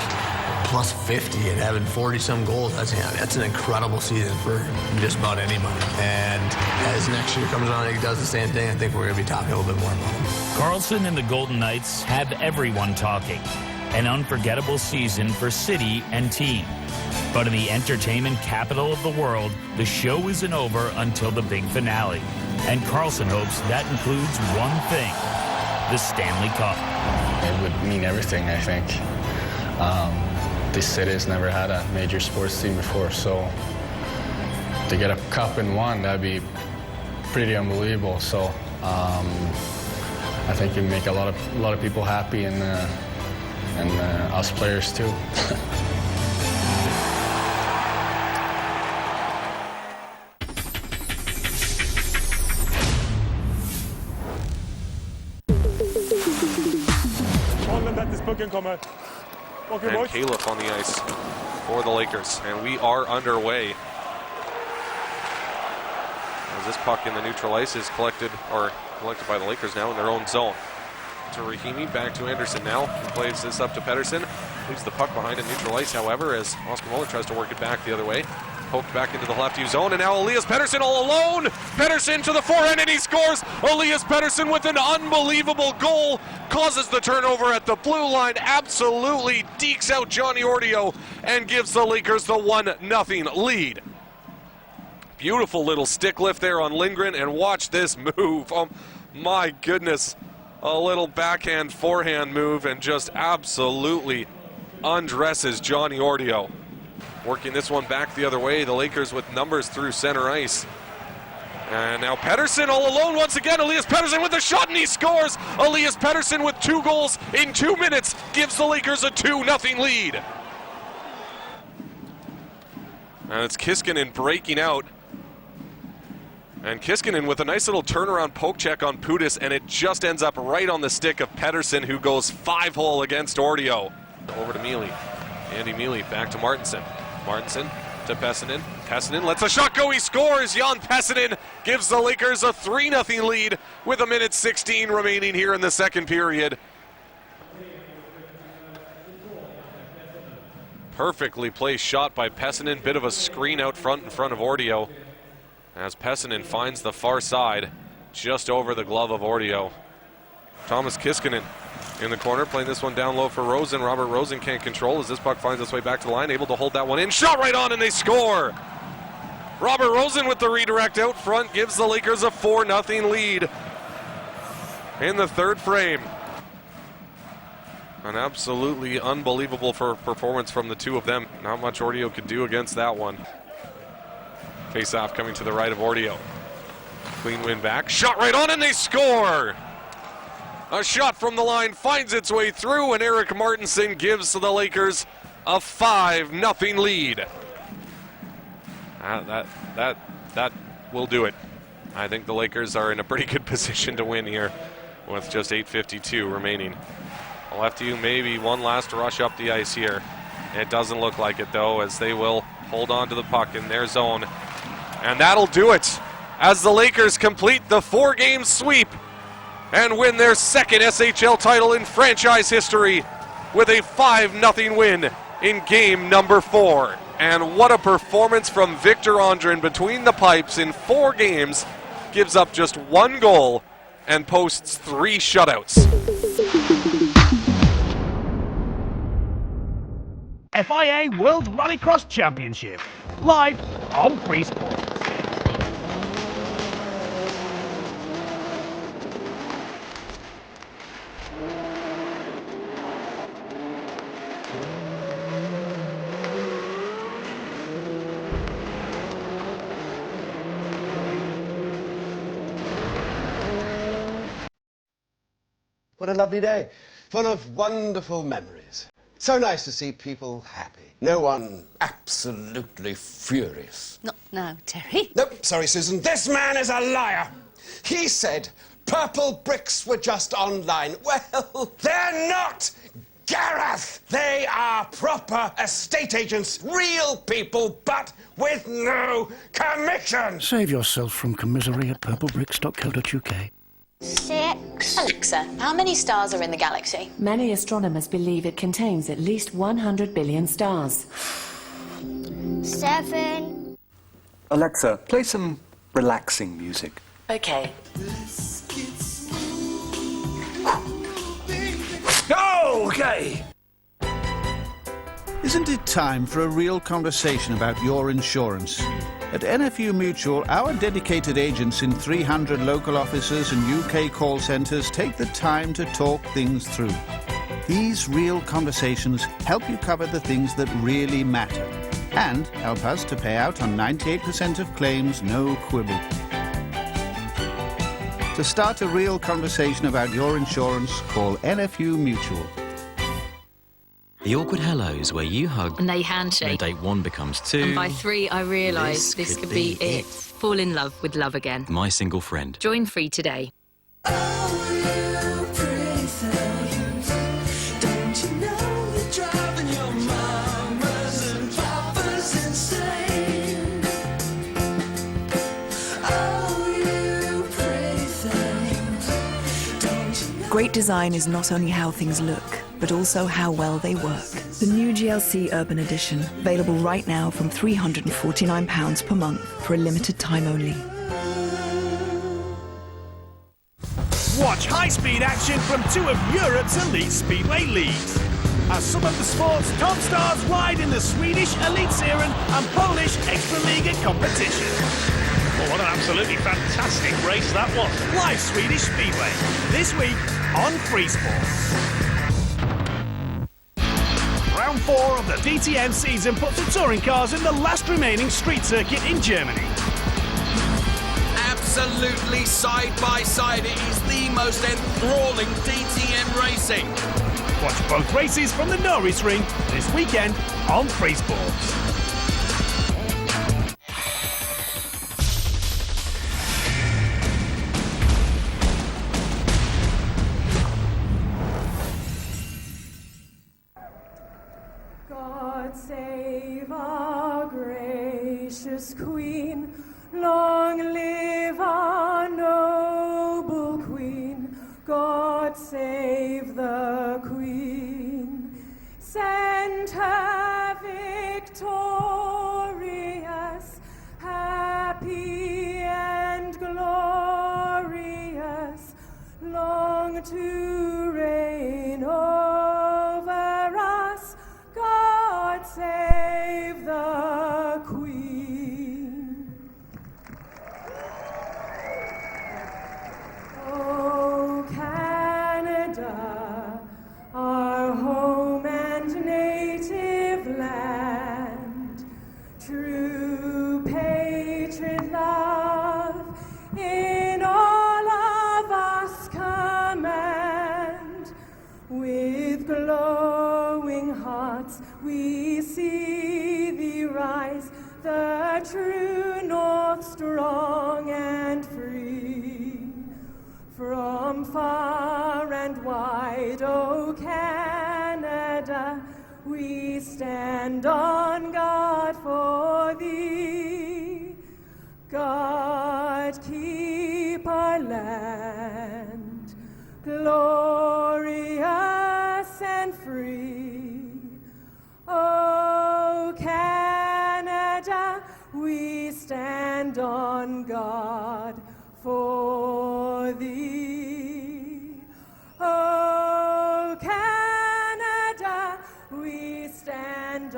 Speaker 7: plus 50 and having 40-some goals, that's an incredible season for just about anybody. And as next year comes on and he does the same thing, I think we're going to be talking a little bit more about him.
Speaker 6: Karlsson and the Golden Knights have everyone talking. An unforgettable season for city and team. But in the entertainment capital of the world, the show isn't over until the big finale. And Karlsson hopes that includes one thing: the Stanley Cup.
Speaker 24: It would mean everything, I think. This city has never had a major sports team before, so to get a cup in one, that'd be pretty unbelievable. So I think it'd make a lot of people happy, and us players too.
Speaker 10: And Califf on the ice for the Lakers, and we are underway. As this puck in the neutral ice is collected by the Lakers now in their own zone. To Rahimi, back to Anderson now. He plays this up to Pettersson. Leaves the puck behind in neutral ice, however, as Oscar Muller tries to work it back the other way. Poked back into the left U zone, and now Elias Pettersson all alone. Pettersson to the forehand, and he scores. Elias Pettersson with an unbelievable goal. Causes the turnover at the blue line. Absolutely dekes out Johnny Ordio and gives the Lakers the 1-0 lead. Beautiful little stick lift there on Lindgren, and watch this move. Oh my goodness. A little backhand forehand move, and just absolutely undresses Johnny Ordio. Working this one back the other way, the Lakers with numbers through center ice. And now Pettersson all alone once again. Elias Pettersson with the shot, and he scores. Elias Pettersson with 2 goals in 2 minutes gives the Lakers a 2-0 lead. And it's Kiskinen breaking out. And Kiskinen with a nice little turnaround poke check on Putis, and it just ends up right on the stick of Pettersson, who goes 5-hole against Ordio. Over to Mealy. Andy Mealy back to Martinson. Martinson to Pessinen. Pessinen lets a shot go. He scores. Jan Pessinen gives the Lakers a 3-0 lead with 1:16 remaining here in the second period. Perfectly placed shot by Pessinen. Bit of a screen out front in front of Ordio, as Pessinen finds the far side just over the glove of Ordio. Thomas Kiskinen in the corner, playing this one down low for Rosen. Robert Rosen can't control as this puck finds its way back to the line, able to hold that one in. Shot right on, and they score! Robert Rosen with the redirect out front gives the Lakers a 4-0 lead in the third frame. An absolutely unbelievable performance from the two of them. Not much Ordio could do against that one. Face-off coming to the right of Ordio. Clean win back. Shot right on, and they score! A shot from the line finds its way through, and Eric Martinson gives the Lakers a 5-0 lead. That will do it. I think the Lakers are in a pretty good position to win here with just 8:52 remaining. I'll have to maybe one last rush up the ice here. It doesn't look like it, though, as they will hold on to the puck in their zone. And that'll do it as the Lakers complete the 4-game sweep and win their second SHL title in franchise history with a 5-0 win in game number 4. And what a performance from Victor Andrin between the pipes in 4 games. Gives up just 1 goal and posts 3 shutouts.
Speaker 3: FIA World Rallycross Championship, live on Free Sports.
Speaker 1: What a lovely day, full of wonderful memories. So nice to see people happy. No one absolutely furious.
Speaker 2: Not now, Terry.
Speaker 1: Nope, sorry, Susan. This man is a liar. He said purple bricks were just online. Well, they're not, Gareth. They are proper estate agents, real people, but with no commission.
Speaker 11: Save yourself from commisery at purplebricks.co.uk.
Speaker 12: 6. Alexa, how many stars are in the galaxy?
Speaker 13: Many astronomers believe it contains at least 100 billion stars.
Speaker 12: 7.
Speaker 14: Alexa, play some relaxing music.
Speaker 13: Okay.
Speaker 11: Okay!
Speaker 17: Isn't it time for a real conversation about your insurance? At NFU Mutual, our dedicated agents in 300 local offices and UK call centres take the time to talk things through. These real conversations help you cover the things that really matter and help us to pay out on 98% of claims, no quibble. To start a real conversation about your insurance, call NFU Mutual.
Speaker 18: The awkward hellos where you hug
Speaker 29: and they handshake.
Speaker 18: And date 1 becomes 2.
Speaker 29: And by 3 I realise this could be it. Fall in love with love again.
Speaker 18: My single friend.
Speaker 29: Join free today.
Speaker 30: Great design is not only how things look, but also how well they work. The new GLC Urban Edition, available right now from £349 per month for a limited time only.
Speaker 3: Watch high-speed action from 2 of Europe's elite speedway leagues, as some of the sport's top stars ride in the Swedish Elitserien and Polish Extraliga competition.
Speaker 9: Well, what an absolutely fantastic race that was.
Speaker 3: Live Swedish Speedway, this week on Free Sports. Round 4 of the DTM season puts the touring cars in the last remaining street circuit in Germany.
Speaker 31: Absolutely side by side, it is the most enthralling DTM racing.
Speaker 3: Watch both races from the Norris Ring this weekend on Free Sports.
Speaker 32: God save our gracious Queen, long live our noble Queen. God save the Queen, send her victorious, happy and glorious, long to reign over us. God save the Queen. Oh, Canada, our home and native land, true patriot love in all of us command. With glowing hearts we see thee rise, the true north strong and free. From far and wide, O Canada, we stand on guard for thee. God keep our land glorious and free. O Canada, we stand on guard for thee. O Canada, we stand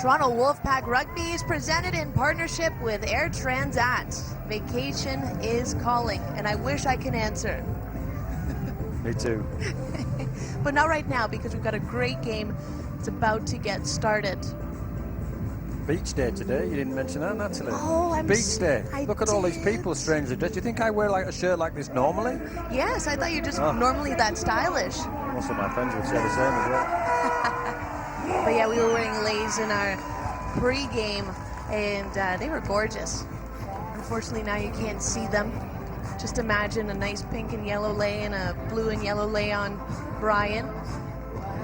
Speaker 2: Toronto Wolfpack Rugby is presented in partnership with Air Transat. Vacation is calling, and I wish I can answer.
Speaker 4: Me too.
Speaker 2: But not right now, because we've got a great game. It's about to get started.
Speaker 4: Beach day today. You didn't mention that, Natalie.
Speaker 2: Oh, I'm
Speaker 4: Beach day.
Speaker 2: I
Speaker 4: Look at all these people strangely dressed. Do you think I wear like a shirt like this normally?
Speaker 2: Yes, I thought you're just normally that stylish.
Speaker 4: Most of my friends would say the same as well.
Speaker 2: But yeah, we were wearing leis in our pre-game, and they were gorgeous. Unfortunately, now you can't see them. Just imagine a nice pink and yellow lei and a blue and yellow lei on Brian.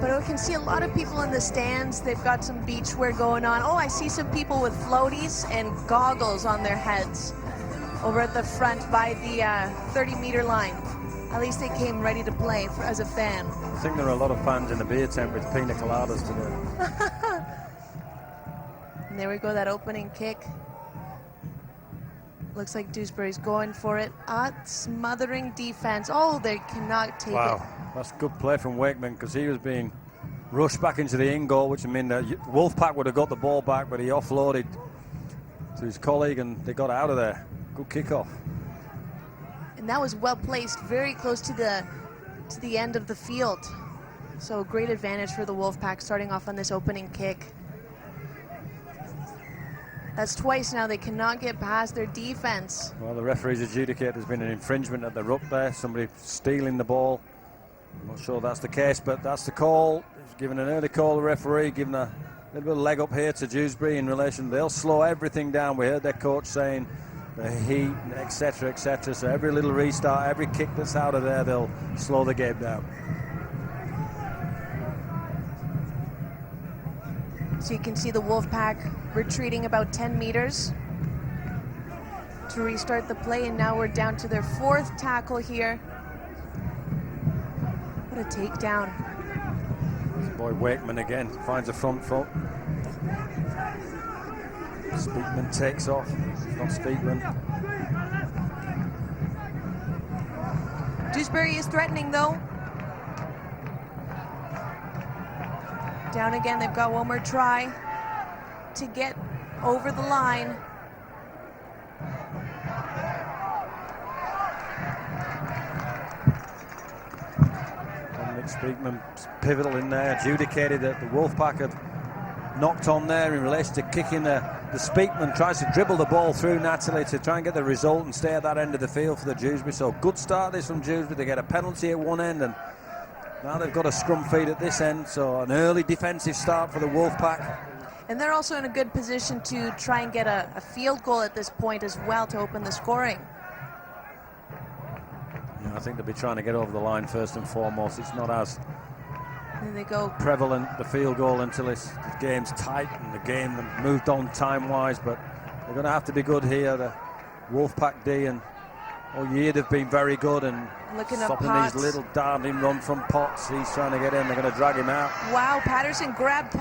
Speaker 2: But we can see a lot of people in the stands. They've got some beachwear going on. Oh, I see some people with floaties and goggles on their heads over at the front by the 30-meter line. At least they came ready to play as a fan.
Speaker 4: I think there are a lot of fans in the beer tent with pina coladas today.
Speaker 2: And there we go, that opening kick. Looks like Dewsbury's going for it. Smothering defense. Oh, they cannot take it.
Speaker 4: Wow, that's good play from Wakeman, because he was being rushed back into the in goal, which I mean, Wolfpack would have got the ball back, but he offloaded to his colleague and they got out of there. Good kickoff.
Speaker 2: And that was well placed, very close to the end of the field. So great advantage for the Wolfpack starting off on this opening kick. That's twice now they cannot get past their defense.
Speaker 4: Well, the referees adjudicate there's been an infringement at the ruck there, somebody stealing the ball. I'm not sure that's the case, but that's the call. He's given an early call, the referee, giving a little bit of leg up here to Dewsbury in relation. They'll slow everything down. We heard their coach saying the heat, etc., etc. So every little restart, every kick that's out of there, they'll slow the game down.
Speaker 2: So you can see the Wolfpack retreating about 10 meters to restart the play, and now we're down to their fourth tackle here. What a takedown.
Speaker 4: Boy, Wakeman again finds a front foot. Speakman takes off. It's not Speakman.
Speaker 2: Dewsbury is threatening though. Down again, they've got one more try to get over the line.
Speaker 4: Dominic Speakman pivotal in there, adjudicated that the Wolfpack had knocked on there in relation to kicking the Speakman, tries to dribble the ball through Natalie to try and get the result and stay at that end of the field for the Dewsbury. So good start this from Dewsbury. They get a penalty at one end and now they've got a scrum feed at this end, so an early defensive start for the Wolfpack.
Speaker 2: And they're also in a good position to try and get a field goal at this point as well to open the scoring.
Speaker 4: Yeah, I think they'll be trying to get over the line first and foremost. It's not as
Speaker 2: and they go
Speaker 4: prevalent, the field goal, until the game's tight and the game moved on time-wise, but they're going to have to be good here. The Wolfpack D, and all year they've been very good, and stopping these little darting run from Potts. He's trying to get in. They're going to drag him out.
Speaker 2: Wow, Patterson grabbed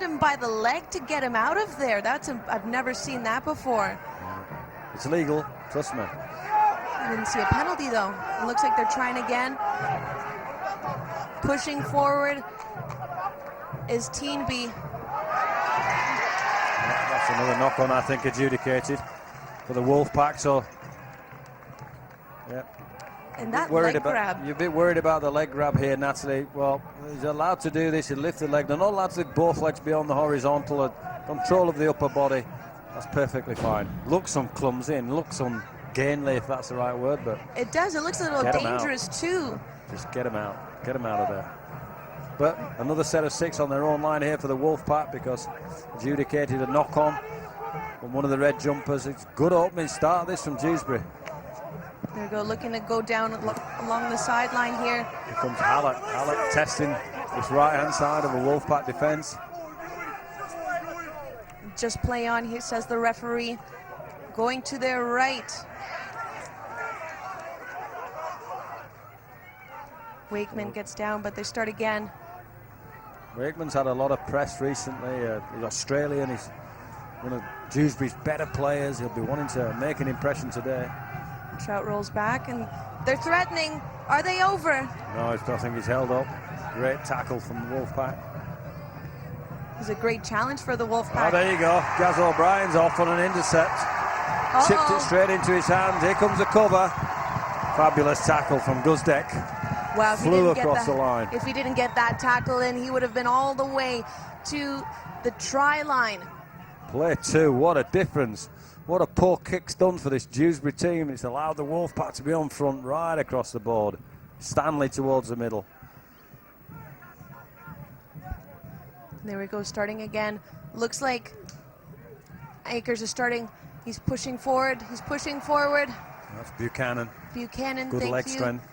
Speaker 2: him by the leg to get him out of there. I've never seen that before.
Speaker 4: It's legal, trust me.
Speaker 2: I didn't see a penalty though. It looks like they're trying again. Pushing forward is Teenby.
Speaker 4: That's another knock on, I think, adjudicated for the Wolfpack. So yeah.
Speaker 2: And that leg grab.
Speaker 4: You're a bit worried about the leg grab here, Natalie. Well, he's allowed to do this. He lift the leg. They're not allowed to lift both legs beyond the horizontal. Control of the upper body. That's perfectly fine. Looks clumsy and looks ungainly, if that's the right word, but
Speaker 2: it does. It looks a little dangerous too.
Speaker 4: Just get him out. Get him out of there. But another set of 6 on their own line here for the Wolfpack, because adjudicated a knock on from one of the red jumpers. It's good opening start this from Dewsbury.
Speaker 2: There we go, looking to go down along the sideline here.
Speaker 4: Here comes Hallett. Hallett testing this right-hand side of a Wolfpack defence.
Speaker 2: Just play on here, says the referee. Going to their right. Wakeman gets down, but they start again.
Speaker 4: Wakeman's had a lot of press recently. He's Australian. He's one of Dewsbury's better players. He'll be wanting to make an impression today.
Speaker 2: Trout rolls back, and they're threatening. Are they over?
Speaker 4: No, I think he's held up. Great tackle from the Wolfpack.
Speaker 2: was a great challenge for the
Speaker 4: Oh,
Speaker 2: Wolfpack.
Speaker 4: there you go. Gaz O'Brien's off on an intercept. Chipped it straight into his hands. Here comes the cover. Fabulous tackle from Guzdek.
Speaker 2: Wow, if
Speaker 4: Flew across the line.
Speaker 2: If he didn't get that tackle in, he would have been all the way to the try line.
Speaker 4: Play two, what a difference. What a poor kick's done for this Dewsbury team. It's allowed the Wolfpack to be on front right across the board. Stanley towards the middle.
Speaker 2: There we go, starting again. Looks like Akers is starting. He's pushing forward. He's pushing forward.
Speaker 4: That's Buchanan.
Speaker 2: Buchanan,
Speaker 4: Good
Speaker 2: thank
Speaker 4: leg
Speaker 2: you.
Speaker 4: strength.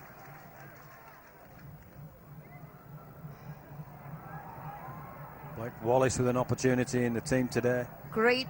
Speaker 2: Blake
Speaker 4: Wallace with an opportunity in the team today.
Speaker 2: Great